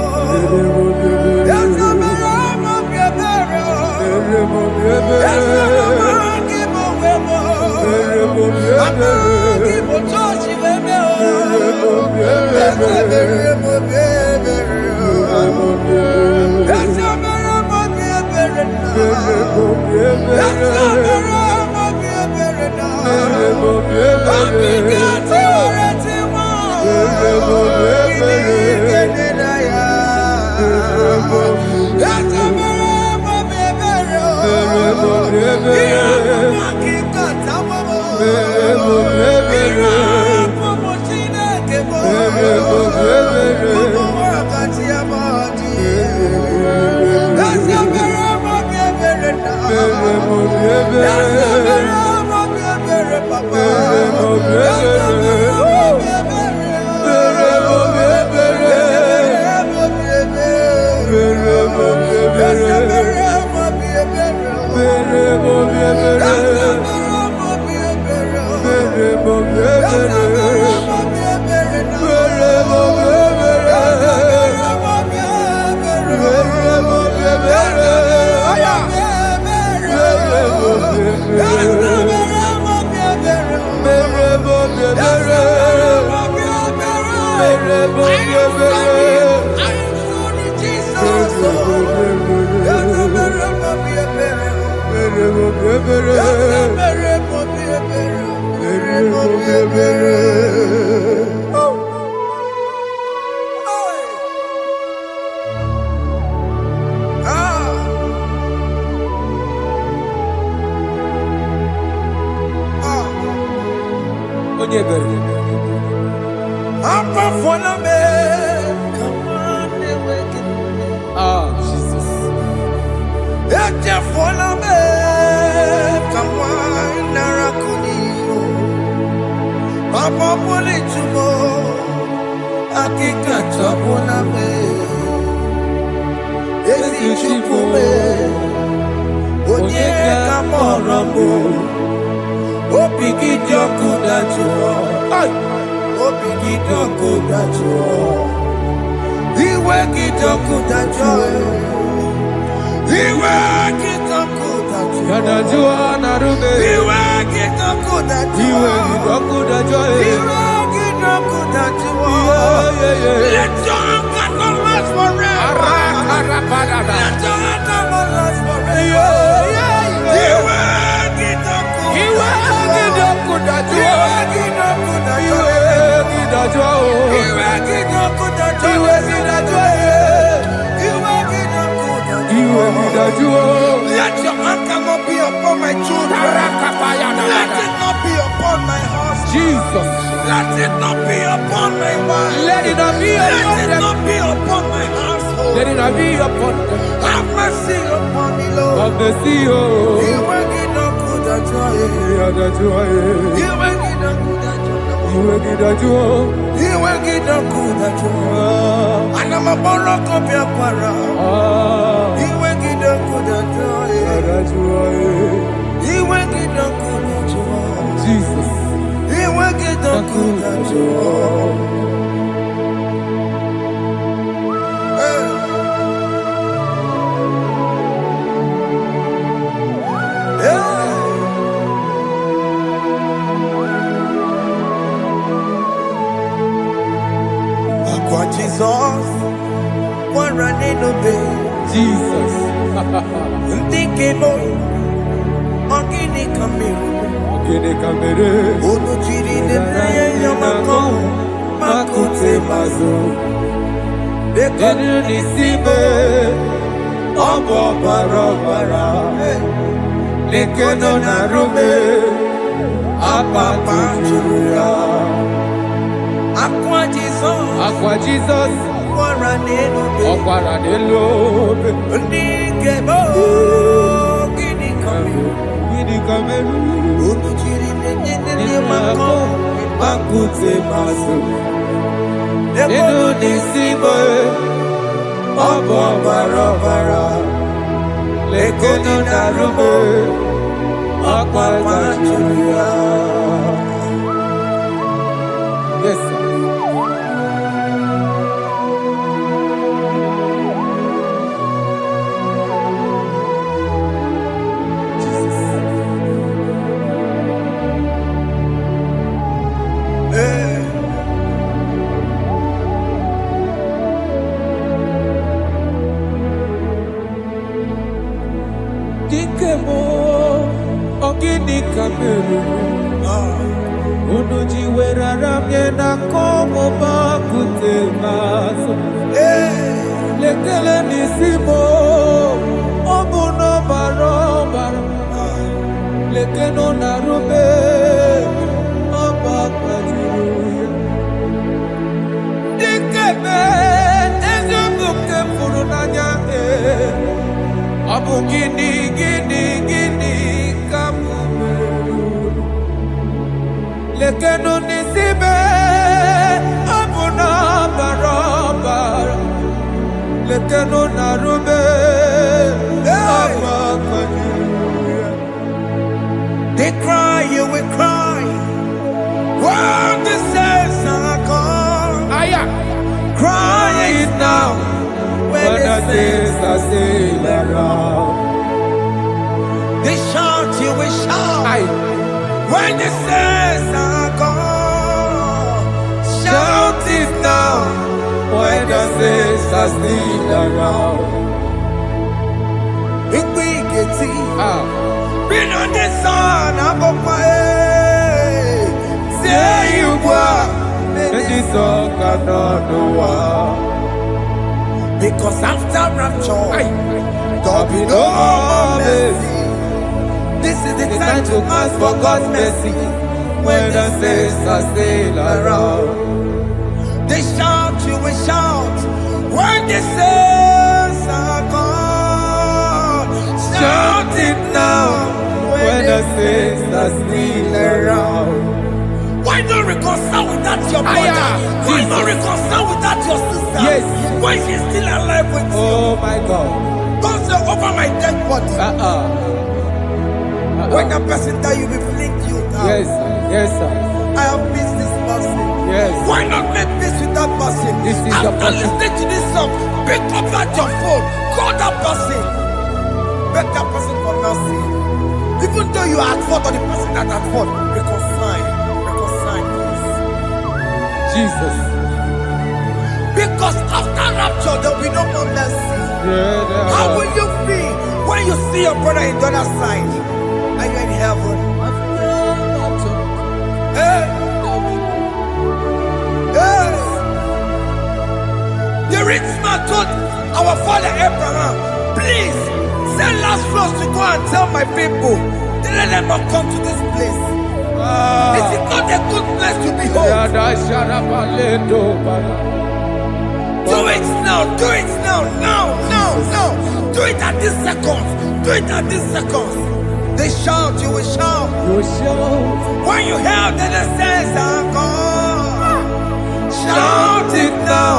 Ese mere mo biebere. Mere mo biebere. Ese mere mo gibo. Amagi mo tochi weme o. Ese mere mo biebere. Ese mere mo biebere na. Ese mere mo biebere na. Abigati oreti mo. Iligene na ya. Ese mere mo biebere o. Iamaki kata mo. Irapo mo Chineke mo. Mo wakati ya madi. Ese mere mo biebere na. Ese mere mo biebere papa. Ese mere mo biebere. Ese mere mo biebere. Ese mere mo Jesus. Amamuli tumo, akika tabuna me. Ezi chukume, onye kamorambo. Opigi doko dajuo, opigi doko dajuo. Iwe kidoko dajuo, iwe kidoko dajuo. Yanajua narume. Iwe kidoko dajuo, Iwe kidoko dajuo. Iwe kidoko dajuo. Let your anger not last forever. Let your anger not last forever. Iwe kidoko, Iwe kidoko dajuo. Iwe kidoko dajuo. Iwe kidajuo. Iwe kidoko dajuo. Iwe kidajuo. Iwe kidoko dajuo. Iwe kidajuo. Let your anger not be upon my children. Let it not be upon my house. Jesus. Let it not be upon my wife. Let it not be Let it upon them. not be upon my household. Let it not be upon them. Have mercy upon me, Lord. Of the sea. Iwe kidoko dajuo. Kidajuo. Iwe kidoko dajuo. Iwe kidajuo. Iwe kidoko dajuo. Anamaboroko biakwara. Iwe kidoko dajuo. Kidajuo. Iwe kidoko dajuo. Jesus. Iwe kidoko dajuo. Aqua Jesus, one running obey. Jesus. Ndike boy, ogini kamiru. Kene kamere. Ono chiri de praye yamako, makute mazo. Denu nisibe. Obo barabara. Lekeno narume. Apapa chuya. Aqua Jesus, Aqua Jesus. one running obey. Ọ̀pára nílò. Ndike boy, ogini kamiru. Gidi kamere. Ono chiri de yamako, Makute maso. Nínú Denu ní síbẹ̀, ọ̀bọ̀ bàrọ̀bàrà, lẹ́kọ̀ọ́ dàrúgbó, ọ̀pọ̀ ìgbàjúwìyà. Yes, sir. Dike mo, ogini kamere. Unu jiwere ramye na komo bakute maso. Lekele nisimo, obu no barobara. Lekeno narube, oba kwajiruya. Dike me, ezobuke furunanya Abu gini kamumeru. Lekeno nisibe, abu na barabara. Lekeno narube, aba kajuya. They cry, you will cry. When the saints are gone, Aya, cry it now. When when the the saints days are still around. they shout, you will shout. Aye. When the saints are gone, shout it now. When the days are still around. Big big Ah, been on the sun, I'm up my head. Say you were. and this song cannot know why. Because after rapture, Aye. there'll be no more mercy. This is the time to ask for God's mercy. When the saints are still around. They shout, you will shout. When the saints are gone, Shout it now. When the saints are still around. Why not? Because your brother? Aya. Why not reconcile with that your sister? Yes. Why she's still alive with you? Oh my God. Don't say over my dead body. When that person die, you will fling you down. Yes, sir. Yes, sir. I have missed this person. Yes. Why not make peace with that person? This is your After person. listening to this song, pick up that your phone, call that person, beg that person for mercy. Even though you are at fault or the person that at fault, reconcile, please. Jesus. Because after rapture, there will be no more mercy. Yeah, How will you feel when you see your brother in the other side and you're in heaven? Hey. Hey. The rich man told our father Abraham, please send Lazarus to go and tell my people, let them not come to this place. This is not a good place to behold. Do it now, do it now. Do it at this second. Do it at this second. They shout, you will shout. When you hear that the saints are gone, shout it now.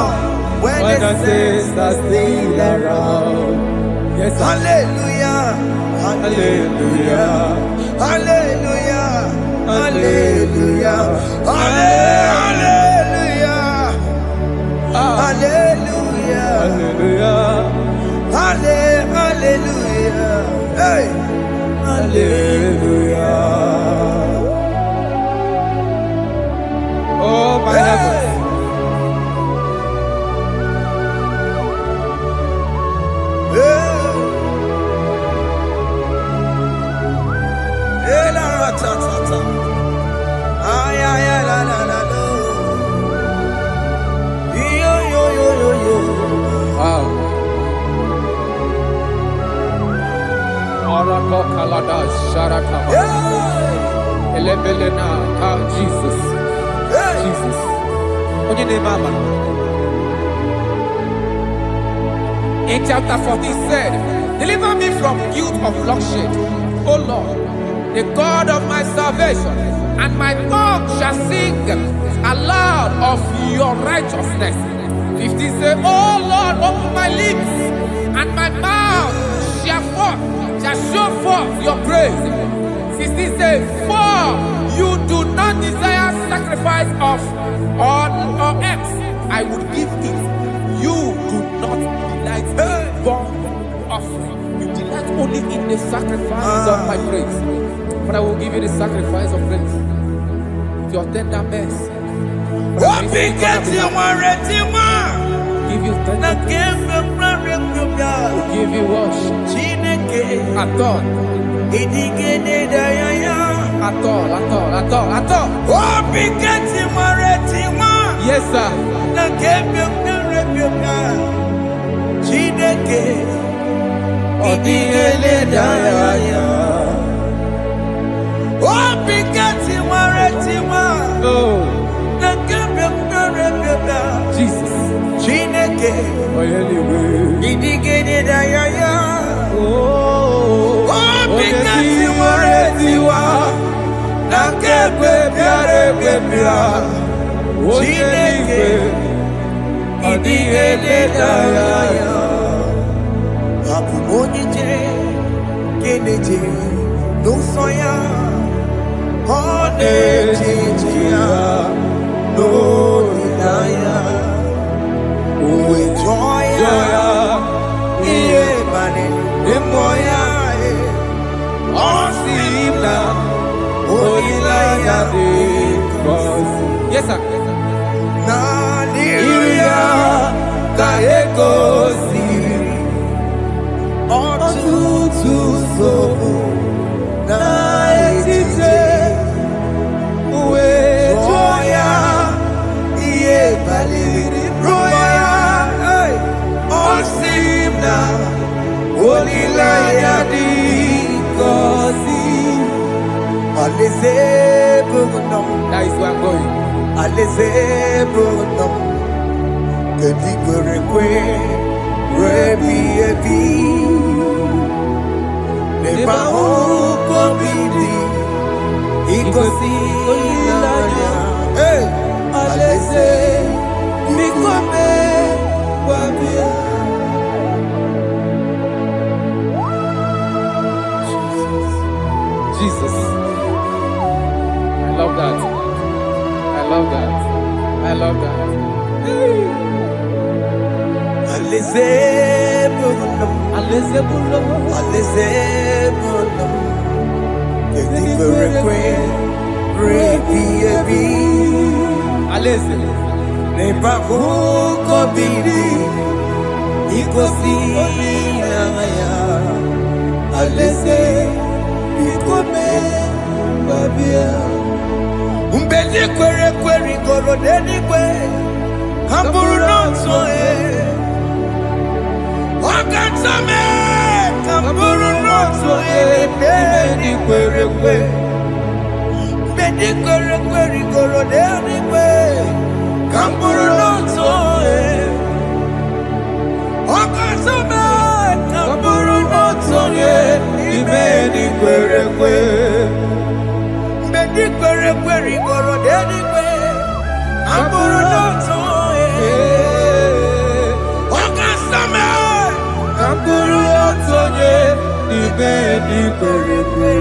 When the saints are still around. Yes, sir. Hallelujah, hallelujah, hallelujah, hallelujah, hallelujah, hallelujah, Hallelujah. hallelujah, hey, Hallelujah. Oh my heaven. Wow. Arako kalada sharakaba. Elebelena ka Jesus. Jesus. Onye name mama. In chapter 14 said, deliver me from guilt of bloodshed, O Lord, the God of my salvation, and my tongue shall sing aloud of your righteousness. 15 say, O Lord, open my lips, and my mouth shall show forth your praise. 16 say, for you do not desire sacrifice of or eggs, I would give it. You do not delight in burnt offering. You delight only in the sacrifice of my praise. But I will give you the sacrifice of praise. Your tender mercy. Give you tender give you worship. At all. Yes, sir. Jesus. Yes, sir. That is where I'm going. Hey, Jesus. I love that. I love that. I love that. Alizebulum, Alizebulum, Alizebulum, Kekikwerekwe, Rebi, Alizebulum, Nebahuko Bibi, Ikosi Naya, Alize, Ikome, Babia, Umbedi Kwerekwe, Rigoro Denikwe, Kaburu Nonsoe. Wakatame kaburu noto bedi kwerekwe rigoro deni kwe kaburu noto Wakatame kaburu noto bedi kwerekwe rigoro deni kwe kaburu noto Wakatame Kaburu otonye ibedi kwerekwe.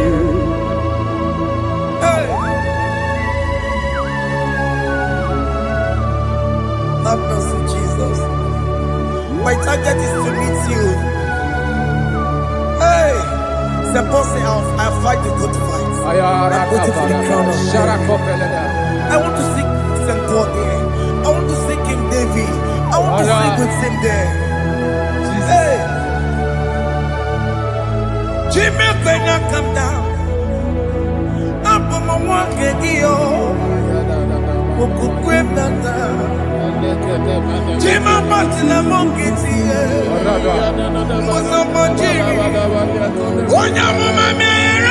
Have mercy, Jesus. My target is to meet you. Hey, suppose I fight the good fight. I put it in the crown of I want to seek St. Paul there. I want to seek King David. I want to sleep with him there. Hey, Jimmy, when I come down, I'm on my walk again. Jimmy, Martina Monkey, was on my Jimmy. One of my men,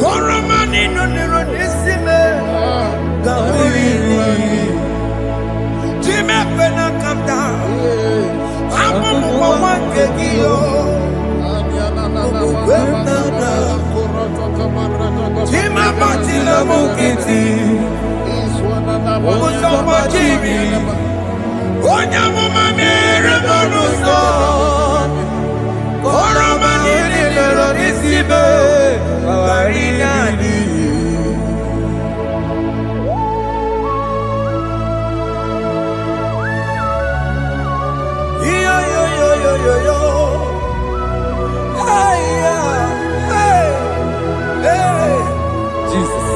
Coromani, no, Jimmy, when I come down, I'm on my walk again. Jimmy, Martina Monkey, was on my Jimmy. One of my men, Coromani, Jesus.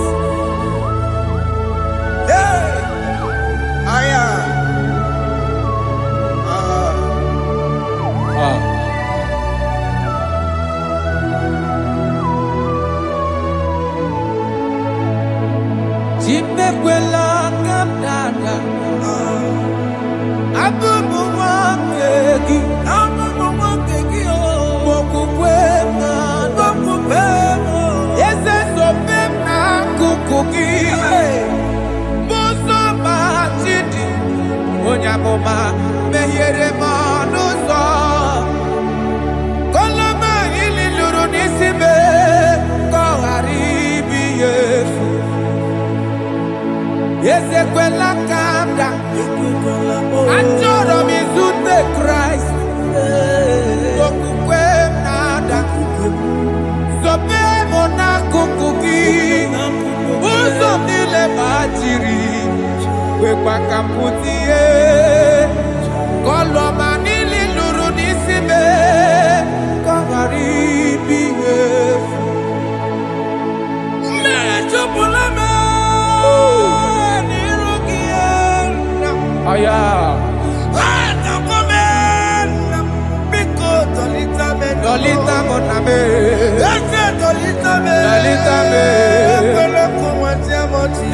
Jimekwela kamdada, abubu wangegi, mokukwema, yese sopema kukuki, muso machidi, onyamoma mehiere manuso, koloma ili luru nisibe, koharibi yesu. Ezekwela kamda, Anjoro mizute Christ, Kokukwe nada, Sobe mona kukuki, Uzo nile majiri, Wekwa kamputie, Koloma nili luru nisibe, Kogaribi yefu. Mechopulame, Aya, Dolita moname, Dolita me,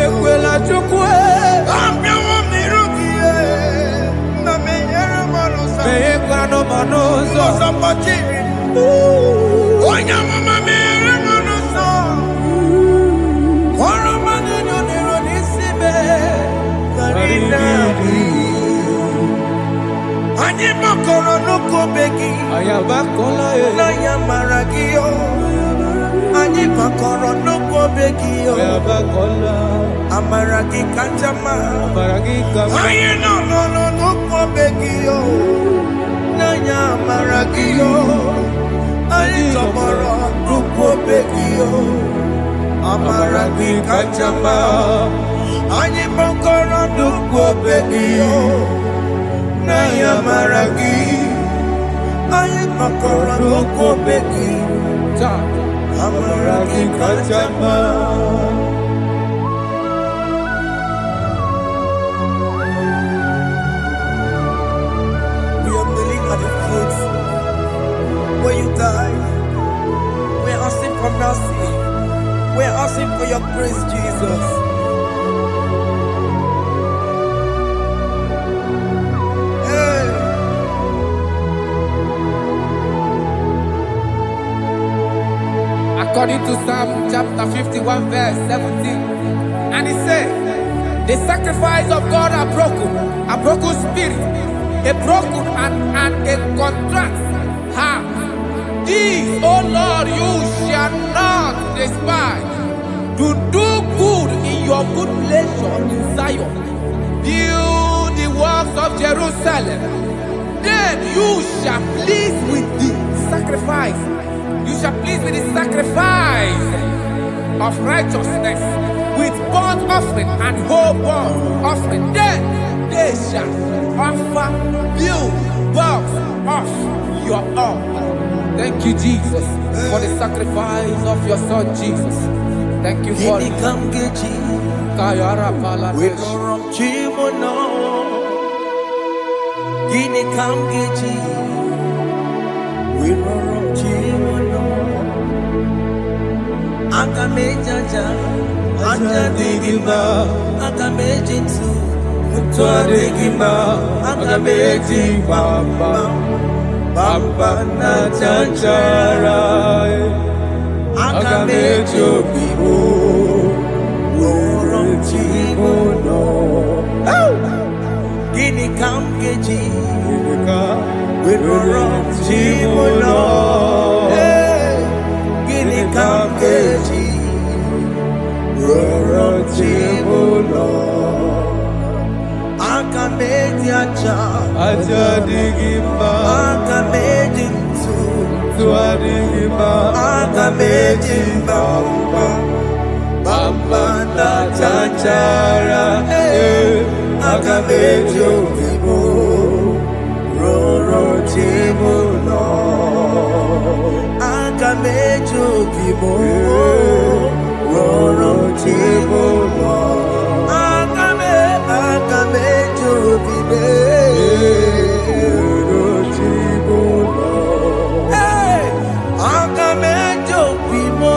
Ekwela chukwe, Meekwa no manuzo, Onyamama mere manuzo, Koromani no nero nisibe, Ani makoro nuko begi, ayabakola ya maragio. Ani makoro nuko begi, ayabakola. Amaragi kanjama, amaragi kama. Aye no nuko begi, naya maragio. Ani lọmọrọ nnukwu obe gị o. Amara gị kacha mma. Anyị gbakọrọ nnukwu obe gị o. N'ihi amara gị. Anyị gbakọrọ nnukwu obe gị. Amara gị kacha mma. When you die, we're asking for mercy. We're asking for your grace, Jesus. Hey. According to Psalm chapter 51 verse 17, and it says, the sacrifice of God are broken spirit, a broken and a contrite heart. These, O Lord, you shall not despise. To do good in your good pleasure in Zion. Build the works of Jerusalem. Then you shall please with the sacrifice. You shall please with the sacrifice of righteousness, with burnt offering and whole burnt offering. Then they shall offer you works of your own. Thank you, Jesus, for the sacrifice of your Son, Jesus. Thank you for it. Kayara Pala. We don't run Chimono. Guinea come get you. We don't run Chimono. Akamejaja. Anja digima. Akamejinsu. Mutwa digima. Akamejimba. Bamba na chanchara. Akamejo bibo. Roro chimono. Gini kam geji. Roro chimono. Gini kam geji. Roro chimono. Akameji acha. Acha digima. Akameji ntu. Tuadigima. Akameji bamba. Bamba na chanchara. Akamejo bibo. Roro chimono. Akamejo bibo. Roro chimono. Akamejo bibo. Roro chimono. Hey, Akamejo bibo.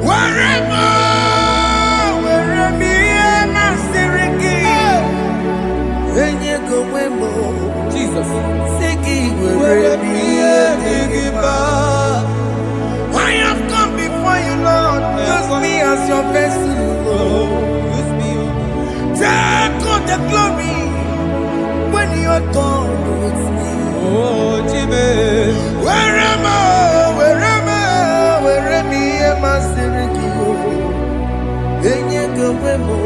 Wherever, God with me. Oh, Jimmy. Where am I? Where am I? Maserikio. Enye gowemo.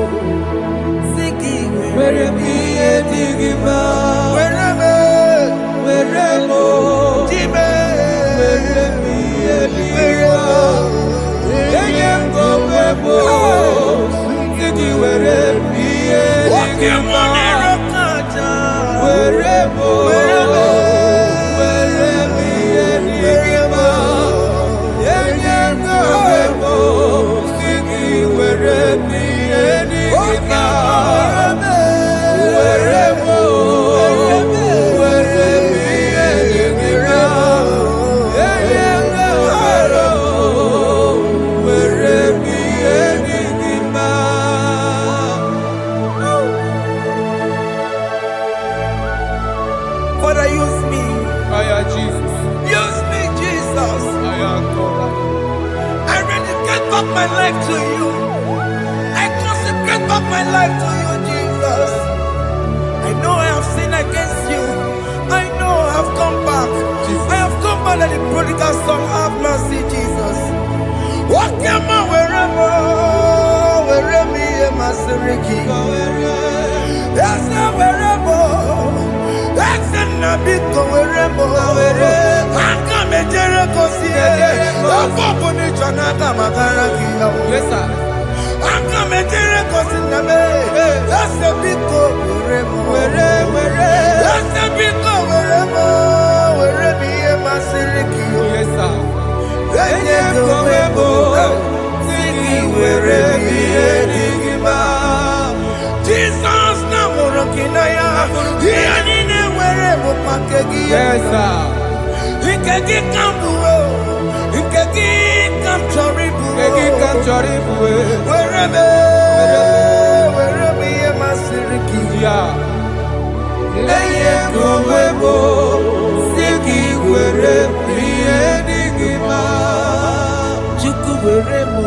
Siki Where am I? Digima. Where am I? Where am I? Jimmy. Where am I? Digima. Enye gowemo. Siki where am I? Digima. Where am I? Father, use me. Jesus. Use me, Jesus. I dedicate back my life to you. I consecrate back my life to you, Jesus. I know I have sinned against you. I know I have come back. I have come back like the prodigal son. Have mercy, Jesus. Walk your man wherever me and my Seriki. Yes, wherever. That's a big wherever. I come a Jericho. Yes, sir. I'm coming to reconcile. That's a big wherever. That's a big wherever me and my Serikio. Yes, sir. Jesus na morokinaya. Yanine wherever pakegi. Yes, sir. Ikegi kambuo. Ikegi kamchoribu. Wherever me and my Seriki. Yeah. Leye kowebo. Siki where me and Digima. Chuku wherever.